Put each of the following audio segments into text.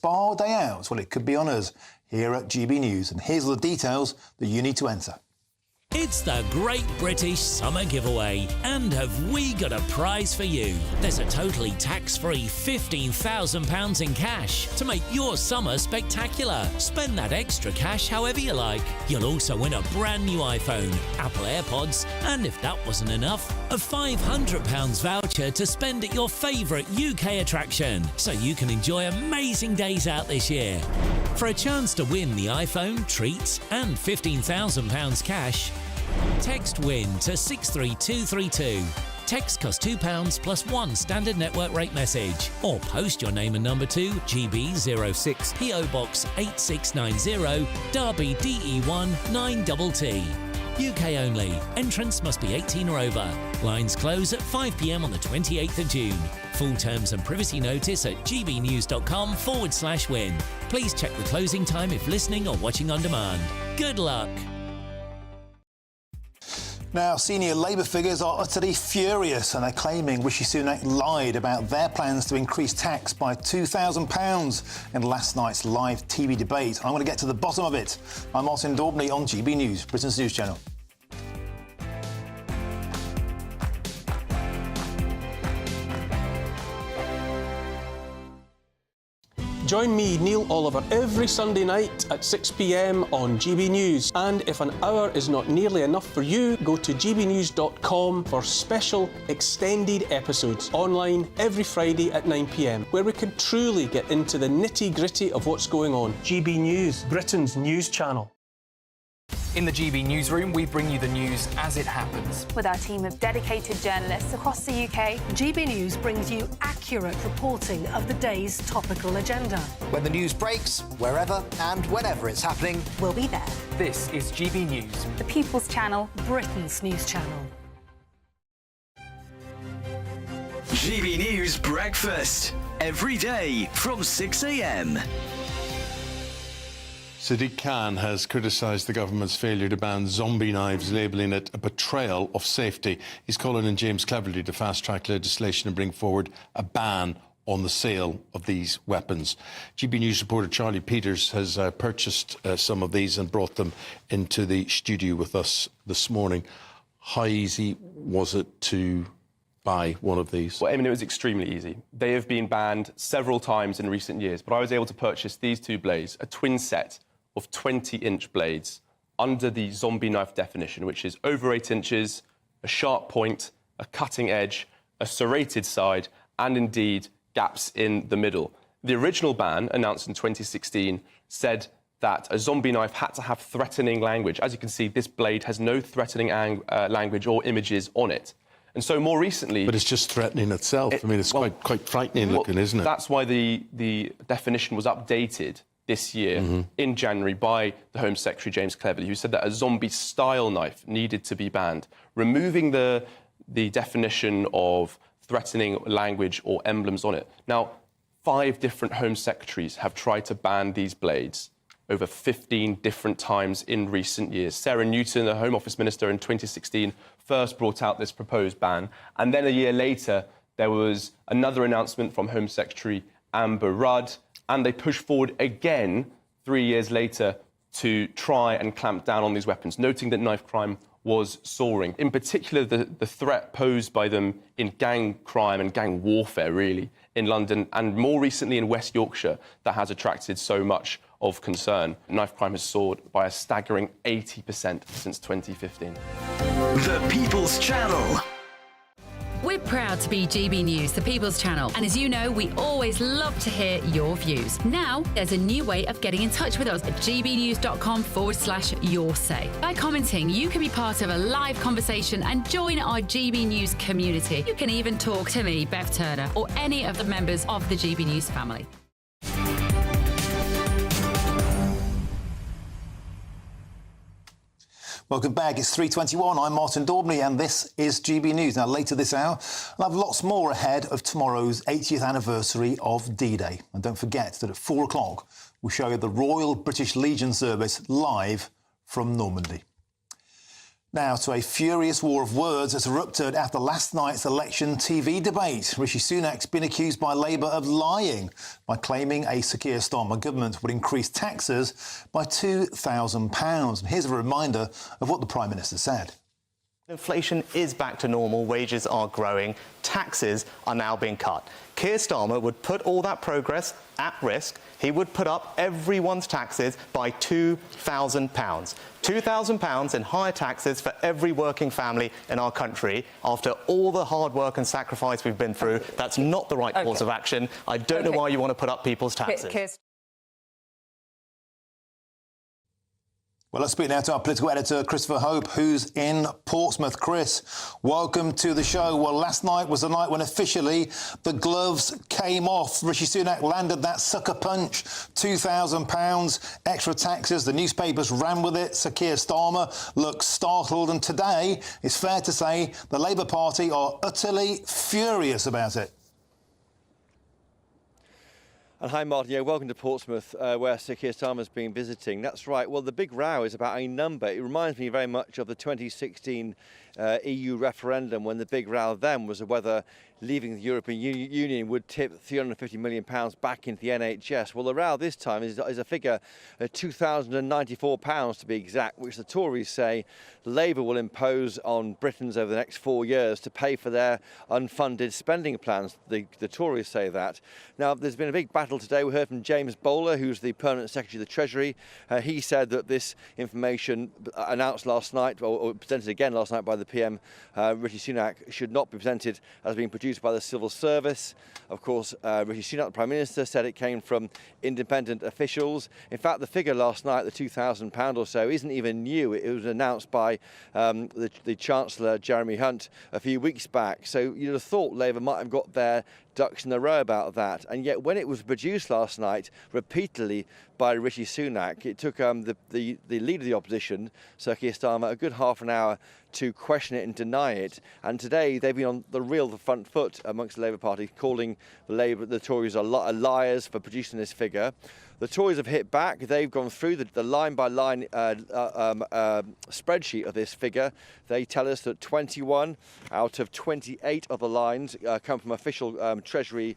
spa day out? Well, it could be on us here at GB News. And here's all the details that you need to enter. It's the Great British Summer Giveaway, and have we got a prize for you? There's a totally tax-free £15,000 in cash to make your summer spectacular. Spend that extra cash however you like. You'll also win a brand new iPhone, Apple AirPods, and if that wasn't enough, a £500 voucher to spend at your favourite UK attraction, so you can enjoy amazing days out this year. For a chance to win the iPhone, treats, and £15,000 cash, text WIN to 63232. Text costs £2 plus one standard network rate message. Or post your name and number to GB06 PO Box 8690 Derby DE1 9TT. UK only. Entrance must be 18 or over. Lines close at 5 p.m. on the 28th of June. Full terms and privacy notice at gbnews.com/win. Please check the closing time if listening or watching on demand. Good luck. Now, senior Labour figures are utterly furious and they're claiming Rishi Sunak lied about their plans to increase tax by £2,000 in last night's live TV debate. I'm going to get to the bottom of it. I'm Martin Daubney on GB News, Britain's news channel. Join me, Neil Oliver, every Sunday night at 6 p.m. on GB News. And if an hour is not nearly enough for you, go to gbnews.com for special extended episodes online every Friday at 9 p.m, where we can truly get into the nitty-gritty of what's going on. GB News, Britain's news channel. In the GB newsroom, we bring you the news as it happens. With our team of dedicated journalists across the UK, GB News brings you accurate reporting of the day's topical agenda. When the news breaks, wherever and whenever it's happening, we'll be there. This is GB News, the People's Channel, Britain's news channel. GB News Breakfast, every day from 6 a.m. Sadiq Khan has criticised the government's failure to ban zombie knives, labelling it a betrayal of safety. He's calling on James Cleverly to fast-track legislation and bring forward a ban on the sale of these weapons. GB News reporter Charlie Peters has purchased some of these and brought them into the studio with us this morning. How easy was it to buy one of these? Well, I mean, it was extremely easy. They have been banned several times in recent years, but I was able to purchase these two blades, a twin set of 20-inch blades under the zombie knife definition, which is over 8 inches, a sharp point, a cutting edge, a serrated side, and indeed gaps in the middle. The original ban, announced in 2016, said that a zombie knife had to have threatening language. As you can see, this blade has no threatening language or images on it. And so more recently... But it's just threatening itself. I mean, it's quite frightening looking, isn't it? That's why the definition was updated this year in January by the Home Secretary James Cleverly, who said that a zombie-style knife needed to be banned, removing the definition of threatening language or emblems on it. Now, 5 different Home Secretaries have tried to ban these blades over 15 different times in recent years. Sarah Newton, the Home Office Minister in 2016, first brought out this proposed ban, and then a year later there was another announcement from Home Secretary Amber Rudd, and they pushed forward again 3 years later to try and clamp down on these weapons, noting that knife crime was soaring. In particular, the threat posed by them in gang crime and gang warfare, really, in London, and more recently in West Yorkshire, that has attracted so much of concern. Knife crime has soared by a staggering 80% since 2015. The People's Channel. We're proud to be GB News, the People's Channel. And as you know, we always love to hear your views. Now, there's a new way of getting in touch with us at gbnews.com/yoursay. By commenting, you can be part of a live conversation and join our GB News community. You can even talk to me, Bev Turner, or any of the members of the GB News family. Welcome back. It's 3:21. I'm Martin Daubney and this is GB News. Now, later this hour, I'll have lots more ahead of tomorrow's 80th anniversary of D-Day. And don't forget that at 4 o'clock, we'll show you the Royal British Legion service live from Normandy. Now to a furious war of words that's erupted after last night's election TV debate. Rishi Sunak's been accused by Labour of lying by claiming a Sir Keir Starmer government would increase taxes by £2,000. Here's a reminder of what the Prime Minister said. Inflation is back to normal, wages are growing, taxes are now being cut. Keir Starmer would put all that progress at risk. He would put up everyone's taxes by £2,000. £2,000 in higher taxes for every working family in our country. After all the hard work and sacrifice we've been through, that's not the right course of action. I don't know why you want to put up people's taxes. Well, let's speak now to our political editor, Christopher Hope, who's in Portsmouth. Chris, welcome to the show. Well, last night was the night when officially the gloves came off. Rishi Sunak landed that sucker punch, £2,000 extra taxes. The newspapers ran with it. Sir Keir Starmer looks startled. And today, it's fair to say the Labour Party are utterly furious about it. And hi, Martin. Yeah, welcome to Portsmouth, where Sir Keir Starmer's been visiting. That's right. Well, the big row is about a number. It reminds me very much of the 2016 EU referendum, when the big row then was whether leaving the European Union would tip £350 million back into the NHS. Well, the row this time is a figure, £2,094 to be exact, which the Tories say Labour will impose on Britons over the next 4 years to pay for their unfunded spending plans. The Tories say that. Now, there's been a big battle today. We heard from James Bowler, who's the Permanent Secretary of the Treasury. He said that this information announced last night, or presented again last night by the PM, Rishi Sunak, should not be presented as being produced by the civil service. Of course, Rishi Sunak, the Prime Minister, said it came from independent officials. In fact, the figure last night, the £2,000 or so, isn't even new. It was announced by the Chancellor, Jeremy Hunt, a few weeks back. So you'd have thought Labour might have got their ducks in a row about that. And yet when it was produced last night repeatedly by Rishi Sunak, it took the leader of the opposition, Sir Keir Starmer, a good half an hour to question it and deny it. And today they've been on the front foot amongst the Labour Party, calling the Tories are liars for producing this figure. The Tories have hit back. They've gone through the line-by-line spreadsheet of this figure. They tell us that 21 out of 28 of the lines come from official Treasury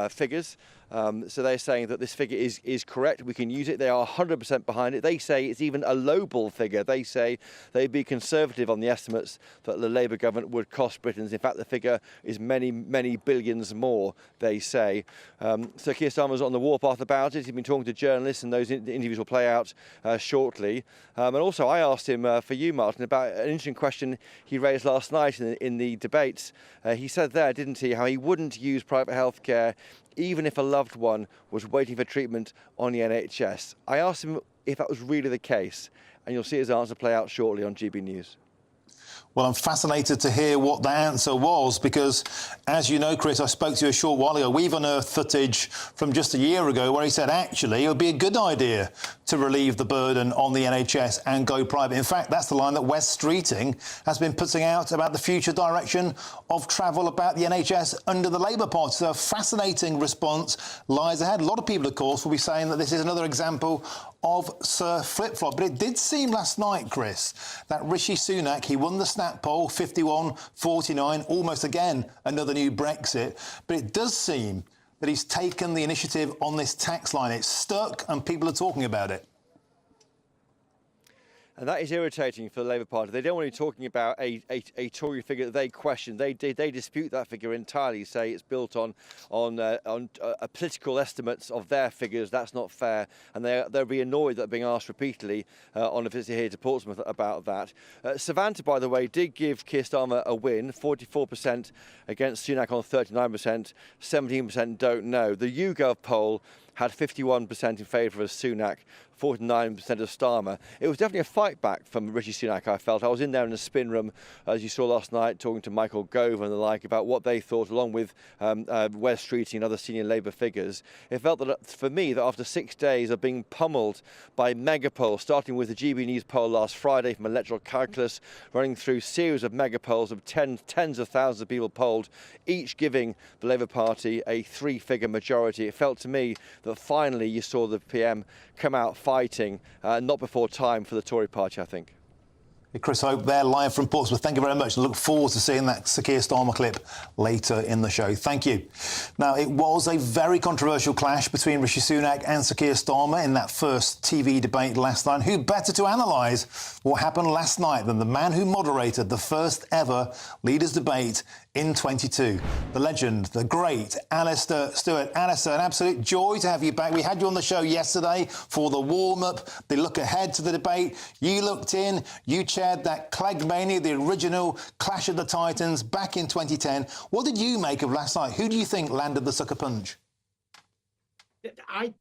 figures. So they're saying that this figure is correct. We can use it. They are 100% behind it. They say it's even a lowball figure. They say they'd be conservative on the estimates that the Labour government would cost Britons. In fact, the figure is many, many billions more, they say. Sir Keir Starmer's on the warpath about it. He's been talking to journalists, and those interviews will play out shortly. And also, I asked him, for you, Martin, about an interesting question he raised last night in the debates. He said there, didn't he, how he wouldn't use private healthcare even if a loved one was waiting for treatment on the NHS. I asked him if that was really the case, and you'll see his answer play out shortly on GB News. Well, I'm fascinated to hear what the answer was because, as you know, Chris, I spoke to you a short while ago. We've unearthed footage from just a year ago where he said, actually, it would be a good idea to relieve the burden on the NHS and go private. In fact, that's the line that Wes Streeting has been putting out about the future direction of travel about the NHS under the Labour Party. So a fascinating response lies ahead. A lot of people, of course, will be saying that this is another example of Sir Flip-Flop. But it did seem last night, Chris, that Rishi Sunak, he won the snap poll, 51-49, almost again another new Brexit. But it does seem that he's taken the initiative on this tax line. It's stuck and people are talking about it. And that is irritating for the Labour Party. They don't want to be talking about a Tory figure that they question. They dispute that figure entirely, say it's built on political estimates of their figures. That's not fair. And they'll be annoyed that they're being asked repeatedly on a visit here to Portsmouth about that. Savanta, by the way, did give Keir Starmer a win, 44% against Sunak on 39%, 17% don't know. The YouGov poll had 51% in favour of Sunak, 49% of Starmer. It was definitely a fight back from Rishi Sunak, I felt. I was in there in the spin room, as you saw last night, talking to Michael Gove and the like about what they thought, along with Wes Streeting and other senior Labour figures. It felt that, for me, that after 6 days of being pummeled by mega polls, starting with the GBNews poll last Friday from Electoral Calculus, running through series of mega polls of tens of thousands of people polled, each giving the Labour Party a three-figure majority. It felt to me that finally you saw the PM come out fighting, not before time for the Tory party, I think. Chris Hope there, live from Portsmouth. Thank you very much. I look forward to seeing that Sir Keir Starmer clip later in the show. Thank you. Now, it was a very controversial clash between Rishi Sunak and Sir Keir Starmer in that first TV debate last night. Who better to analyse what happened last night than the man who moderated the first ever leaders' debate in 22? The legend, the great Alistair Stewart. Alistair, an absolute joy to have you back. We had you on the show yesterday for the warm-up, the look ahead to the debate. You looked in, you chaired that Clegmania, the original Clash of the Titans back in 2010. What did you make of last night? Who do you think landed the sucker punch? I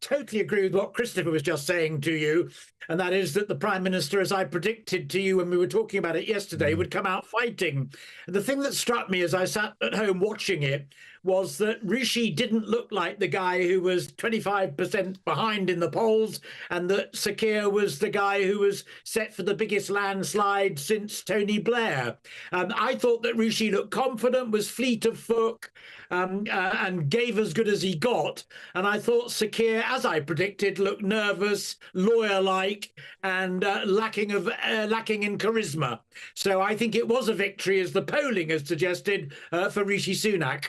totally agree with what Christopher was just saying to you, and that is that the Prime Minister, as I predicted to you when we were talking about it yesterday, would come out fighting. And the thing that struck me as I sat at home watching it was that Rishi didn't look like the guy who was 25% behind in the polls, and that Sir Keir was the guy who was set for the biggest landslide since Tony Blair. I thought that Rishi looked confident, was fleet of foot, and gave as good as he got. And I thought Sir Keir, as I predicted, looked nervous, lawyer-like, and lacking in charisma. So I think it was a victory, as the polling has suggested, for Rishi Sunak.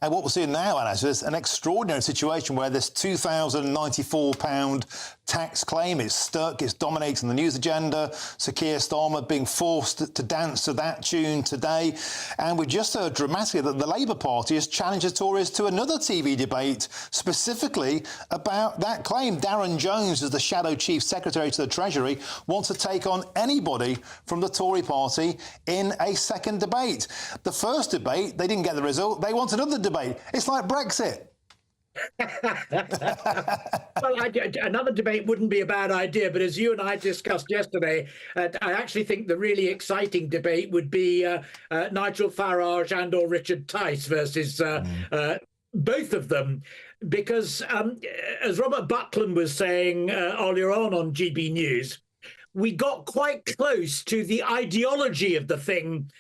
And what we're seeing now, Anas, is an extraordinary situation where this £2,094 tax claim is stuck, it's dominating the news agenda. Sir Keir Starmer being forced to dance to that tune today. And we just heard dramatically that the Labour Party has challenged the Tories to another TV debate specifically about that claim. Darren Jones, as the Shadow Chief Secretary to the Treasury, wants to take on anybody from the Tory party in a second debate. The first debate, they didn't get the result. They want another debate. It's like Brexit. Well, another debate wouldn't be a bad idea, but as you and I discussed yesterday, I actually think the really exciting debate would be Nigel Farage and or Richard Tice versus both of them, because as Robert Buckland was saying earlier on GB News, we got quite close to the ideology of the thing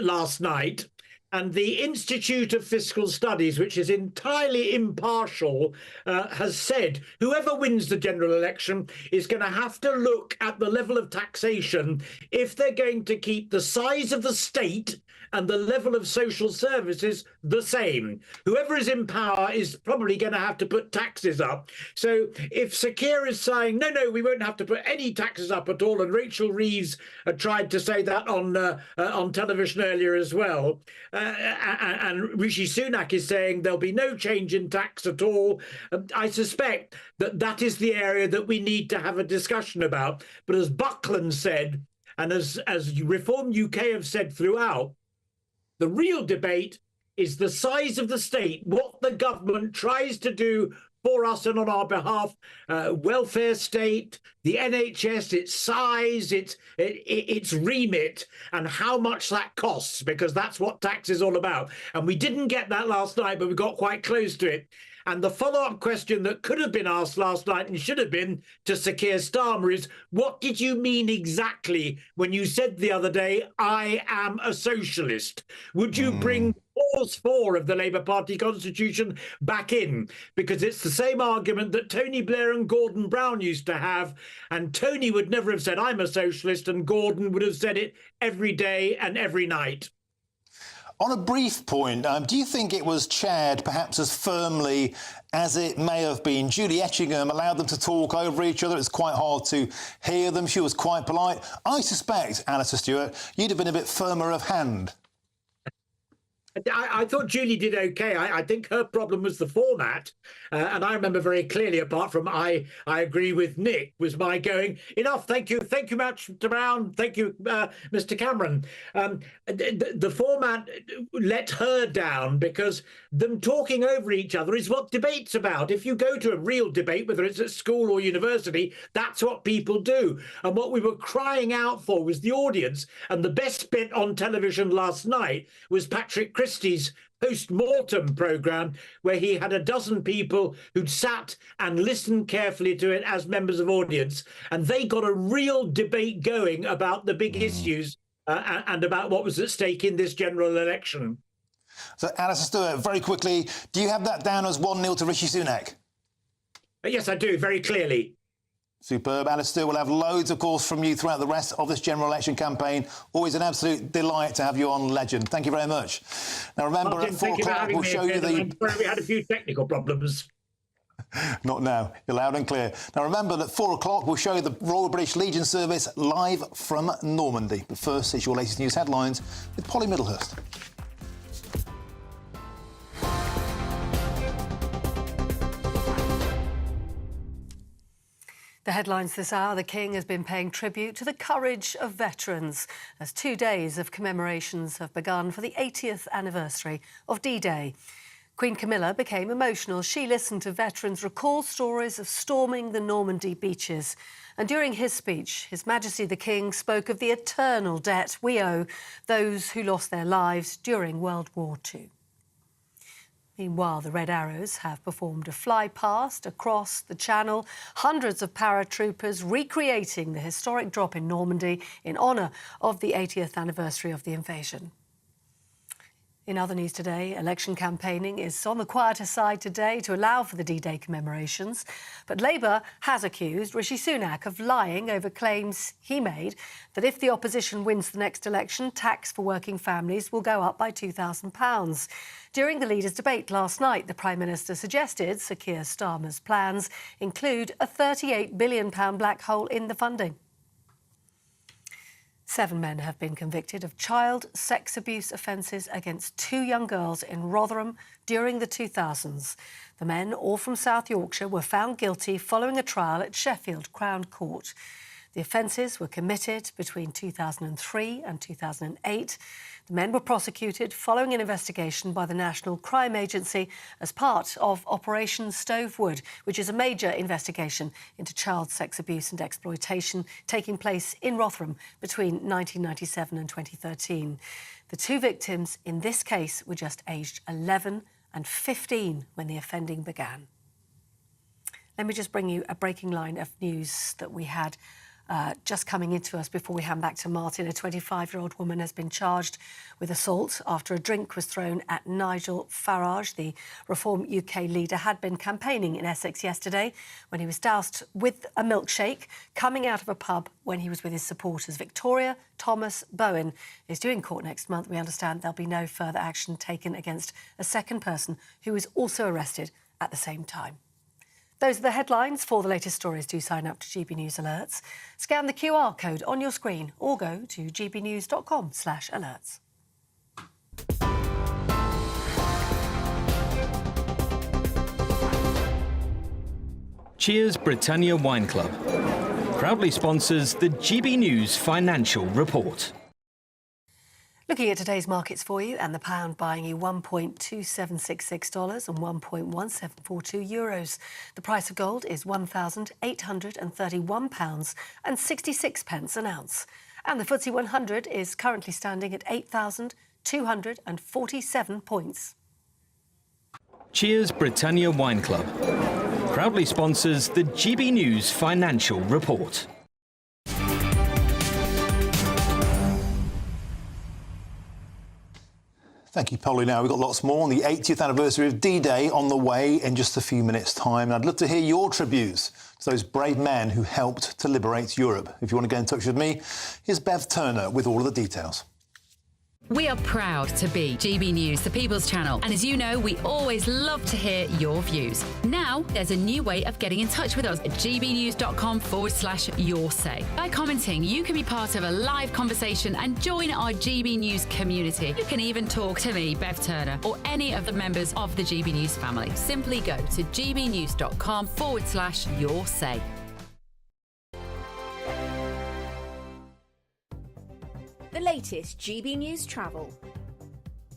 last night. And the Institute of Fiscal Studies, which is entirely impartial, has said whoever wins the general election is going to have to look at the level of taxation if they're going to keep the size of the state and the level of social services the same. Whoever is in power is probably going to have to put taxes up. So if Sir Keir is saying, no, we won't have to put any taxes up at all, and Rachel Reeves tried to say that on television earlier as well, and Rishi Sunak is saying there'll be no change in tax at all, I suspect that that is the area that we need to have a discussion about. But as Buckland said, and as Reform UK have said throughout, the real debate is the size of the state, what the government tries to do for us and on our behalf, welfare state, the NHS, its size, its remit, and how much that costs, because that's what tax is all about. And we didn't get that last night, but we got quite close to it. And the follow-up question that could have been asked last night and should have been to Sir Keir Starmer is, what did you mean exactly when you said the other day, I am a socialist? Would you bring Clause 4 of the Labour Party constitution back in? Because it's the same argument that Tony Blair and Gordon Brown used to have, and Tony would never have said, I'm a socialist, and Gordon would have said it every day and every night. On a brief point, do you think it was chaired perhaps as firmly as it may have been? Julie Etchingham allowed them to talk over each other. It's quite hard to hear them. She was quite polite. I suspect, Alistair Stewart, you'd have been a bit firmer of hand. I thought Julie did OK. I think her problem was the format. And I remember very clearly, apart from I agree with Nick, was my going, enough, thank you much, Mr. Brown, thank you, Mr. Cameron. The format let her down because them talking over each other is what debate's about. If you go to a real debate, whether it's at school or university, that's what people do. And what we were crying out for was the audience. And the best bit on television last night was Patrick Christie's post-mortem programme, where he had a dozen people who'd sat and listened carefully to it as members of audience, and they got a real debate going about the big issues and about what was at stake in this general election. So, Alistair Stewart, very quickly, do you have that down as 1-0 to Rishi Sunak? Yes, I do, very clearly. Superb. Alice Stewart, will have loads, of course, from you throughout the rest of this general election campaign. Always an absolute delight to have you on, Legend. Thank you very much. Now, remember, Martin, at 4 o'clock, we'll show you the... I'm sorry we had a few technical problems. Not now. You're loud and clear. Now, remember that 4 o'clock, we'll show you the Royal British Legion service live from Normandy. But first, it's your latest news headlines with Polly Middlehurst. The headlines this hour: the King has been paying tribute to the courage of veterans as 2 days of commemorations have begun for the 80th anniversary of D-Day. Queen Camilla became emotional. She listened to veterans recall stories of storming the Normandy beaches. And during his speech, His Majesty the King spoke of the eternal debt we owe those who lost their lives during World War II. Meanwhile, the Red Arrows have performed a fly-past across the Channel, hundreds of paratroopers recreating the historic drop in Normandy in honour of the 80th anniversary of the invasion. In other news today, election campaigning is on the quieter side today to allow for the D-Day commemorations. But Labour has accused Rishi Sunak of lying over claims he made that if the opposition wins the next election, tax for working families will go up by £2,000. During the leaders' debate last night, the Prime Minister suggested Sir Keir Starmer's plans include a £38 billion black hole in the funding. 7 men have been convicted of child sex abuse offences against 2 young girls in Rotherham during the 2000s. The men, all from South Yorkshire, were found guilty following a trial at Sheffield Crown Court. The offences were committed between 2003 and 2008. The men were prosecuted following an investigation by the National Crime Agency as part of Operation Stovewood, which is a major investigation into child sex abuse and exploitation taking place in Rotherham between 1997 and 2013. The 2 victims in this case were just aged 11 and 15 when the offending began. Let me just bring you a breaking line of news that we had just coming into us before we hand back to Martin. A 25-year-old woman has been charged with assault after a drink was thrown at Nigel Farage. The Reform UK leader had been campaigning in Essex yesterday when he was doused with a milkshake coming out of a pub when he was with his supporters. Victoria Thomas Bowen is due in court next month. We understand there'll be no further action taken against a second person who was also arrested at the same time. Those are the headlines. For the latest stories, do sign up to GB News Alerts. Scan the QR code on your screen or go to gbnews.com/alerts. Cheers Britannia Wine Club proudly sponsors the GB News Financial Report. Looking at today's markets for you, and the pound buying you $1.2766 and €1.1742. The price of gold is £1,831.66 an ounce. And the FTSE 100 is currently standing at 8,247 points. Cheers Britannia Wine Club proudly sponsors the GB News Financial Report. Thank you, Polly. Now, we've got lots more on the 80th anniversary of D-Day on the way in just a few minutes' time. And I'd love to hear your tributes to those brave men who helped to liberate Europe. If you want to get in touch with me, here's Bev Turner with all of the details. We are proud to be GB News, the People's Channel. And as you know, we always love to hear your views. Now, there's a new way of getting in touch with us at gbnews.com/your say. By commenting, you can be part of a live conversation and join our GB News community. You can even talk to me, Bev Turner, or any of the members of the GB News family. Simply go to gbnews.com/your say. The latest GB News travel.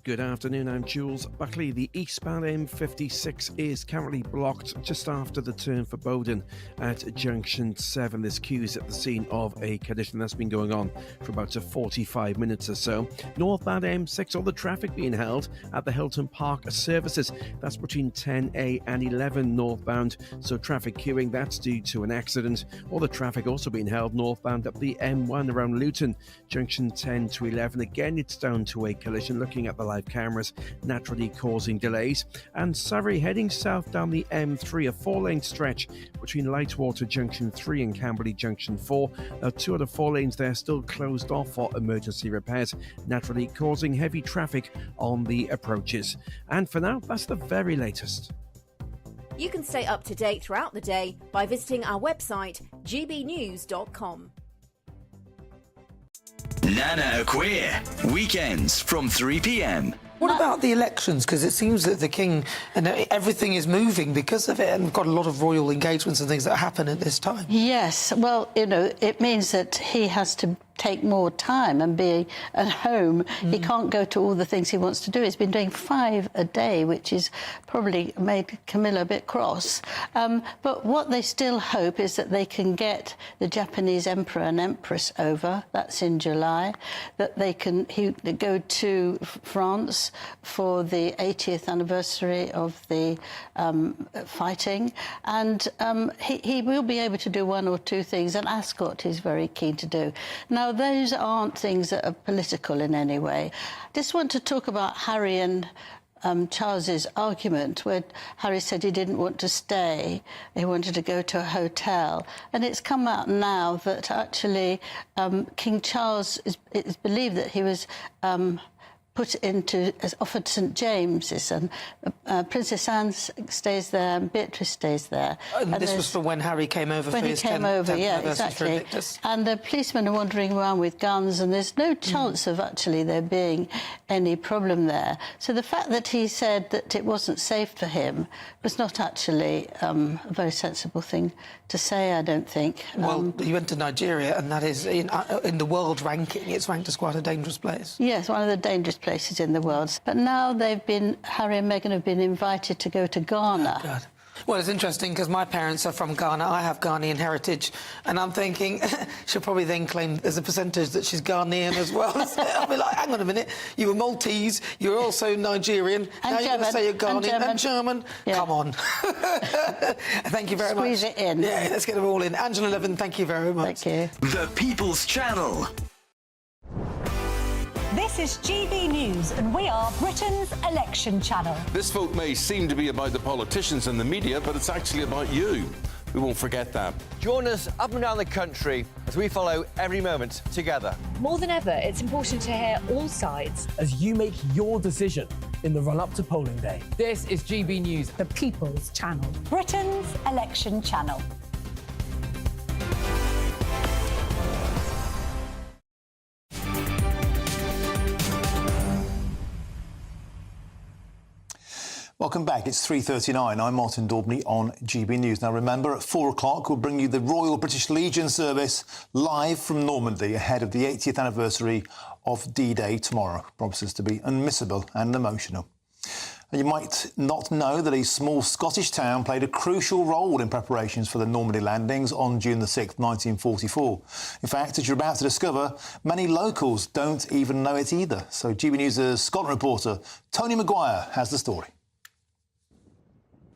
Good afternoon, I'm Jules Buckley. The eastbound M56 is currently blocked just after the turn for Bowden at junction 7. There's queues at the scene of a collision that's been going on for about 45 minutes or so. Northbound M6, all the traffic being held at the Hilton Park services. That's between 10A and 11 northbound. So traffic queuing, that's due to an accident. All the traffic also being held northbound up the M1 around Luton, junction 10 to 11. Again, it's down to a collision. Looking at the live live cameras, naturally causing delays. And Surrey heading south down the M3, a 4-lane stretch between Lightwater Junction 3 and Camberley Junction 4. 2 of the 4 lanes there still closed off for emergency repairs, naturally causing heavy traffic on the approaches. And for now, that's the very latest. You can stay up to date throughout the day by visiting our website, gbnews.com. Nana Queer, weekends from 3 p.m. What about the elections? Because it seems that the King and everything is moving because of it, and we've got a lot of royal engagements and things that happen at this time. Yes, well, you know, it means that he has to take more time and be at home. He can't go to all the things he wants to do. He's been doing 5 a day, which is probably made Camilla a bit cross. But what they still hope is that they can get the Japanese Emperor and Empress over. That's in July. That they can go to France for the 80th anniversary of the fighting. And he will be able to do 1 or 2 things. And Ascot he's very keen to do. Now, those aren't things that are political in any way. I just want to talk about Harry and Charles's argument, where Harry said he didn't want to stay, he wanted to go to a hotel. And it's come out now that actually King Charles is believed that he was put into, offered St James's, and Princess Anne stays there and Beatrice stays there. And this was for when Harry came over for his 10th yeah, anniversary exactly. And the policemen are wandering around with guns, and there's no chance of actually there being any problem there. So the fact that he said that it wasn't safe for him was not actually a very sensible thing to say, I don't think. Well, he went to Nigeria, and that is, in the world ranking, it's ranked as quite a dangerous place. Yes, one of the dangerous places in the world. But now Harry and Meghan have been invited to go to Ghana. Oh, God. Well, it's interesting because my parents are from Ghana. I have Ghanaian heritage, and I'm thinking she'll probably then claim there's a percentage that she's Ghanaian as well. I'll be like, hang on a minute, you were Maltese, you're also Nigerian, and now German, you're going to say you're Ghanaian and German. Yeah. Come on. Thank you very much. Squeeze it in. Yeah, let's get them all in. Angela Levin, thank you very much. Thank you. The People's Channel. This is GB News, and we are Britain's election channel. This vote may seem to be about the politicians and the media, but it's actually about you. We won't forget that. Join us up and down the country as we follow every moment together. More than ever, it's important to hear all sides as you make your decision in the run-up to polling day. This is GB News, the People's Channel. Britain's election channel. Welcome back. It's 3:39. I'm Martin Daubney on GB News. Now, remember, at 4 o'clock, we'll bring you the Royal British Legion service live from Normandy ahead of the 80th anniversary of D-Day tomorrow. Promises to be unmissable and emotional. And you might not know that a small Scottish town played a crucial role in preparations for the Normandy landings on June the 6th, 1944. In fact, as you're about to discover, many locals don't even know it either. So GB News' Scotland reporter Tony Maguire has the story.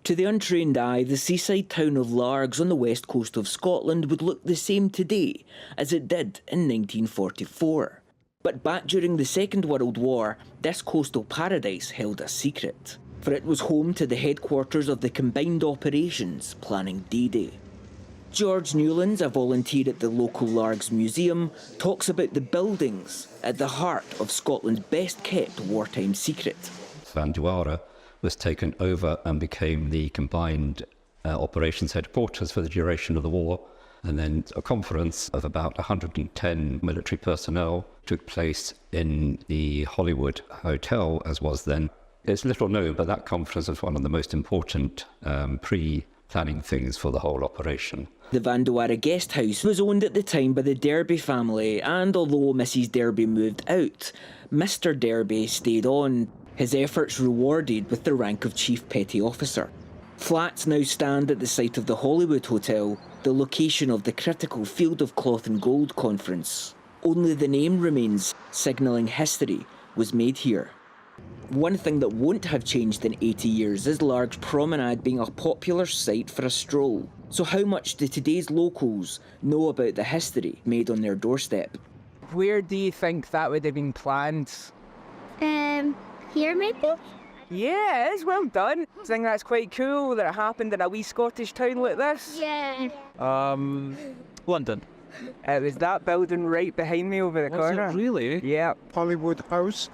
To the untrained eye, the seaside town of Largs on the west coast of Scotland would look the same today as it did in 1944. But back during the Second World War, this coastal paradise held a secret, for it was home to the headquarters of the Combined Operations planning D-Day. George Newlands, a volunteer at the local Largs Museum, talks about the buildings at the heart of Scotland's best-kept wartime secret. Vanduara was taken over and became the Combined Operations headquarters for the duration of the war. And then a conference of about 110 military personnel took place in the Hollywood Hotel, as was then. It's little known, but that conference was one of the most important pre-planning things for the whole operation. The Vanduara guest house was owned at the time by the Derby family, and although Mrs Derby moved out, Mr Derby stayed on, his efforts rewarded with the rank of Chief Petty Officer. Flats now stand at the site of the Hollywood Hotel, the location of the critical Field of Cloth and Gold conference. Only the name remains, signalling history was made here. One thing that won't have changed in 80 years is Largs Promenade being a popular site for a stroll. So how much do today's locals know about the history made on their doorstep? Where do you think that would have been planned? here, maybe? Yeah, it's well done. I think that's quite cool that it happened in a wee Scottish town like this. Yeah. London. It was that building right behind me over the corner. Was it really? Yeah. Hollywood House.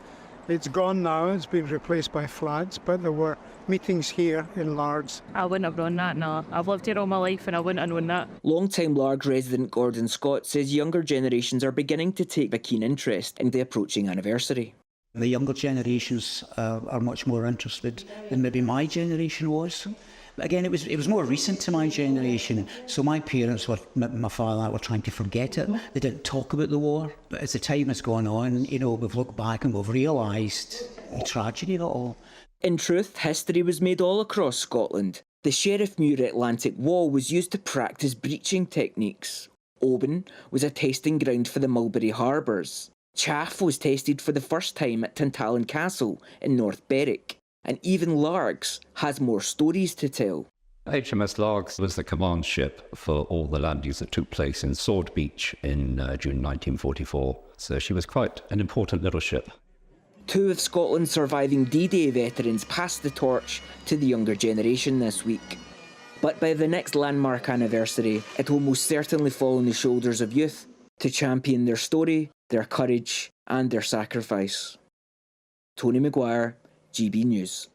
It's gone now. It's been replaced by flats, but there were meetings here in Largs. I wouldn't have known that, no. I've lived here all my life and I wouldn't have known that. Long-time Largs resident Gordon Scott says younger generations are beginning to take a keen interest in the approaching anniversary. The younger generations are much more interested than maybe my generation was. Again, it was more recent to my generation, so my parents, my father and I were trying to forget it. They didn't talk about the war, but as the time has gone on, you know, we've looked back and we've realised the tragedy of it all. In truth, history was made all across Scotland. The Sheriff Muir Atlantic Wall was used to practice breaching techniques. Oban was a tasting ground for the Mulberry Harbours. Chaff was tasted for the first time at Tantallon Castle in North Berwick. And even Largs has more stories to tell. HMS Largs was the command ship for all the landings that took place in Sword Beach in June 1944. So she was quite an important little ship. 2 of Scotland's surviving D-Day veterans passed the torch to the younger generation this week. But by the next landmark anniversary, it will most certainly fall on the shoulders of youth to champion their story, their courage and their sacrifice. Tony Maguire, GB News.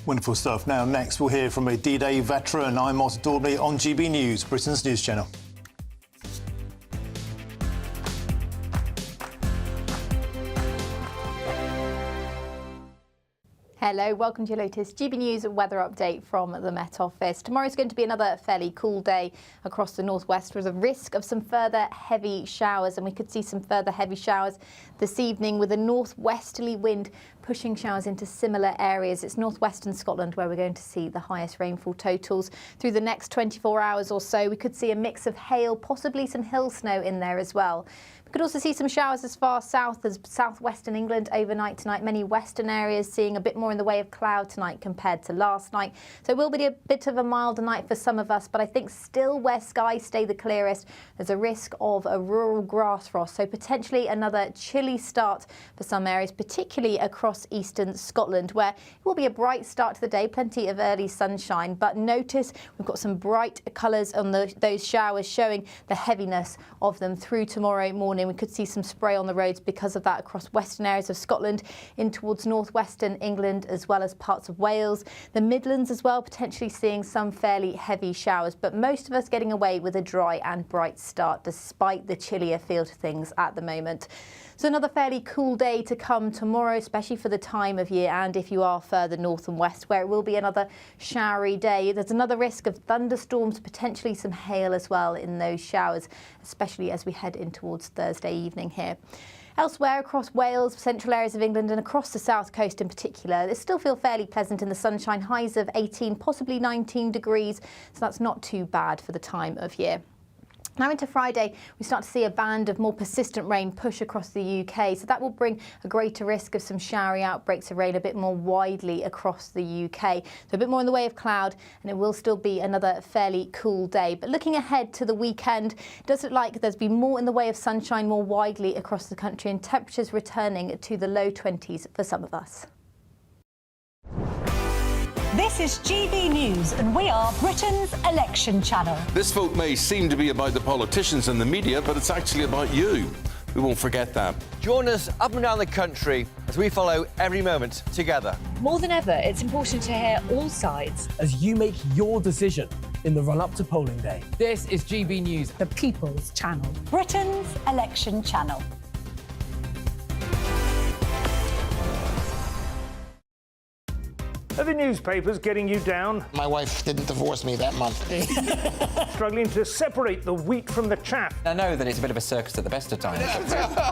Wonderful stuff. Now, next we'll hear from a D-Day veteran. I'm Martin Daubney on GB News, Britain's news channel. Hello, welcome to your latest GB News weather update from the Met Office. Tomorrow's going to be another fairly cool day across the northwest with a risk of some further heavy showers, and we could see some further heavy showers this evening with a northwesterly wind pushing showers into similar areas. It's northwestern Scotland where we're going to see the highest rainfall totals. Through the next 24 hours or so, we could see a mix of hail, possibly some hill snow in there as well. We could also see some showers as far south as southwestern England overnight tonight. Many western areas seeing a bit more in the way of cloud tonight compared to last night. So it will be a bit of a milder night for some of us, but I think still where skies stay the clearest, there's a risk of a rural grass frost. So potentially another chilly start for some areas, particularly across eastern Scotland, where it will be a bright start to the day, plenty of early sunshine. But notice we've got some bright colours on those showers, showing the heaviness of them through tomorrow morning. We could see some spray on the roads because of that across western areas of Scotland, in towards northwestern England as well as parts of Wales. The Midlands as well, potentially seeing some fairly heavy showers, but most of us getting away with a dry and bright start despite the chillier feel to things at the moment. So another fairly cool day to come tomorrow, especially for the time of year, and if you are further north and west, where it will be another showery day. There's another risk of thunderstorms, potentially some hail as well in those showers, especially as we head in towards Thursday evening here. Elsewhere across Wales, central areas of England and across the south coast in particular, they still feel fairly pleasant in the sunshine, highs of 18, possibly 19 degrees, so that's not too bad for the time of year. Now into Friday, we start to see a band of more persistent rain push across the UK, so that will bring a greater risk of some showery outbreaks of rain a bit more widely across the UK. So a bit more in the way of cloud, and it will still be another fairly cool day. But looking ahead to the weekend, it does look like there's been more in the way of sunshine more widely across the country, and temperatures returning to the low 20s for some of us. This is GB News, and we are Britain's election channel. This vote may seem to be about the politicians and the media, but it's actually about you. We won't forget that. Join us up and down the country as we follow every moment together. More than ever, it's important to hear all sides as you make your decision in the run-up to polling day. This is GB News, the People's Channel. Britain's election channel. Are the newspapers getting you down? My wife didn't divorce me that month. Struggling to separate the wheat from the chaff? I know that it's a bit of a circus at the best of times.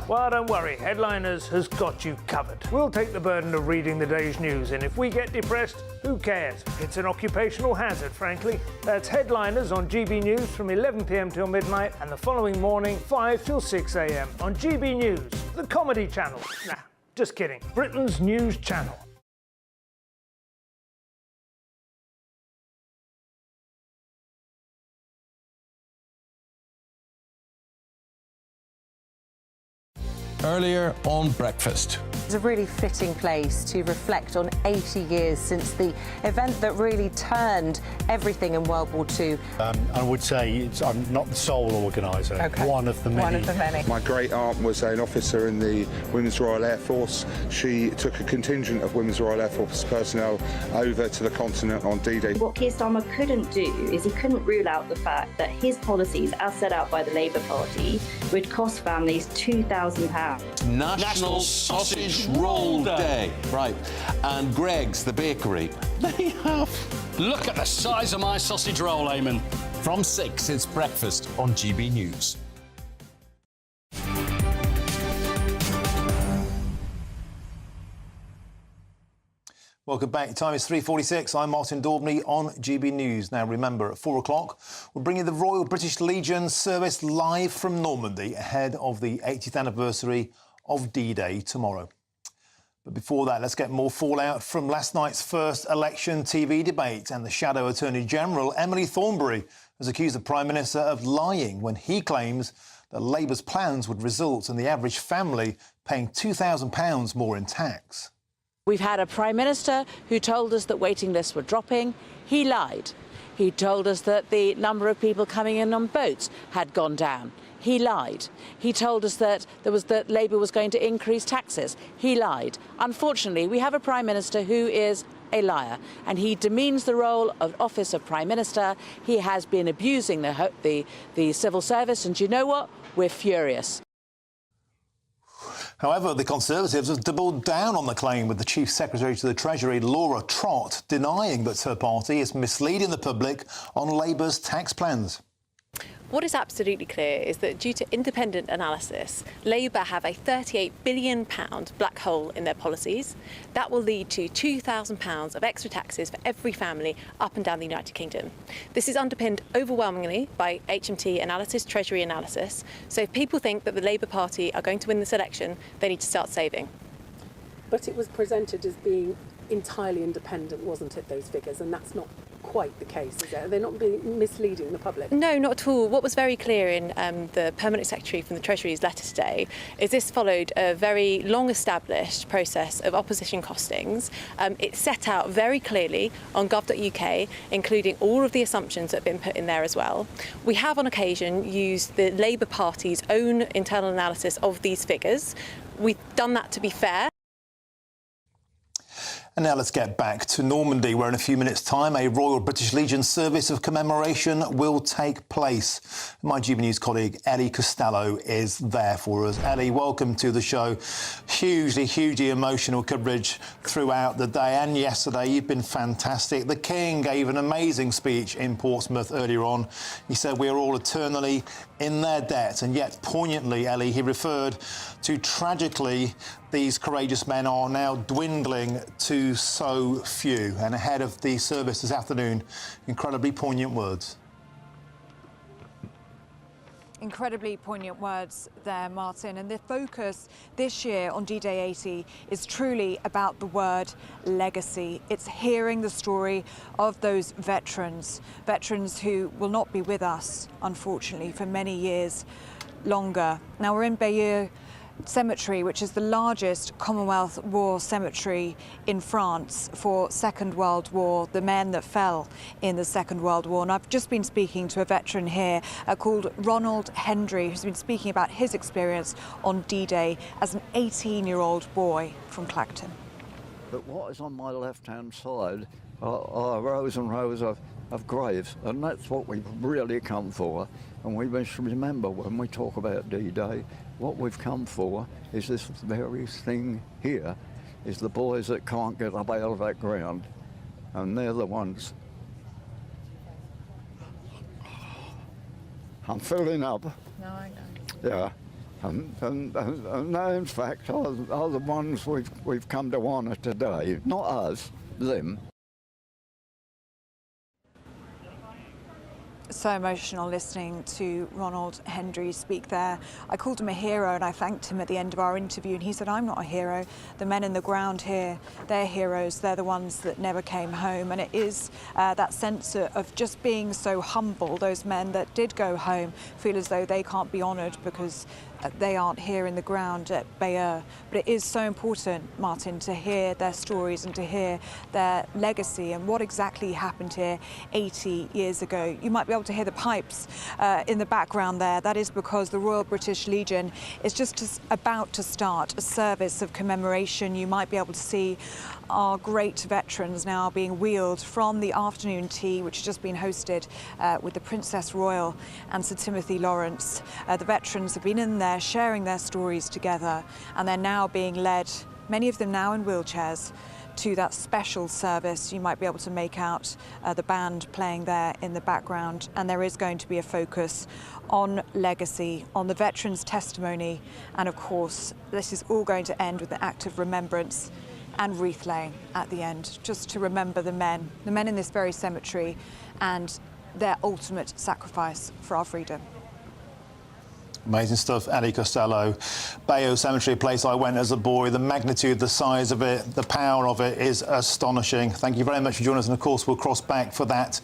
Well, don't worry. Headliners has got you covered. We'll take the burden of reading the day's news, and if we get depressed, who cares? It's an occupational hazard, frankly. That's Headliners on GB News from 11 p.m. till midnight, and the following morning, 5 till 6 a.m. on GB News, the comedy channel. Nah, just kidding. Britain's news channel. earlier on Breakfast. It's a really fitting place to reflect on 80 years since the event that really turned everything in World War II. I would say I'm not the sole organiser, one of the many. One of the many. My great-aunt was an officer in the Women's Royal Air Force. She took a contingent of Women's Royal Air Force personnel over to the continent on D-Day. What Keir Starmer couldn't do is he couldn't rule out the fact that his policies, as set out by the Labour Party, would cost families £2,000. National Sausage Roll Day. Right. And Greg's, the bakery, they have... Look at the size of my sausage roll, Eamon. From 6, it's Breakfast on GB News. Welcome back. Time is 3:46. I'm Martin Daubney on GB News. Now, remember, at 4 o'clock, we'll bring you the Royal British Legion service live from Normandy ahead of the 80th anniversary of D-Day tomorrow. But before that, let's get more fallout from last night's first election TV debate. And the Shadow Attorney General, Emily Thornberry, has accused the Prime Minister of lying when he claims that Labour's plans would result in the average family paying £2,000 more in tax. We've had a Prime Minister who told us that waiting lists were dropping. He lied. He told us that the number of people coming in on boats had gone down. He lied. He told us that Labour was going to increase taxes. He lied. Unfortunately, we have a Prime Minister who is a liar, and he demeans the role of office of Prime Minister. He has been abusing the civil service, and you know what? We're furious. However, the Conservatives have doubled down on the claim, with the Chief Secretary to the Treasury, Laura Trott, denying that her party is misleading the public on Labour's tax plans. What is absolutely clear is that due to independent analysis, Labour have a £38 billion black hole in their policies. That will lead to £2,000 of extra taxes for every family up and down the United Kingdom. This is underpinned overwhelmingly by HMT analysis, Treasury analysis. So if people think that the Labour Party are going to win this election, they need to start saving. But it was presented as being entirely independent, wasn't it, those figures? And that's not quite the case, is it? They're not being misleading the public. No, not at all. What was very clear in the Permanent Secretary from the Treasury's letter today is this followed a very long-established process of opposition costings. It set out very clearly on gov.uk, including all of the assumptions that have been put in there as well. We have on occasion used the Labour Party's own internal analysis of these figures. We've done that to be fair. And now let's get back to Normandy, where in a few minutes' time a Royal British Legion service of commemoration will take place. My GB News colleague Ellie Costello is there for us. Ellie, welcome to the show. Hugely emotional coverage throughout the day and yesterday. You've been fantastic. The King gave an amazing speech in Portsmouth earlier on. He said we are all eternally in their debt, and yet poignantly, Ellie, he referred to tragically these courageous men are now dwindling to so few. And ahead of the service this afternoon, incredibly poignant words. Incredibly poignant words there, Martin. And the focus this year on D-Day 80 is truly about the word legacy. It's hearing the story of those veterans who will not be with us, unfortunately, for many years longer. Now, we're in Bayeux Cemetery, which is the largest Commonwealth War cemetery in France for Second World War, the men that fell in the Second World War. And I've just been speaking to a veteran here called Ronald Hendry, who's been speaking about his experience on D-Day as an 18-year-old boy from Clacton. But what is on my left-hand side are rows and rows of graves, and that's what we've really come for. And we must remember when we talk about D-Day, what we've come for is this very thing here, is the boys that can't get up out of that ground. And they're the ones. I'm filling up. No, I know. Yeah. And they, in fact, are the ones we've come to honour today. Not us, them. So emotional listening to Ronald Hendry speak there. I called him a hero and I thanked him at the end of our interview, and he said, I'm not a hero. The men in the ground here, they're heroes. They're the ones that never came home. And it is that sense of just being so humble. Those men that did go home feel as though they can't be honoured because they aren't here in the ground at Bayeux. But it is so important, Martin, to hear their stories and to hear their legacy and what exactly happened here 80 years ago. You might be able to hear the pipes in the background there. That is because the Royal British Legion is just about to start a service of commemoration. You might be able to see our great veterans now being wheeled from the afternoon tea, which has just been hosted with the Princess Royal and Sir Timothy Lawrence. The veterans have been in there sharing their stories together, and they're now being led, many of them now in wheelchairs, to that special service. You might be able to make out the band playing there in the background, and there is going to be a focus on legacy, on the veterans' testimony, and of course this is all going to end with an act of remembrance and wreath laying at the end, just to remember the men in this very cemetery and their ultimate sacrifice for our freedom. Amazing stuff, Eddie Costello. Bayeux Cemetery, a place I went as a boy. The magnitude, the size of it, the power of it is astonishing. Thank you very much for joining us, and of course we'll cross back for that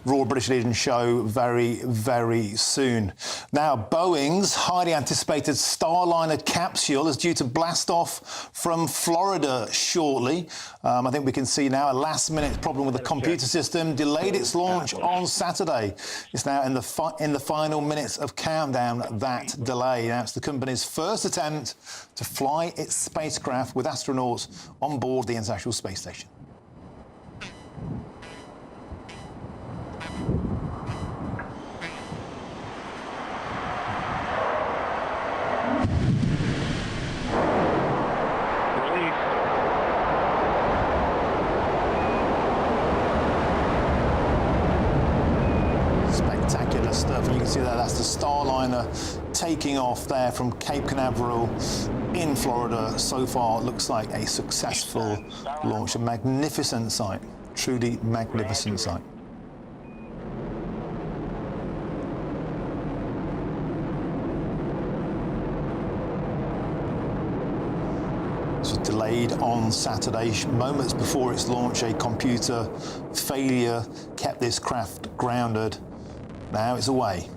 Royal British Legion show very, very soon. Now, Boeing's highly anticipated Starliner capsule is due to blast off from Florida shortly. I think we can see now a last-minute problem with the computer system delayed its launch on Saturday. It's now in the final minutes of countdown that delay. Now, it's the company's first attempt to fly its spacecraft with astronauts on board the International Space Station. Spectacular stuff, and you can see that's the Starliner taking off there from Cape Canaveral in Florida. So far, it looks like a successful launch. A magnificent sight, truly magnificent sight. This was delayed on Saturday. Moments before its launch, a computer failure kept this craft grounded. Now it's away.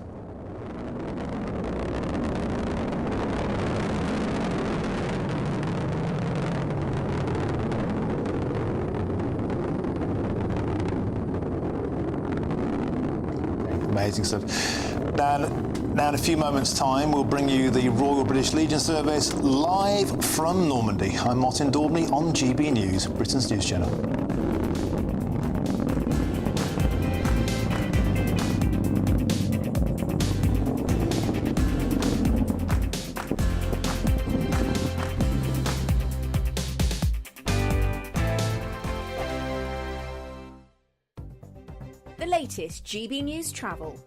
Amazing stuff. Now, in a few moments' time, we'll bring you the Royal British Legion service live from Normandy. I'm Martin Daubney on GB News, Britain's news channel. The latest GB News travel.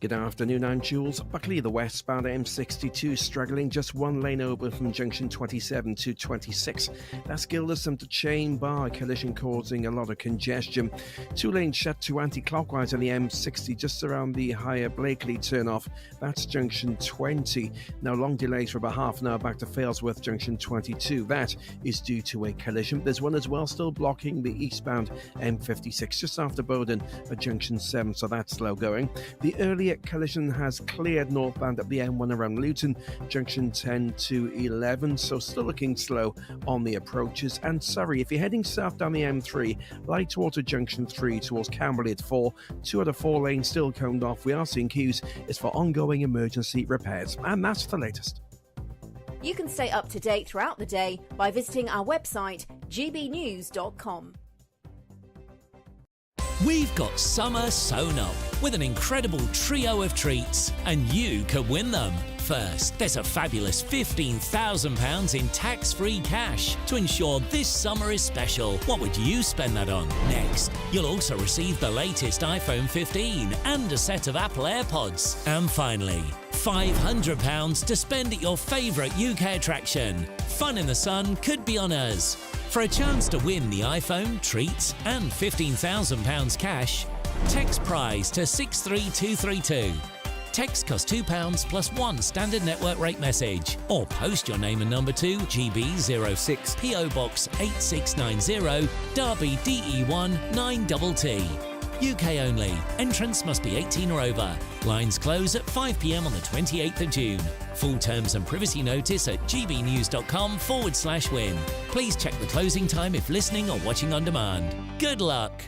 Good afternoon, I'm Jules Buckley. The westbound M62 struggling, just one lane open from junction 27 to 26. That's Gildersome to Chain Bar, collision causing a lot of congestion. 2 lanes shut to anti-clockwise on the M60 just around the higher Blakely turnoff. That's junction 20. Now long delays for about half an hour back to Failsworth junction 22. That is due to a collision. There's one as well still blocking the eastbound M56 just after Bowden at junction 7, so that's slow going. The earlier collision has cleared northbound at the M1 around Luton, junction 10 to 11, so still looking slow on the approaches. And sorry, if you're heading south down the M3, Lightwater junction 3 towards Camberley at 4, 2 out of 4 lanes still coned off. We are seeing queues. It's for ongoing emergency repairs. And that's the latest. You can stay up to date throughout the day by visiting our website, gbnews.com. We've got summer sewn up with an incredible trio of treats, and you could win them. First, there's a fabulous £15,000 in tax-free cash to ensure this summer is special. What would you spend that on? Next, you'll also receive the latest iPhone 15 and a set of Apple AirPods. And finally, £500 to spend at your favourite UK attraction. Fun in the sun could be on us. For a chance to win the iPhone, treats and £15,000 cash, text prize to 63232. Text costs £2 plus 1 standard network rate message, or post your name and number to GB06 PO Box 8690 Derby DE1 9TT. UK only. Entrance must be 18 or over. Lines close at 5 p.m. on the 28th of June. Full terms and privacy notice at gbnews.com/win. Please check the closing time if listening or watching on demand. Good luck.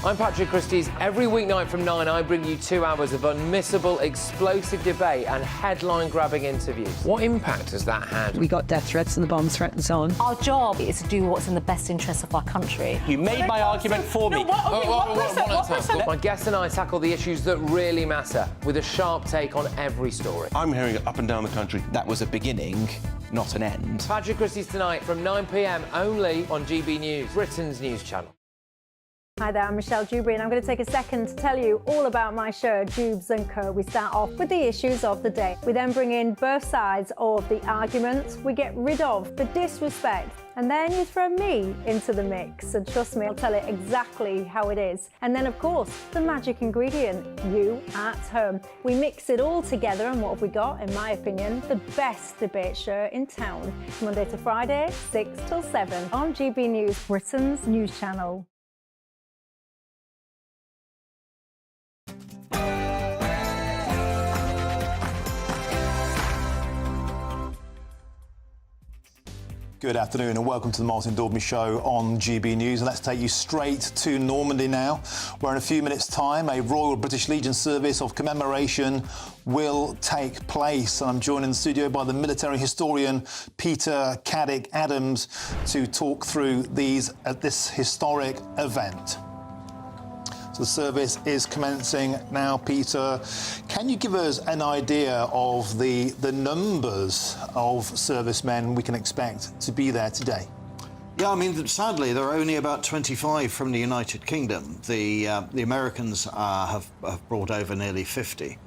I'm Patrick Christie's. Every weeknight from 9, I bring you 2 hours of unmissable, explosive debate and headline-grabbing interviews. What impact has that had? We got death threats and the bomb threats on. Our job is to do what's in the best interest of our country. You made my argument for me. My guests and I tackle the issues that really matter, with a sharp take on every story. I'm hearing it up and down the country. That was a beginning, not an end. Patrick Christie's tonight from 9 p.m. only on GB News, Britain's news channel. Hi there, I'm Michelle Dewberry and I'm going to take a second to tell you all about my show, Dubes & Co. We start off with the issues of the day. We then bring in both sides of the arguments. We get rid of the disrespect. And then you throw me into the mix. And trust me, I'll tell it exactly how it is. And then, of course, the magic ingredient, you at home. We mix it all together and what have we got, in my opinion, the best debate show in town. Monday to Friday, 6 till 7 on GB News, Britain's news channel. Good afternoon and welcome to the Martin Daubney Show on GB News. And let's take you straight to Normandy now, where in a few minutes' time a Royal British Legion service of commemoration will take place. And I'm joined in the studio by the military historian Peter Caddick-Adams to talk through this historic event. So the service is commencing now, Peter. Can you give us an idea of the numbers of servicemen we can expect to be there today? Yeah, I mean, sadly, there are only about 25 from the United Kingdom. The Americans have brought over nearly 50.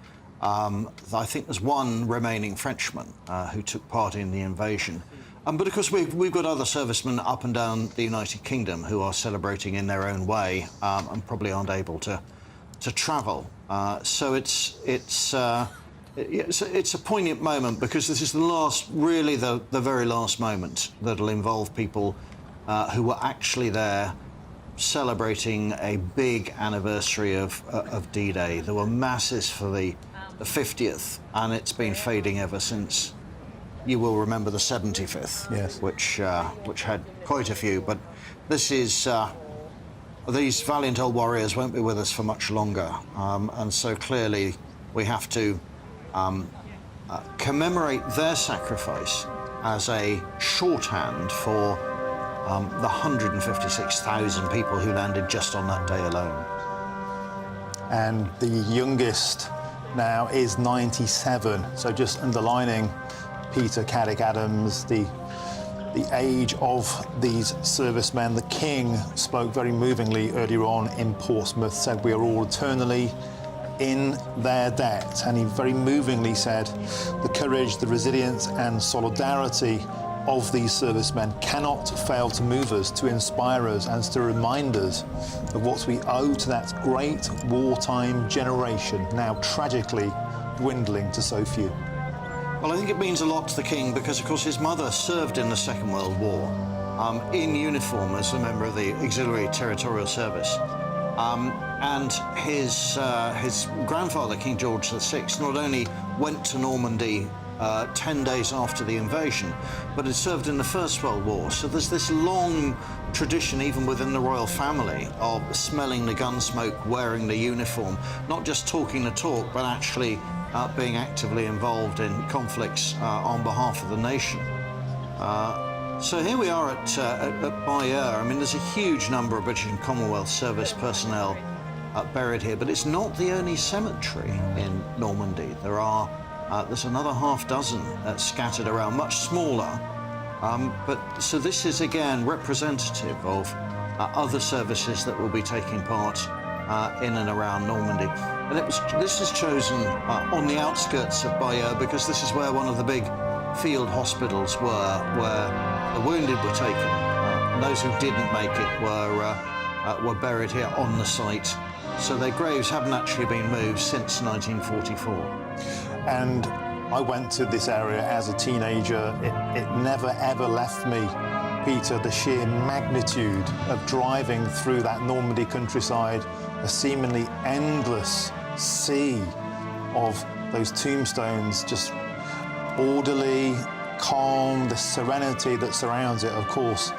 I think there's one remaining Frenchman who took part in the invasion. But of course, we've got other servicemen up and down the United Kingdom who are celebrating in their own way and probably aren't able to travel. So it's a poignant moment because this is the last, really the very last moment that'll involve people who were actually there celebrating a big anniversary of D-Day. There were masses for the 50th, and it's been fading ever since. You will remember the 75th, yes, which had quite a few. But this is these valiant old warriors won't be with us for much longer, and so clearly we have to commemorate their sacrifice as a shorthand for the 156,000 people who landed just on that day alone. And the youngest now is 97, so just underlining Peter Caddick-Adams, the age of these servicemen. The King spoke very movingly earlier on in Portsmouth, said we are all eternally in their debt. And he very movingly said the courage, the resilience and solidarity of these servicemen cannot fail to move us, to inspire us and to remind us of what we owe to that great wartime generation, now tragically dwindling to so few. Well, I think it means a lot to the King because, of course, his mother served in the Second World War in uniform as a member of the Auxiliary Territorial Service. And his grandfather, King George VI, not only went to Normandy 10 days after the invasion, but had served in the First World War. So there's this long tradition, even within the royal family, of smelling the gun smoke, wearing the uniform, not just talking the talk, but actually being actively involved in conflicts on behalf of the nation. So here we are at Bayeux. I mean, there's a huge number of British and Commonwealth service personnel buried here, but it's not the only cemetery in Normandy. There's another half dozen scattered around, much smaller. So this is again representative of other services that will be taking part in and around Normandy. And this is chosen on the outskirts of Bayeux because this is where one of the big field hospitals were, where the wounded were taken. And those who didn't make it were buried here on the site. So their graves haven't actually been moved since 1944. And I went to this area as a teenager. It never, ever left me. Peter, the sheer magnitude of driving through that Normandy countryside, a seemingly endless sea of those tombstones, just orderly, calm, the serenity that surrounds it, of course,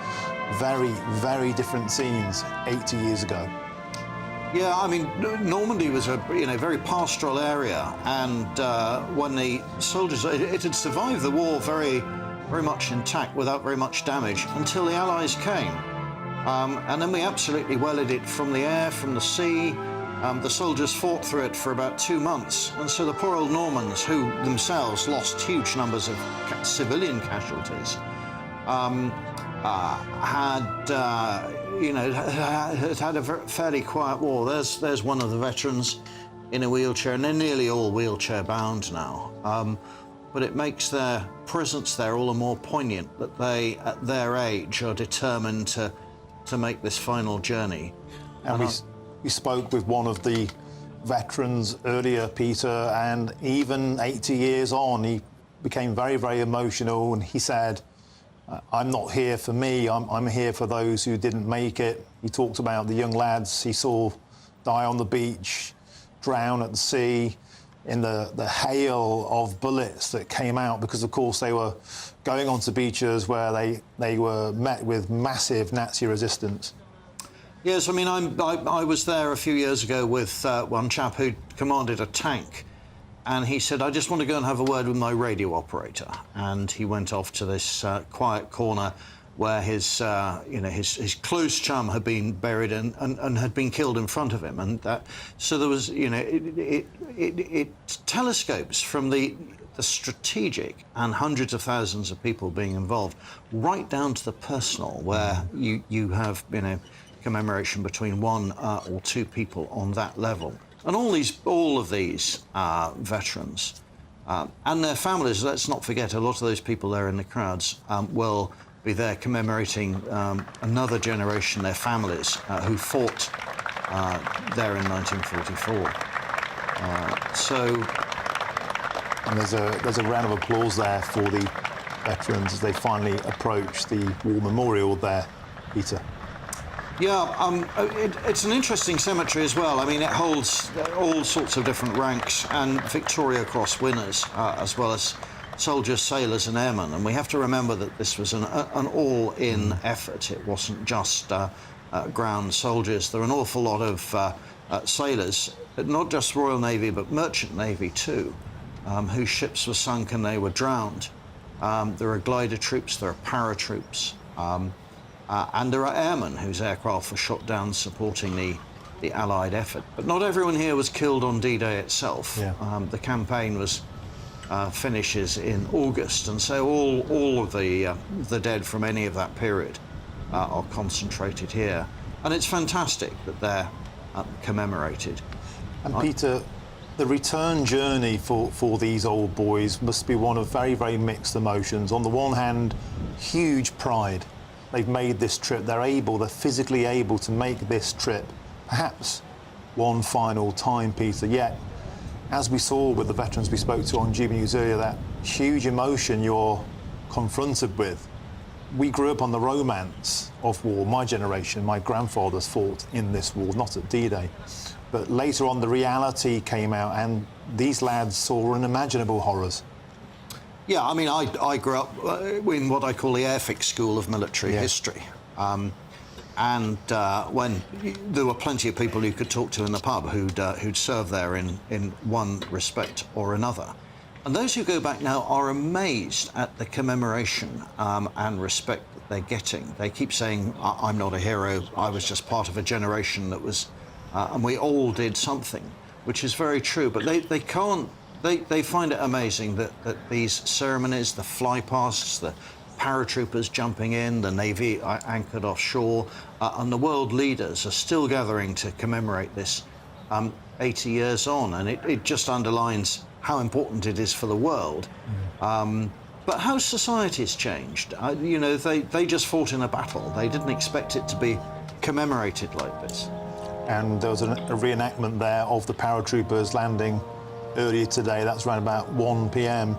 very, very different scenes 80 years ago. Yeah, I mean, Normandy was a very pastoral area, and when the soldiers, it had survived the war very much intact, without very much damage, until the Allies came. And then we absolutely welded it from the air, from the sea. The soldiers fought through it for about 2 months, and so the poor old Normans, who themselves lost huge numbers of civilian casualties, had a fairly quiet war. There's one of the veterans in a wheelchair, and they're nearly all wheelchair bound now. But it makes their presence there all the more poignant, that they, at their age, are determined to make this final journey. And we spoke with one of the veterans earlier, Peter, and even 80 years on, he became very, very emotional, and he said, I'm not here for me, I'm here for those who didn't make it. He talked about the young lads he saw die on the beach, drown at the sea, in the hail of bullets that came out, because, of course, they were going onto beaches where they were met with massive Nazi resistance. Yes, I mean, I was there a few years ago with one chap who commanded a tank, and he said, I just want to go and have a word with my radio operator. And he went off to this quiet corner where his close chum had been buried and had been killed in front of him. And so there was, it telescopes from the strategic and hundreds of thousands of people being involved, right down to the personal, where you have, commemoration between one or two people on that level. And all of these veterans and their families, let's not forget, a lot of those people there in the crowds will be there commemorating another generation, their families, who fought there in 1944. And there's a round of applause there for the veterans as they finally approach the war memorial there, Peter. Yeah, it's an interesting cemetery as well. I mean, it holds all sorts of different ranks and Victoria Cross winners, as well as soldiers, sailors and airmen. And we have to remember that this was an all-in effort. It wasn't just ground soldiers. There are an awful lot of sailors, not just Royal Navy, but Merchant Navy too, whose ships were sunk and they were drowned. There are glider troops, there are paratroops. And there are airmen whose aircraft were shot down supporting the Allied effort. But not everyone here was killed on D-Day itself. Yeah. The campaign finishes in August, and so all of the dead from any of that period are concentrated here. And it's fantastic that they're commemorated. And Peter, the return journey for these old boys must be one of very, very mixed emotions. On the one hand, huge pride. They've made this trip, they're physically able to make this trip, perhaps one final time, Peter. Yet, as we saw with the veterans we spoke to on GBNews earlier, that huge emotion you're confronted with. We grew up on the romance of war. My generation, my grandfathers fought in this war, not at D-Day. But later on, the reality came out, and these lads saw unimaginable horrors. Yeah, I mean, I grew up in what I call the Airfix School of Military History. When there were plenty of people you could talk to in the pub who'd served there in one respect or another. And those who go back now are amazed at the commemoration and respect that they're getting. They keep saying, I'm not a hero, I was just part of a generation that was, and we all did something, which is very true, but they can't. They find it amazing that these ceremonies, the flypasts, the paratroopers jumping in, the Navy anchored offshore, and the world leaders are still gathering to commemorate this 80 years on. And it just underlines how important it is for the world. But how society's changed. They just fought in a battle. They didn't expect it to be commemorated like this. And there was a reenactment there of the paratroopers landing earlier today. That's around about 1 p.m.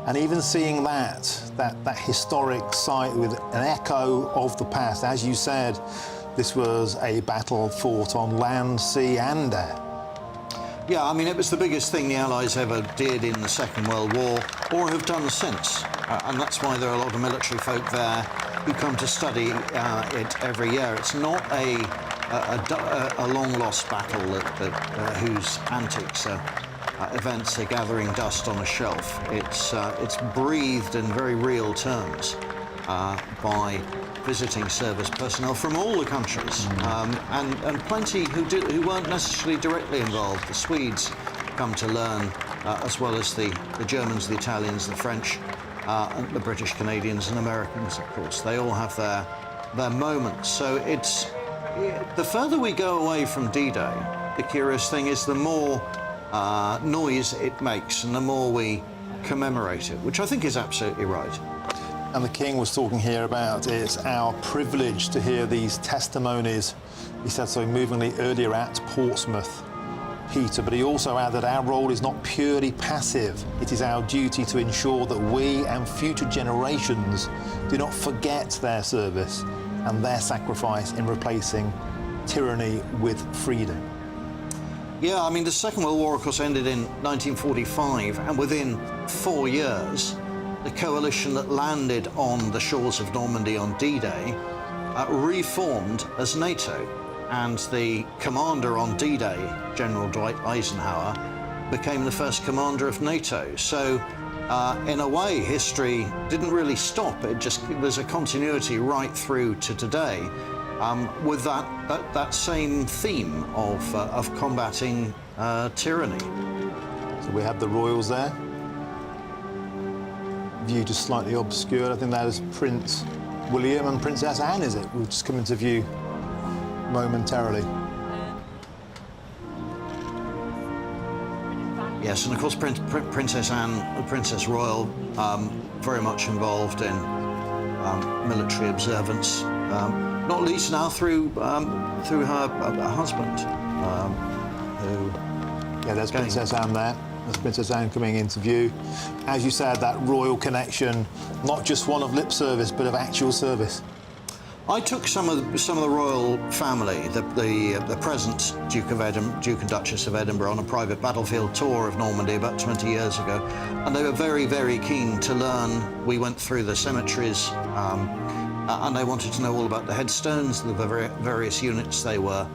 And even seeing that historic site with an echo of the past, as you said, this was a battle fought on land, sea and air. Yeah, I mean, it was the biggest thing the Allies ever did in the Second World War, or have done since. And that's why there are a lot of military folk there who come to study it every year. It's not a long-lost battle whose antics events are gathering dust on a shelf. It's breathed in very real terms by visiting service personnel from all the countries, and plenty who weren't necessarily directly involved. The Swedes come to learn, as well as the Germans, the Italians, the French, and the British, Canadians and Americans, of course. They all have their moments. So the further we go away from D-Day, the curious thing is the more noise it makes and the more we commemorate it, which I think is absolutely right. And the King was talking here about it's our privilege to hear these testimonies. He said so movingly earlier at Portsmouth, Peter, but he also added our role is not purely passive. It is our duty to ensure that we and future generations do not forget their service and their sacrifice in replacing tyranny with freedom. Yeah, I mean, the Second World War, of course, ended in 1945, and within 4 years, the coalition that landed on the shores of Normandy on D-Day reformed as NATO, and the commander on D-Day, General Dwight Eisenhower, became the first commander of NATO. So, in a way, history didn't really stop. There's a continuity right through to today, with that same theme of combating tyranny. So we have the royals there. View just slightly obscured. I think that is Prince William and Princess Anne, is it? We'll just come into view momentarily. Yes, and of course Princess Anne, the Princess Royal, very much involved in military observance, not least now through her husband, who... Yeah, there's Princess Anne there. There's Princess Anne coming into view. As you said, that royal connection, not just one of lip service, but of actual service. I took some of the royal family, the present Duke and Duchess of Edinburgh, on a private battlefield tour of Normandy about 20 years ago, and they were very, very keen to learn. We went through the cemeteries, and they wanted to know all about the headstones, the various units they were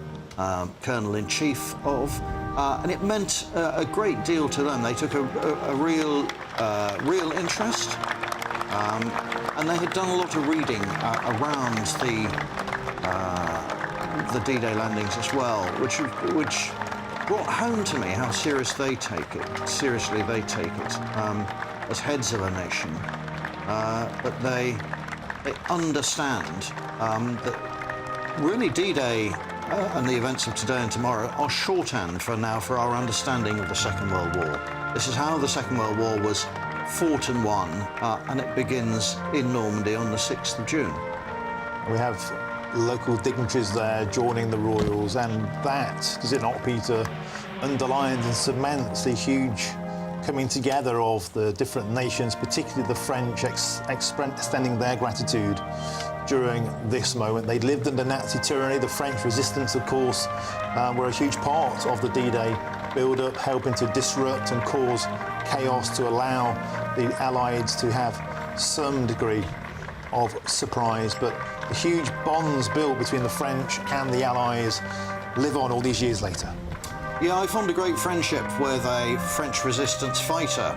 Colonel-in-Chief of. And it meant a great deal to them. They took a real interest, and they had done a lot of reading around the D-Day landings as well, which brought home to me how seriously they take it as heads of a nation. But they understand that really D-Day and the events of today and tomorrow are shorthand for our understanding of the Second World War. This is how the Second World War was fought and won, and it begins in Normandy on the 6th of June. We have local dignitaries there joining the royals, and that, does it not, Peter, underlines and cements the huge coming together of the different nations, particularly the French, extending their gratitude during this moment. They lived under Nazi tyranny. The French resistance, of course, were a huge part of the D-Day build-up, helping to disrupt and cause chaos to allow the Allies to have some degree of surprise. But the huge bonds built between the French and the Allies live on all these years later. Yeah, I formed a great friendship with a French resistance fighter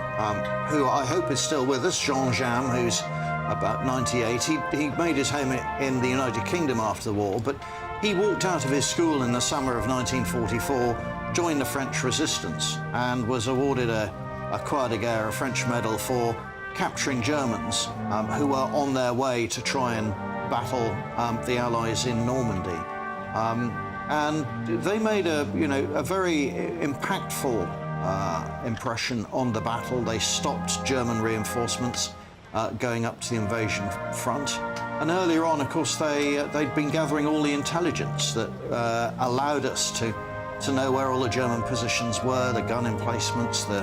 who I hope is still with us, Jean Jam, who's about 98. He made his home in the United Kingdom after the war, but he walked out of his school in the summer of 1944, joined the French resistance, and was awarded a Croix de Guerre, a French medal, for capturing Germans who were on their way to try and battle the Allies in Normandy. And they made a very impactful impression on the battle. They stopped German reinforcements going up to the invasion front. And earlier on, of course, they'd been gathering all the intelligence that allowed us to to know where all the German positions were, the gun emplacements, the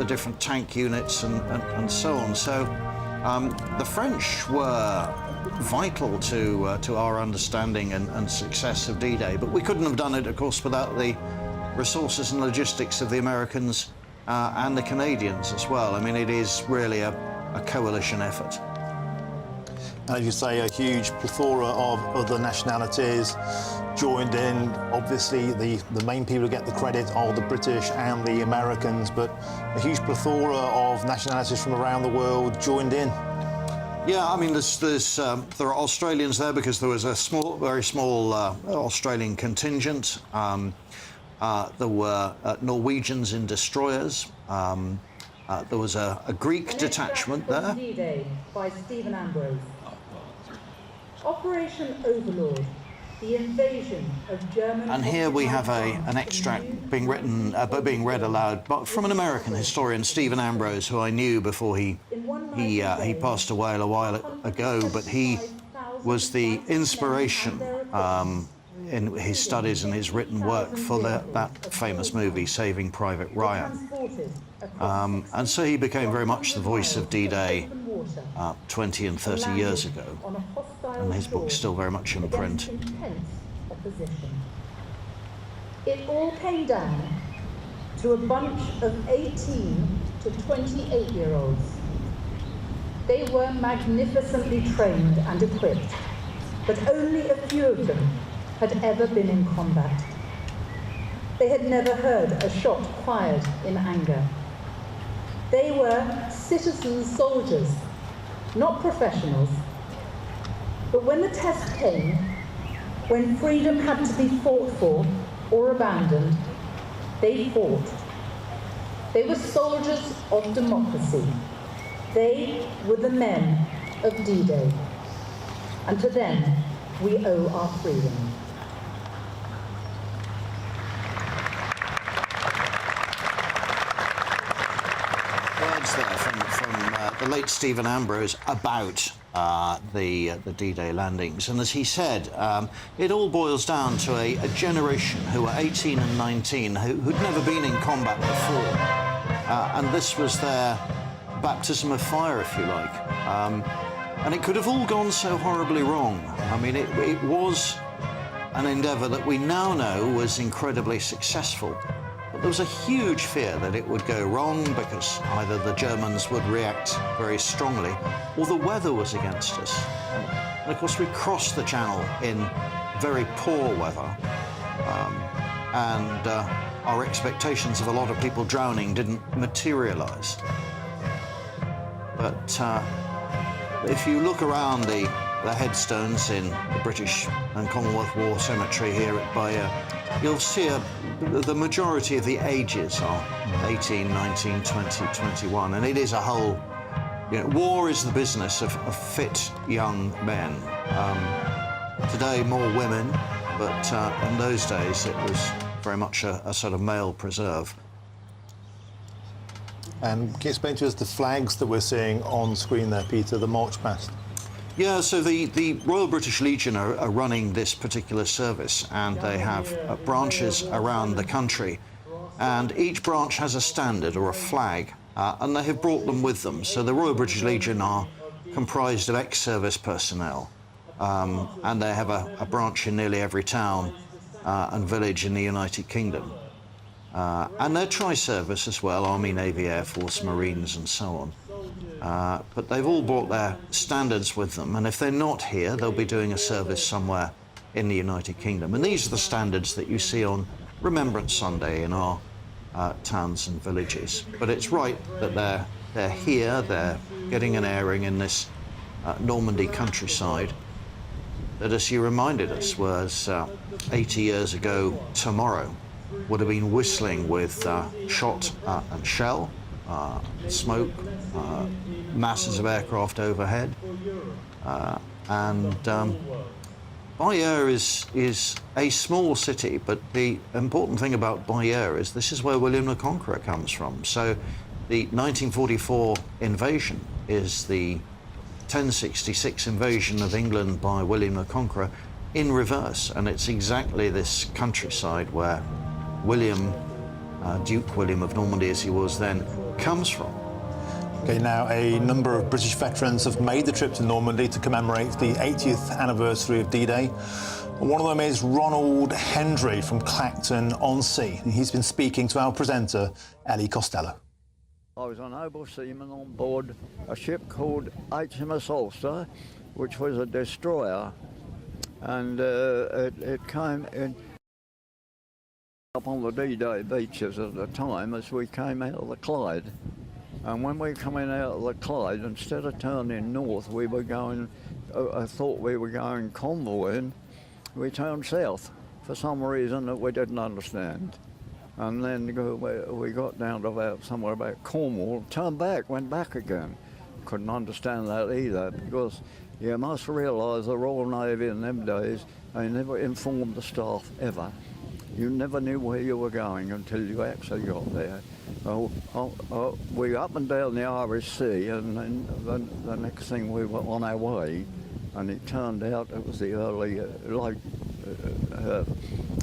different tank units, and so on. So the French were vital to our understanding and success of D-Day, but we couldn't have done it, of course, without the resources and logistics of the Americans and the Canadians as well. I mean, it is really a coalition effort. And as you say, a huge plethora of other nationalities joined in. Obviously, the main people who get the credit are the British and the Americans, but a huge plethora of nationalities from around the world joined in. Yeah, I mean, there are Australians there because there was a very small Australian contingent. There were Norwegians in destroyers. There was a Greek detachment there. D-Day by Stephen Ambrose. Operation Overlord, the invasion of German... And here we have an extract being read aloud from an American historian, Stephen Ambrose, who I knew before he passed away a while ago, but he was the inspiration in his studies and his written work for that famous movie, Saving Private Ryan. And so he became very much the voice of D-Day 20 and 30 years ago, and his book's still very much in print. It all came down to a bunch of 18 to 28-year-olds. They were magnificently trained and equipped, but only a few of them had ever been in combat. They had never heard a shot fired in anger. They were citizen soldiers, not professionals. But when the test came, when freedom had to be fought for or abandoned, they fought. They were soldiers of democracy. They were the men of D-Day. And to them, we owe our freedom. Words there from the late Stephen Ambrose about the D-Day landings. And as he said, it all boils down to a generation who were 18 and 19 who'd never been in combat before. And this was their baptism of fire, if you like. And it could have all gone so horribly wrong. I mean, it was an endeavour that we now know was incredibly successful. But there was a huge fear that it would go wrong because either the Germans would react very strongly or the weather was against us. And of course, we crossed the Channel in very poor weather. And our expectations of a lot of people drowning didn't materialise. But if you look around the headstones in the British and Commonwealth War Cemetery here at Bayeux, you'll see the majority of the ages are 18, 19, 20, 21, and it is a whole... war is the business of fit young men. Today, more women, but in those days it was very much a sort of male preserve. And can you explain to us the flags that we're seeing on screen there, Peter, the march past? Yeah, so the Royal British Legion are running this particular service, and they have branches around the country, and each branch has a standard or a flag, and they have brought them with them. So the Royal British Legion are comprised of ex-service personnel, and they have a branch in nearly every town and village in the United Kingdom. And they're tri-service as well, Army, Navy, Air Force, Marines and so on. But they've all brought their standards with them, and if they're not here, they'll be doing a service somewhere in the United Kingdom. And these are the standards that you see on Remembrance Sunday in our towns and villages. But it's right that they're here, they're getting an airing in this Normandy countryside that, as you reminded us, was 80 years ago tomorrow, would have been whistling with shot and shell, smoke, masses of aircraft overhead. Bayeux is a small city, but the important thing about Bayeux is this is where William the Conqueror comes from. So the 1944 invasion is the 1066 invasion of England by William the Conqueror in reverse, and it's exactly this countryside where William, Duke William of Normandy as he was then, comes from. Okay, now a number of British veterans have made the trip to Normandy to commemorate the 80th anniversary of D-Day. One of them is Ronald Hendry from Clacton-on-Sea. He's been speaking to our presenter, Ellie Costello. I was an able seaman on board a ship called HMS Ulster, which was a destroyer, and it came in up on the D-Day beaches at the time as we came out of the Clyde. And when we were coming out of the Clyde, instead of turning north, we were going, I thought we were going convoying, we turned south for some reason that we didn't understand. And then we got down to somewhere about Cornwall, turned back, went back again. Couldn't understand that either, because you must realise the Royal Navy in them days, they never informed the staff ever. You never knew where you were going until you actually got there. We up and down the Irish Sea, and then the next thing we were on our way, and it turned out it was the early,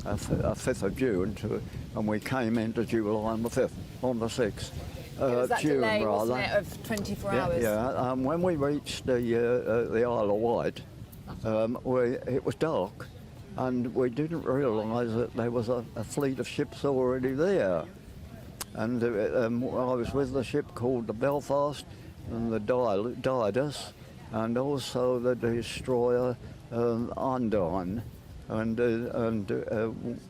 5th of June, and we came into July on the 5th, on the 6th. It was that June, delay, rather. wasn't it, of 24 hours? Yeah. When we reached the Isle of Wight, it was dark, and we didn't realise that there was a fleet of ships already there. And I was with the ship called the Belfast and the Didas, and also the destroyer Undine. And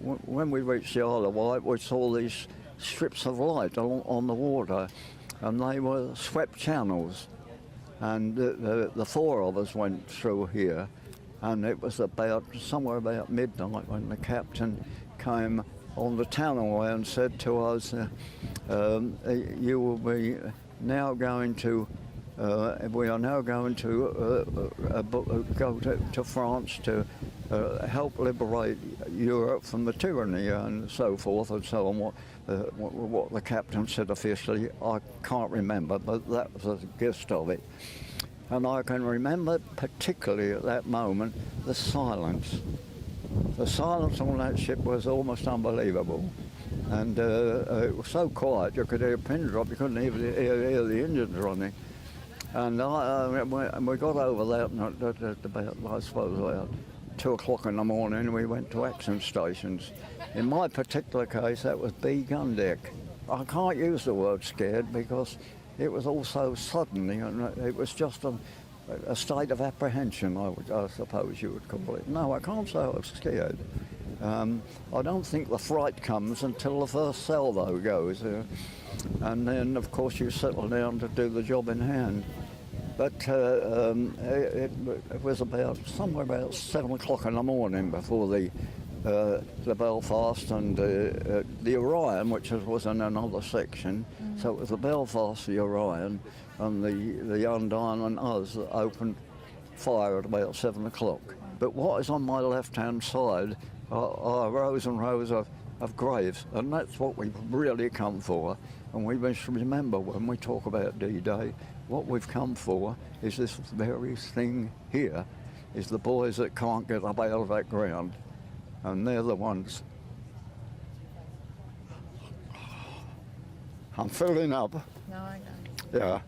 when we reached the Isle of Wight, we saw these strips of light on the water, and they were swept channels. And the four of us went through here, and it was somewhere about midnight when the captain came on the Tannaway and said to us, you will be now going to, we are now going to go to France to help liberate Europe from the tyranny and so forth and so on. What the captain said officially, I can't remember, but that was the gist of it. And I can remember particularly at that moment the silence. The silence on that ship was almost unbelievable. And it was so quiet you could hear a pin drop, you couldn't even hear the engines running. And we got over that at about, I suppose, about 2 o'clock in the morning. We went to action stations. In my particular case, that was B gun deck. I can't use the word scared because it was all so sudden, it was just a state of apprehension, I suppose you would call it. No, I can't say I was scared. I don't think the fright comes until the first salvo goes. And then, of course, you settle down to do the job in hand. But it was somewhere about 7 o'clock in the morning before the Belfast and the Orion, which was in another section. So it was the Belfast, the Orion, and the Undine and us that opened fire at about 7 o'clock. But what is on my left-hand side are rows and rows of graves, and that's what we've really come for. And we must remember when we talk about D-Day, what we've come for is this very thing here, is the boys that can't get up out of that ground. And they're the ones. I'm filling up. No, I know. Yeah.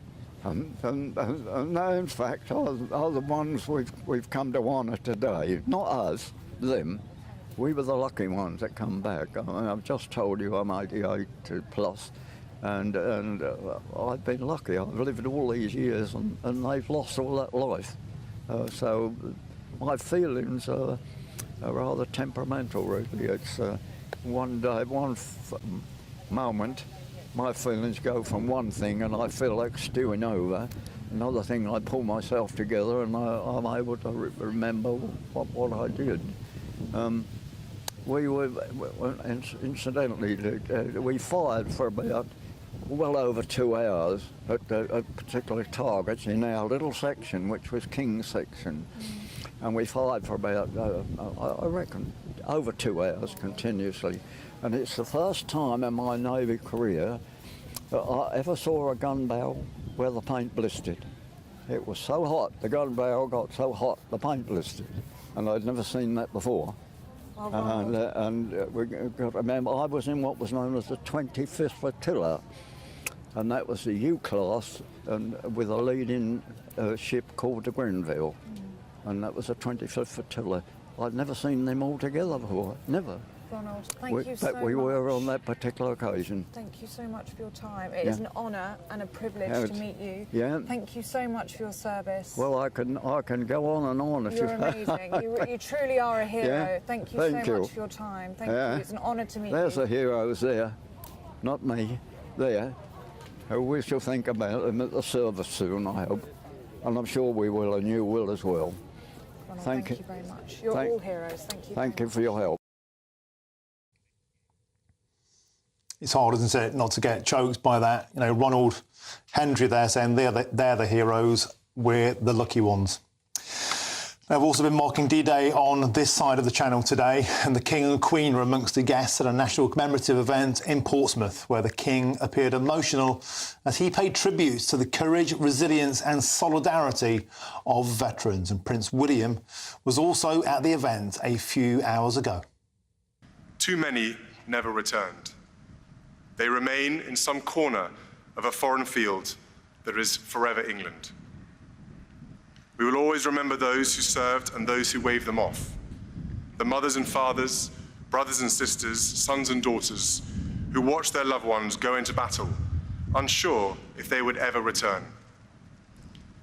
And they, in fact, are the ones we've come to honour today. Not us, them. We were the lucky ones that come back. I mean, I've just told you I'm 88 plus, and I've been lucky. I've lived all these years, and they've lost all that life. So my feelings are rather temperamental, really. It's one day, moment, my feelings go from one thing and I feel like stewing over. Another thing, I pull myself together and I'm able to remember what I did. We were, incidentally, we fired for about well over 2 hours at particular targets in our little section, which was King's section. And we fired for about, I reckon, over 2 hours continuously. And it's the first time in my Navy career that I ever saw a gun barrel where the paint blistered. It was so hot, the gun barrel got so hot, the paint blistered. And I'd never seen that before. We got to remember, I was in what was known as the 25th Flotilla, and that was the U-class, and with a leading ship called the Grenville, and that was the 25th Flotilla. I'd never seen them all together before, never. Ronald, thank you so much. But we were on that particular occasion. Thank you so much for your time. It is an honour and a privilege to meet you. Yeah. Thank you so much for your service. Well, I can go on and on if You're amazing. you truly are a hero. Yeah. Thank you Thank so you. much for your time. Thank you. It's an honour to meet There's you. the heroes there, not me, there. We shall think about them at the service soon, I hope. And I'm sure we will, and you will as well. Ronald, thank you very much. You're all heroes. Thank you. Thank you for your help. It's hard, isn't it, not to get choked by that. You know, Ronald Hendry there saying they're the heroes, we're the lucky ones. They've also been marking D-Day on this side of the channel today, and the King and Queen were amongst the guests at a national commemorative event in Portsmouth, where the King appeared emotional as he paid tribute to the courage, resilience and solidarity of veterans. And Prince William was also at the event a few hours ago. Too many never returned. They remain in some corner of a foreign field that is forever England. We will always remember those who served and those who waved them off. The mothers and fathers, brothers and sisters, sons and daughters who watched their loved ones go into battle, unsure if they would ever return.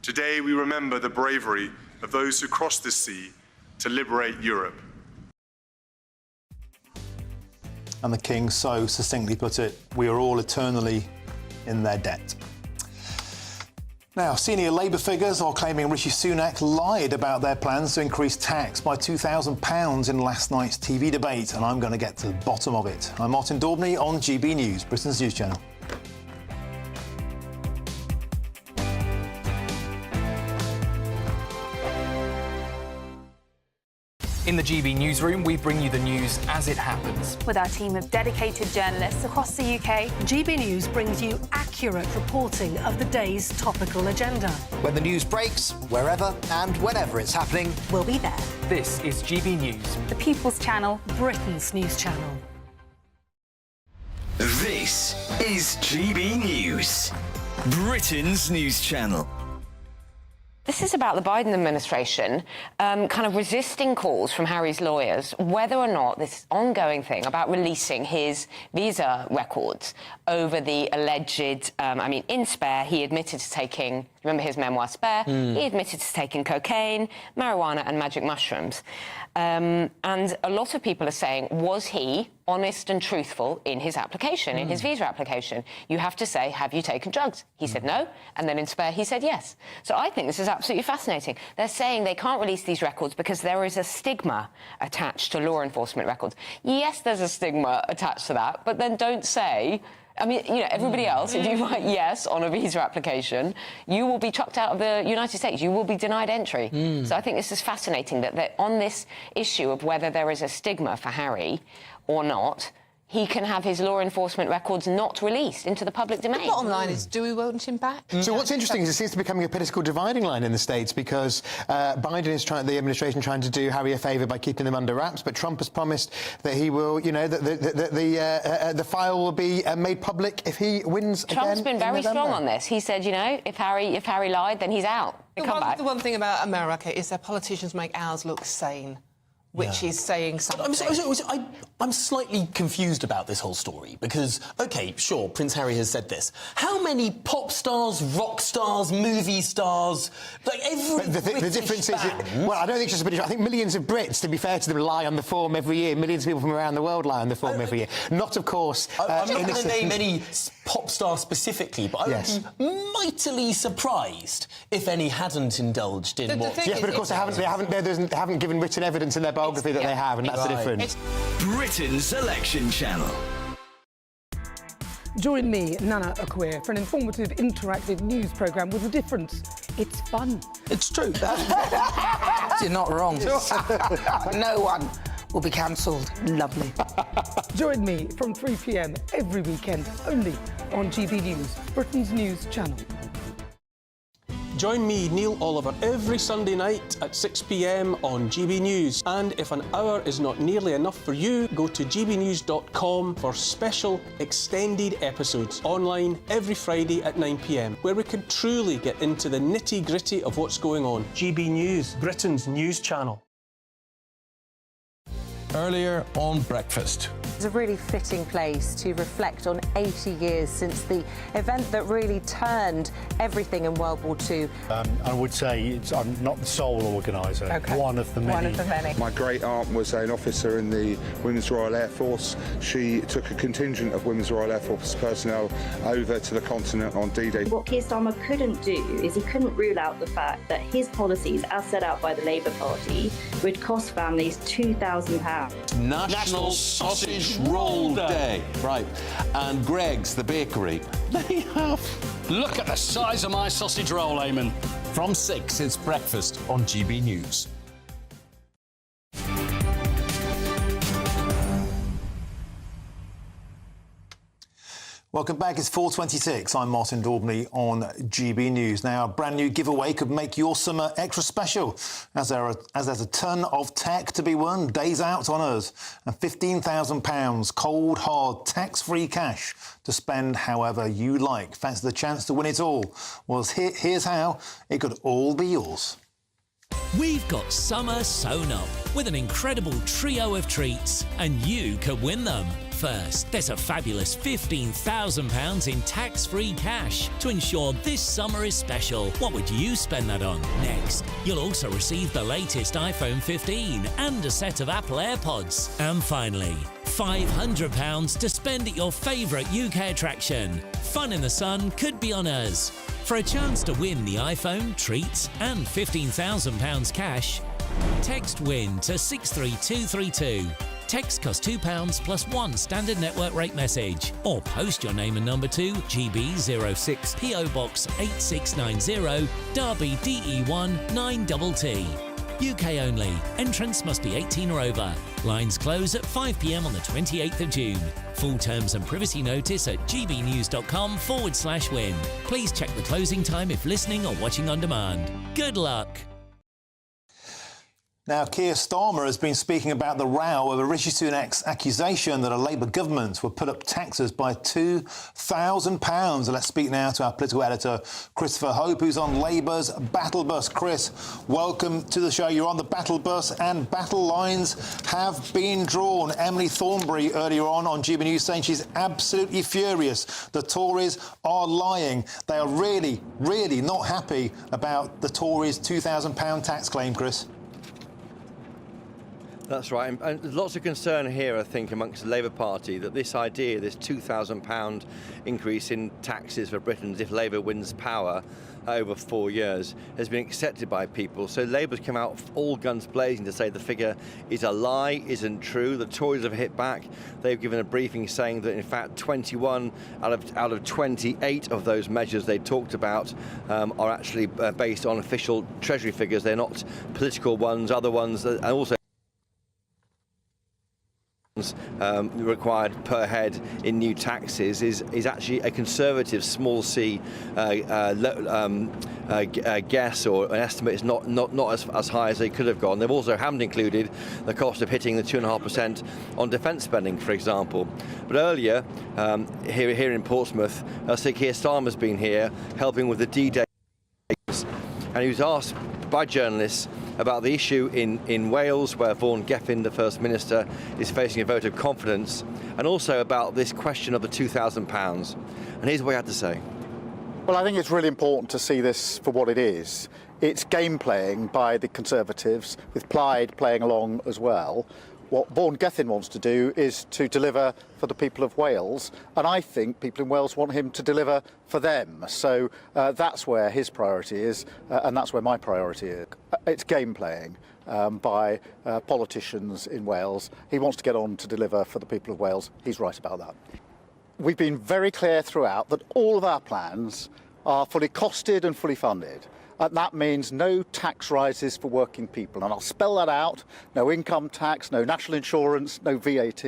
Today we remember the bravery of those who crossed this sea to liberate Europe. And the King so succinctly put it, we are all eternally in their debt. Now, senior Labour figures are claiming Rishi Sunak lied about their plans to increase tax by £2,000 in last night's TV debate, and I'm going to get to the bottom of it. I'm Martin Daubney on GB News, Britain's news channel. In the GB newsroom, we bring you the news as it happens. With our team of dedicated journalists across the UK, GB News brings you accurate reporting of the day's topical agenda. When the news breaks, wherever and whenever it's happening, we'll be there. This is GB News. The People's Channel, Britain's news channel. This is GB News, Britain's news channel. This is about the Biden administration kind of resisting calls from Harry's lawyers whether or not this ongoing thing about releasing his visa records over the alleged, in Spare, he admitted to taking, remember his memoir Spare? He admitted to taking cocaine, marijuana and magic mushrooms. And a lot of people are saying, was he honest and truthful in his application, in his visa application? You have to say, have you taken drugs? He said no, and then in Spare he said yes. So I think this is absolutely fascinating. They're saying they can't release these records because there is a stigma attached to law enforcement records. Yes, there's a stigma attached to that, but then don't say... everybody else, if you write yes on a visa application, you will be chucked out of the United States. You will be denied entry. So I think this is fascinating that on this issue of whether there is a stigma for Harry or not, he can have his law enforcement records not released into the public domain. The bottom line is, do we want him back? So what's interesting is it seems to be becoming a political dividing line in the States because Biden is the administration trying to do Harry a favour by keeping them under wraps, but Trump has promised that he will, that the file will be made public if he wins again. Trump's been very strong on this. He said, if Harry lied, then he's out. The one thing about America is their politicians make ours look sane. Which is saying something. I'm slightly confused about this whole story because, OK, sure, Prince Harry has said this. How many pop stars, rock stars, movie stars, like every the difference is, well, I don't think it's just British. I think millions of Brits, to be fair to them, lie on the form every year. Millions of people from around the world lie on the form every year. Not, of course, I'm not going to name any pop star specifically, but I would be mightily surprised if any hadn't indulged in what... Yes, but of course they haven't given written evidence in their biography that they have, and that's the difference. Britain's election channel. Join me, Nana Akweer, for an informative, interactive news programme with a difference. It's fun. It's true. You're not wrong. No one will be cancelled. Lovely. Join me from 3 p.m. every weekend, only on GB News, Britain's news channel. Join me, Neil Oliver, every Sunday night at 6 p.m. on GB News. And if an hour is not nearly enough for you, go to gbnews.com for special extended episodes online every Friday at 9 p.m, where we can truly get into the nitty-gritty of what's going on. GB News, Britain's news channel. Earlier on Breakfast. It's a really fitting place to reflect on 80 years since the event that really turned everything in World War II. I would say I'm not the sole organiser, one of the many. One of the many. My great aunt was an officer in the Women's Royal Air Force. She took a contingent of Women's Royal Air Force personnel over to the continent on D-Day. What Keir Starmer couldn't do is he couldn't rule out the fact that his policies, as set out by the Labour Party, would cost families £2,000. National Sausage Roll Day. Right. And Greggs, the bakery, they have... Look at the size of my sausage roll, Eamon. From 6, it's Breakfast on GB News. Welcome back. It's 4:26. I'm Martin Daubney on GB News. Now, a brand new giveaway could make your summer extra special, as there's a ton of tech to be won. Days out on us, and £15,000 cold hard tax-free cash to spend however you like. Fancy the chance to win it all? Well, here's how it could all be yours. We've got summer sewn up with an incredible trio of treats, and you could win them. First, there's a fabulous £15,000 in tax-free cash to ensure this summer is special. What would you spend that on? Next, you'll also receive the latest iPhone 15 and a set of Apple AirPods. And finally, £500 to spend at your favourite UK attraction. Fun in the sun could be on us. For a chance to win the iPhone, treats and £15,000 cash, text WIN to 63232. Text costs £2 plus 1 standard network rate message, or post your name and number to GB06 PO Box 8690 Derby DE1 9TT. UK only. Entrance must be 18 or over. Lines close at 5 p.m. on the 28th of June. Full terms and privacy notice at gbnews.com/win. Please check the closing time if listening or watching on demand. Good luck. Now, Keir Starmer has been speaking about the row over Rishi Sunak's accusation that a Labour government would put up taxes by £2,000. Let's speak now to our political editor, Christopher Hope, who's on Labour's battle bus. Chris, welcome to the show. You're on the battle bus, and battle lines have been drawn. Emily Thornberry earlier on GB News saying she's absolutely furious. The Tories are lying. They are really, really not happy about the Tories' £2,000 tax claim, Chris. That's right, and there's lots of concern here, I think, amongst the Labour Party that this idea, this £2,000 increase in taxes for Britons if Labour wins power over 4 years, has been accepted by people. So Labour's come out all guns blazing to say the figure is a lie, isn't true. The Tories have hit back. They've given a briefing saying that, in fact, 21 out of 28 of those measures they talked about are actually based on official Treasury figures. They're not political ones, other ones, and also required per head in new taxes is actually a conservative small c guess or an estimate. Is not as high as they could have gone. They've also haven't included the cost of hitting the 2.5% on defence spending, for example. But earlier here in Portsmouth, Sir Keir Starmer's been here helping with the D-Day, and he was asked by journalists about the issue in Wales, where Vaughan Gething, the First Minister, is facing a vote of confidence, and also about this question of the £2,000. And here's what he had to say. Well, I think it's really important to see this for what it is. It's game playing by the Conservatives, with Plaid playing along as well. What Vaughan Gething wants to do is to deliver for the people of Wales, and I think people in Wales want him to deliver for them. So that's where his priority is, and that's where my priority is. It's game playing by politicians in Wales. He wants to get on to deliver for the people of Wales. He's right about that. We've been very clear throughout that all of our plans are fully costed and fully funded. And that means no tax rises for working people. And I'll spell that out. No income tax, no national insurance, no VAT.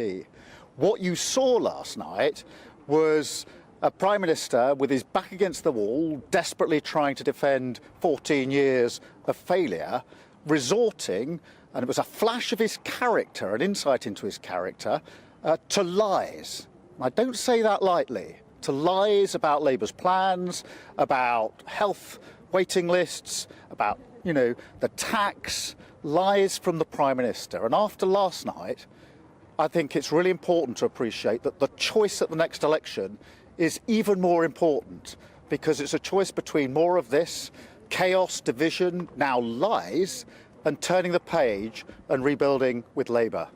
What you saw last night was a Prime Minister with his back against the wall, desperately trying to defend 14 years of failure, resorting, and it was a flash of his character, an insight into his character, to lies. I don't say that lightly. To lies about Labour's plans, about health waiting lists, about, the tax, lies from the Prime Minister. And after last night, I think it's really important to appreciate that the choice at the next election is even more important, because it's a choice between more of this, chaos, division, now lies, and turning the page and rebuilding with Labour.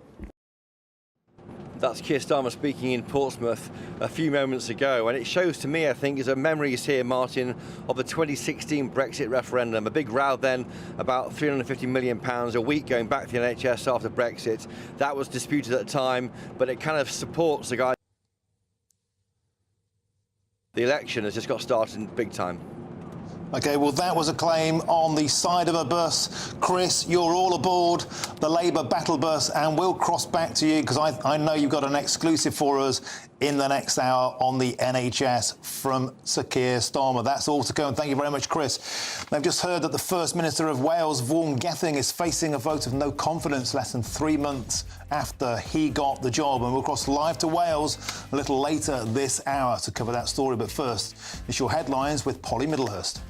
That's Keir Starmer speaking in Portsmouth a few moments ago, and it shows to me, I think, is a memories here, Martin, of the 2016 Brexit referendum. A big row then, about £350 million a week going back to the NHS after Brexit. That was disputed at the time, but it kind of supports the guy. The election has just got started big time. OK, well, that was a claim on the side of a bus. Chris, you're all aboard the Labour battle bus, and we'll cross back to you, because I know you've got an exclusive for us in the next hour on the NHS from Sir Keir Starmer. That's all to go, and thank you very much, Chris. I've just heard that the First Minister of Wales, Vaughan Gething, is facing a vote of no confidence less than 3 months after he got the job, and we'll cross live to Wales a little later this hour to cover that story. But first, it's your headlines with Polly Middlehurst.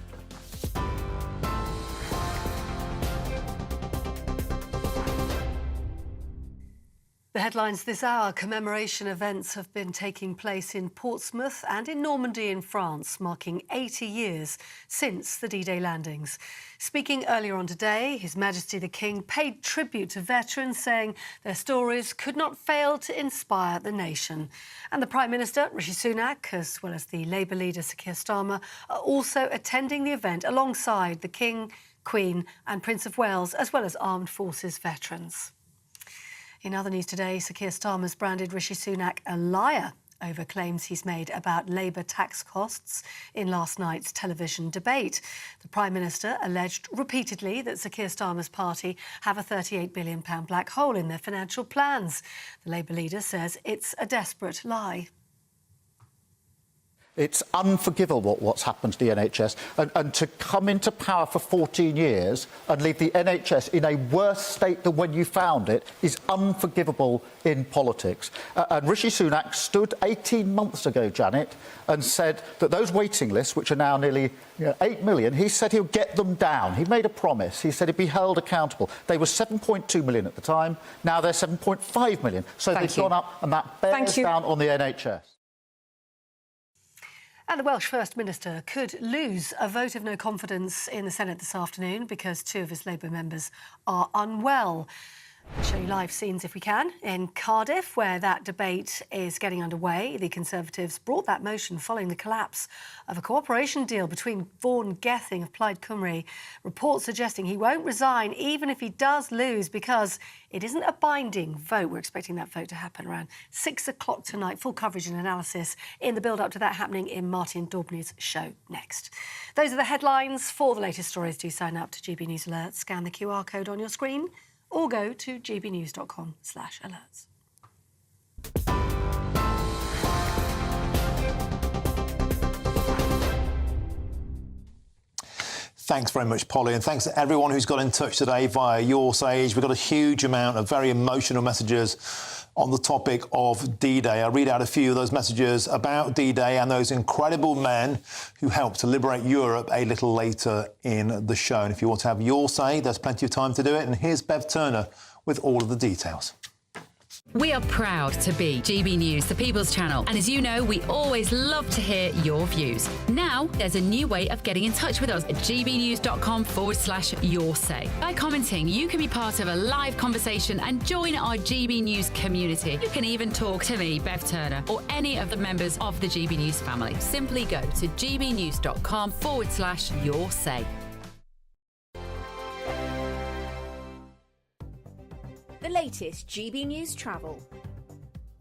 The headlines this hour: commemoration events have been taking place in Portsmouth and in Normandy in France, marking 80 years since the D-Day landings. Speaking earlier on today, His Majesty the King paid tribute to veterans, saying their stories could not fail to inspire the nation. And the Prime Minister, Rishi Sunak, as well as the Labour leader, Sir Keir Starmer, are also attending the event alongside the King, Queen and Prince of Wales, as well as armed forces veterans. In other news today, Sir Keir Starmer's branded Rishi Sunak a liar over claims he's made about Labour tax costs in last night's television debate. The Prime Minister alleged repeatedly that Sir Keir Starmer's party have a £38 billion black hole in their financial plans. The Labour leader says it's a desperate lie. It's unforgivable what's happened to the NHS, and to come into power for 14 years and leave the NHS in a worse state than when you found it is unforgivable in politics. And Rishi Sunak stood 18 months ago, Janet, and said that those waiting lists, which are now nearly 8 million, he said he'll get them down. He made a promise. He said he'd be held accountable. They were 7.2 million at the time. Now they're 7.5 million. So they've gone up, and that bears down on the NHS. And the Welsh First Minister could lose a vote of no confidence in the Senate this afternoon because 2 of his Labour members are unwell. I'll show you live scenes, if we can, in Cardiff, where that debate is getting underway. The Conservatives brought that motion following the collapse of a cooperation deal between Vaughan Gething of Plaid Cymru. Reports suggesting he won't resign even if he does lose, because it isn't a binding vote. We're expecting that vote to happen around 6 o'clock tonight. Full coverage and analysis in the build-up to that happening in Martin Daubney's show next. Those are the headlines. For the latest stories, do sign up to GB News Alert. Scan the QR code on your screen, or go to gbnews.com/alerts. Thanks very much, Polly, and thanks to everyone who's got in touch today via Your Sage. We've got a huge amount of very emotional messages on the topic of D-Day. I'll read out a few of those messages about D-Day and those incredible men who helped to liberate Europe a little later in the show. And if you want to have your say, there's plenty of time to do it. And here's Bev Turner with all of the details. We are proud to be GB News, the People's Channel. And as you know, we always love to hear your views. Now, there's a new way of getting in touch with us at gbnews.com/yoursay. By commenting, you can be part of a live conversation and join our GB News community. You can even talk to me, Bev Turner, or any of the members of the GB News family. Simply go to gbnews.com/yoursay. The latest GB News travel.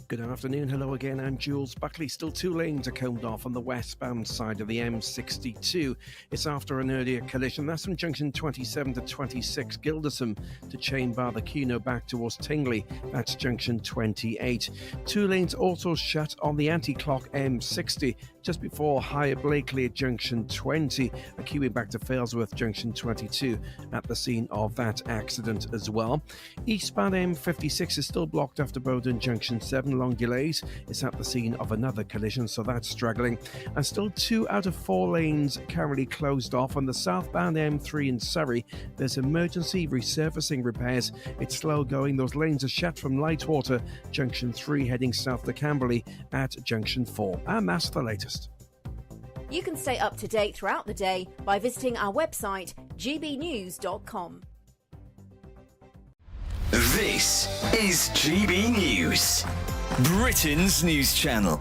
Good afternoon, hello again, I'm Jules Buckley. Still 2 lanes are combed off on the westbound side of the M62. It's after an earlier collision. That's from junction 27 to 26 Gildersham to Chain Bar the Cuno back towards Tingley. That's junction 28. 2 lanes also shut on the anti-clock M60 just before Higher Blakely at junction 20. A queuing back to Failsworth junction 22 at the scene of that accident as well. Eastbound M56 is still blocked after Bowden junction 7. Long delays. It's at the scene of another collision, so that's struggling. And still 2 out of 4 lanes currently closed off. On the southbound M3 in Surrey, there's emergency resurfacing repairs. It's slow going. Those lanes are shut from Lightwater, junction 3 heading south to Camberley at junction 4. And that's the latest. You can stay up to date throughout the day by visiting our website, gbnews.com. This is GB News, Britain's news channel.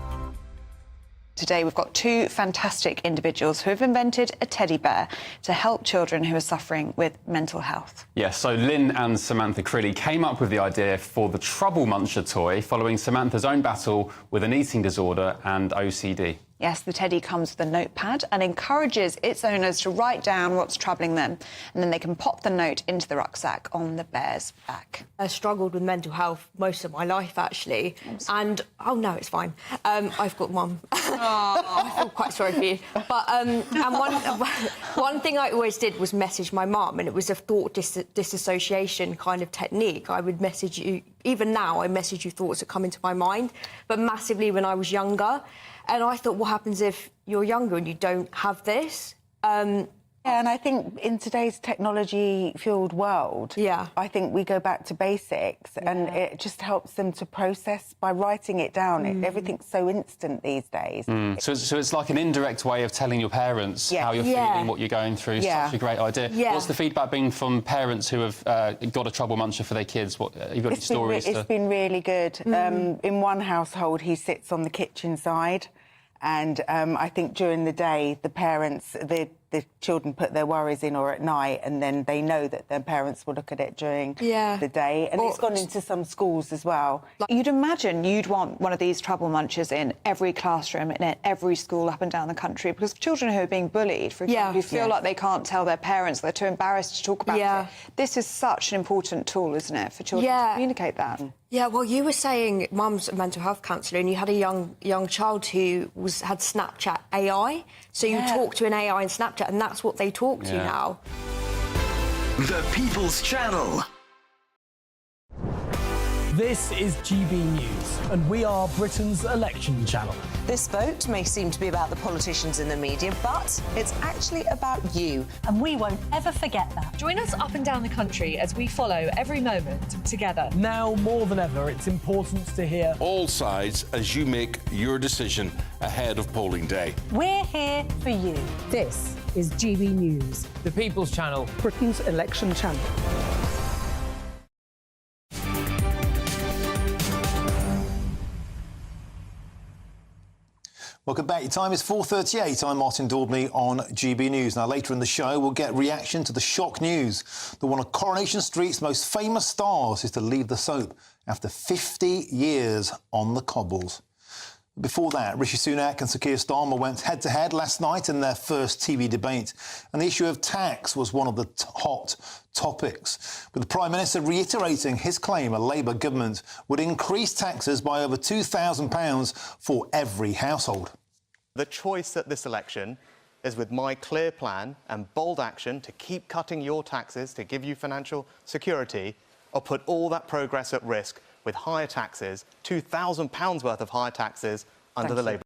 Today we've got 2 fantastic individuals who have invented a teddy bear to help children who are suffering with mental health. Yes, so Lynn and Samantha Crilly came up with the idea for the Trouble Muncher toy following Samantha's own battle with an eating disorder and OCD. Yes, the teddy comes with a notepad and encourages its owners to write down what's troubling them, and then they can pop the note into the rucksack on the bear's back. I struggled with mental health most of my life, actually, and oh no, it's fine. I've got one. I feel quite sorry for you. But and one thing I always did was message my mum, and it was a thought disassociation kind of technique. I would message you. Even now, I message you thoughts that come into my mind, but massively when I was younger. And I thought, what happens if you're younger and you don't have this? Yeah, and I think in today's technology-fueled world, I think we go back to basics, and it just helps them to process by writing it down. Everything's so instant these days. So it's like an indirect way of telling your parents how you're feeling, what you're going through. Such a great idea. What's the feedback been from parents who have got a Trouble Muncher for their kids? What have you got any stories? It's been really good. In one household, he sits on the kitchen side, and I think during the day, the parents, the children put their worries in, or at night, and then they know that their parents will look at it during the day. And it's gone into some schools as well. You'd imagine you'd want one of these Trouble Munchers in every classroom and in every school up and down the country, because children who are being bullied, for example, who feel like they can't tell their parents, they're too embarrassed to talk about it. This is such an important tool, isn't it, for children to communicate that? Yeah, well, you were saying Mum's a mental health counsellor, and you had a young child who had Snapchat AI. So you talk to an AI in Snapchat, and that's what they talk to now. The People's Channel. This is GB News, and we are Britain's election channel. This vote may seem to be about the politicians in the media, but it's actually about you. And we won't ever forget that. Join us up and down the country as we follow every moment together. Now, more than ever, it's important to hear all sides as you make your decision ahead of polling day. We're here for you. This is GB News, the People's Channel, Britain's election channel. Welcome back. Your time is 4:38. I'm Martin Daubney on GB News. Now, later in the show, we'll get reaction to the shock news that one of Coronation Street's most famous stars is to leave the soap after 50 years on the cobbles. Before that, Rishi Sunak and Sir Keir Starmer went head-to-head last night in their first TV debate, and the issue of tax was one of the hot topics, with the Prime Minister reiterating his claim a Labour government would increase taxes by over £2,000 for every household. The choice at this election is with my clear plan and bold action to keep cutting your taxes to give you financial security, or put all that progress at risk with higher taxes, £2,000 worth of higher taxes under the Labour.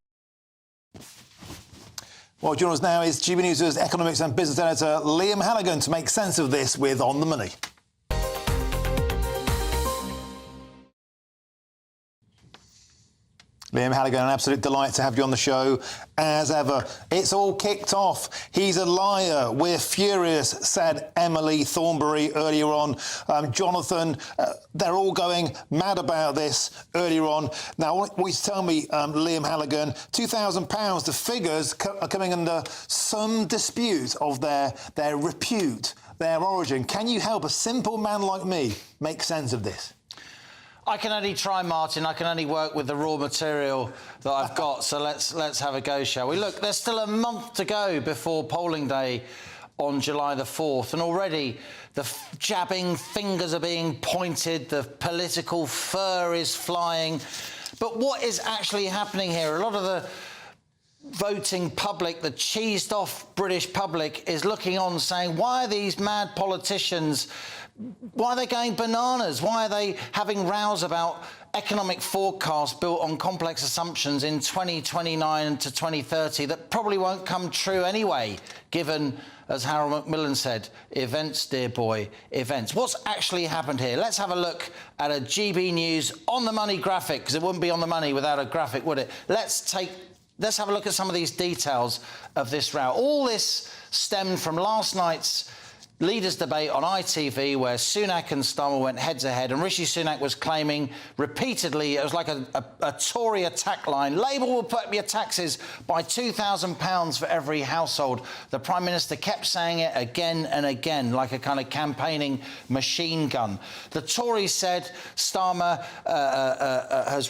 Well, joining us now is GB News' economics and business editor Liam Halligan to make sense of this with On the Money. Liam Halligan, an absolute delight to have you on the show, as ever. It's all kicked off. He's a liar. We're furious, said Emily Thornberry earlier on. Jonathan, they're all going mad about this earlier on. Now, what you tell me, Liam Halligan, £2,000, the figures are coming under some dispute of their repute, their origin. Can you help a simple man like me make sense of this? I can only try, Martin. I can only work with the raw material that I've got. So let's have a go, shall we? Look, there's still a month to go before polling day on July the 4th, and already the jabbing fingers are being pointed, the political fur is flying. But what is actually happening here? A lot of the voting public, the cheesed off British public, is looking on saying, why are these mad politicians, why are they going bananas? Why are they having rows about economic forecasts built on complex assumptions in 2029 to 2030 that probably won't come true anyway, given, as Harold Macmillan said, events, dear boy, events. What's actually happened here? Let's have a look at a GB News on-the-money graphic, because it wouldn't be on the money without a graphic, would it? Let's have a look at some of these details of this row. All this stemmed from last night's leaders' debate on ITV, where Sunak and Starmer went head-to-head, and Rishi Sunak was claiming repeatedly, it was like a Tory attack line, Labour will put up your taxes by £2,000 for every household. The Prime Minister kept saying it again and again, like a kind of campaigning machine gun. The Tories said Starmer has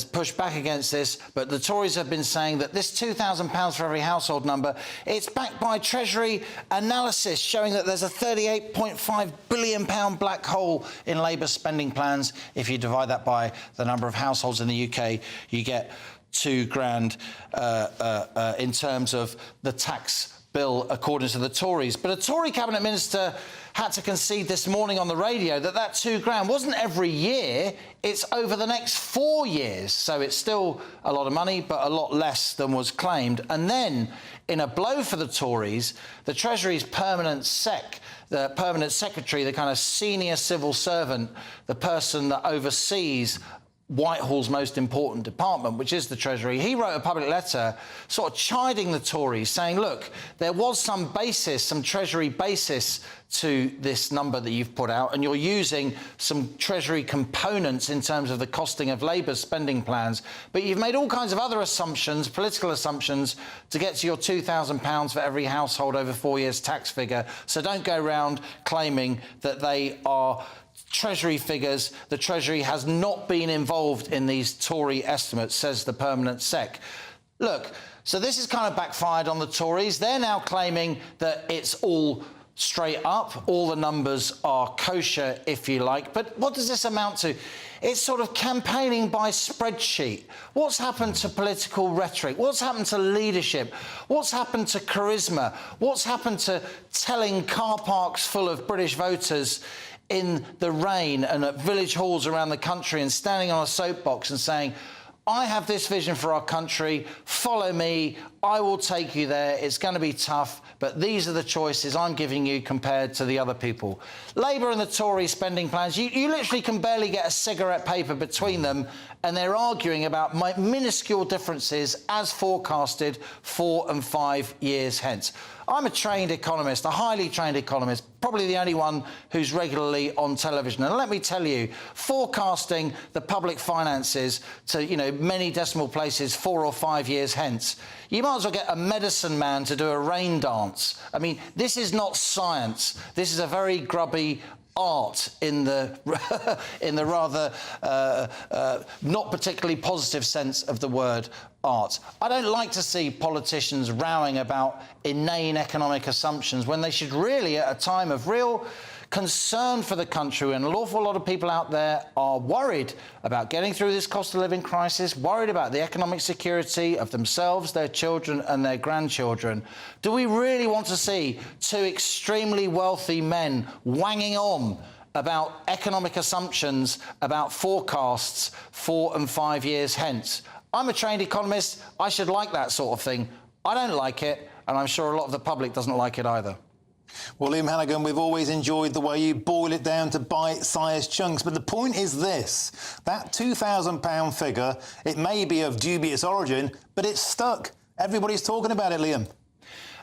pushed back against this, but the Tories have been saying that this £2,000 for every household number, it's backed by Treasury analysis showing that there's a £38.5 billion black hole in Labour spending plans. If you divide that by the number of households in the UK, you get £2,000 in terms of the tax bill, according to the Tories. But a Tory cabinet minister had to concede this morning on the radio that £2,000 wasn't every year, it's over the next 4 years. So it's still a lot of money, but a lot less than was claimed. And then, in a blow for the Tories, the Treasury's permanent secretary, the kind of senior civil servant, the person that oversees Whitehall's most important department, which is the Treasury, he wrote a public letter sort of chiding the Tories, saying, look, there was some basis, some Treasury basis to this number that you've put out, and you're using some Treasury components in terms of the costing of Labour's spending plans, but you've made all kinds of other assumptions, political assumptions, to get to your £2,000 for every household over 4 years tax figure, so don't go around claiming that they are Treasury figures. The Treasury has not been involved in these Tory estimates, says the permanent sec. Look, so this has kind of backfired on the Tories. They're now claiming that it's all straight up, all the numbers are kosher, if you like. But what does this amount to? It's sort of campaigning by spreadsheet. What's happened to political rhetoric? What's happened to leadership? What's happened to charisma? What's happened to telling car parks full of British voters in the rain and at village halls around the country and standing on a soapbox and saying, I have this vision for our country, follow me, I will take you there, it's going to be tough, but these are the choices I'm giving you compared to the other people. Labour and the Tory spending plans, you literally can barely get a cigarette paper between them, and they're arguing about minuscule differences as forecasted 4 and 5 years hence. I'm a trained economist, a highly trained economist, probably the only one who's regularly on television. And let me tell you, forecasting the public finances to, many decimal places 4 or 5 years hence, you might as well get a medicine man to do a rain dance. I mean, this is not science. This is a very grubby art in the rather not particularly positive sense of the word art. I don't like to see politicians rowing about inane economic assumptions when they should really, at a time of real concern for the country, and an awful lot of people out there are worried about getting through this cost of living crisis, worried about the economic security of themselves, their children and their grandchildren. Do we really want to see two extremely wealthy men wanging on about economic assumptions, about forecasts 4 and 5 years hence? I'm a trained economist. I should like that sort of thing. I don't like it, and I'm sure a lot of the public doesn't like it either. Well, Liam Hannigan, we've always enjoyed the way you boil it down to bite-sized chunks. But the point is this, that £2,000 figure, it may be of dubious origin, but it's stuck. Everybody's talking about it, Liam.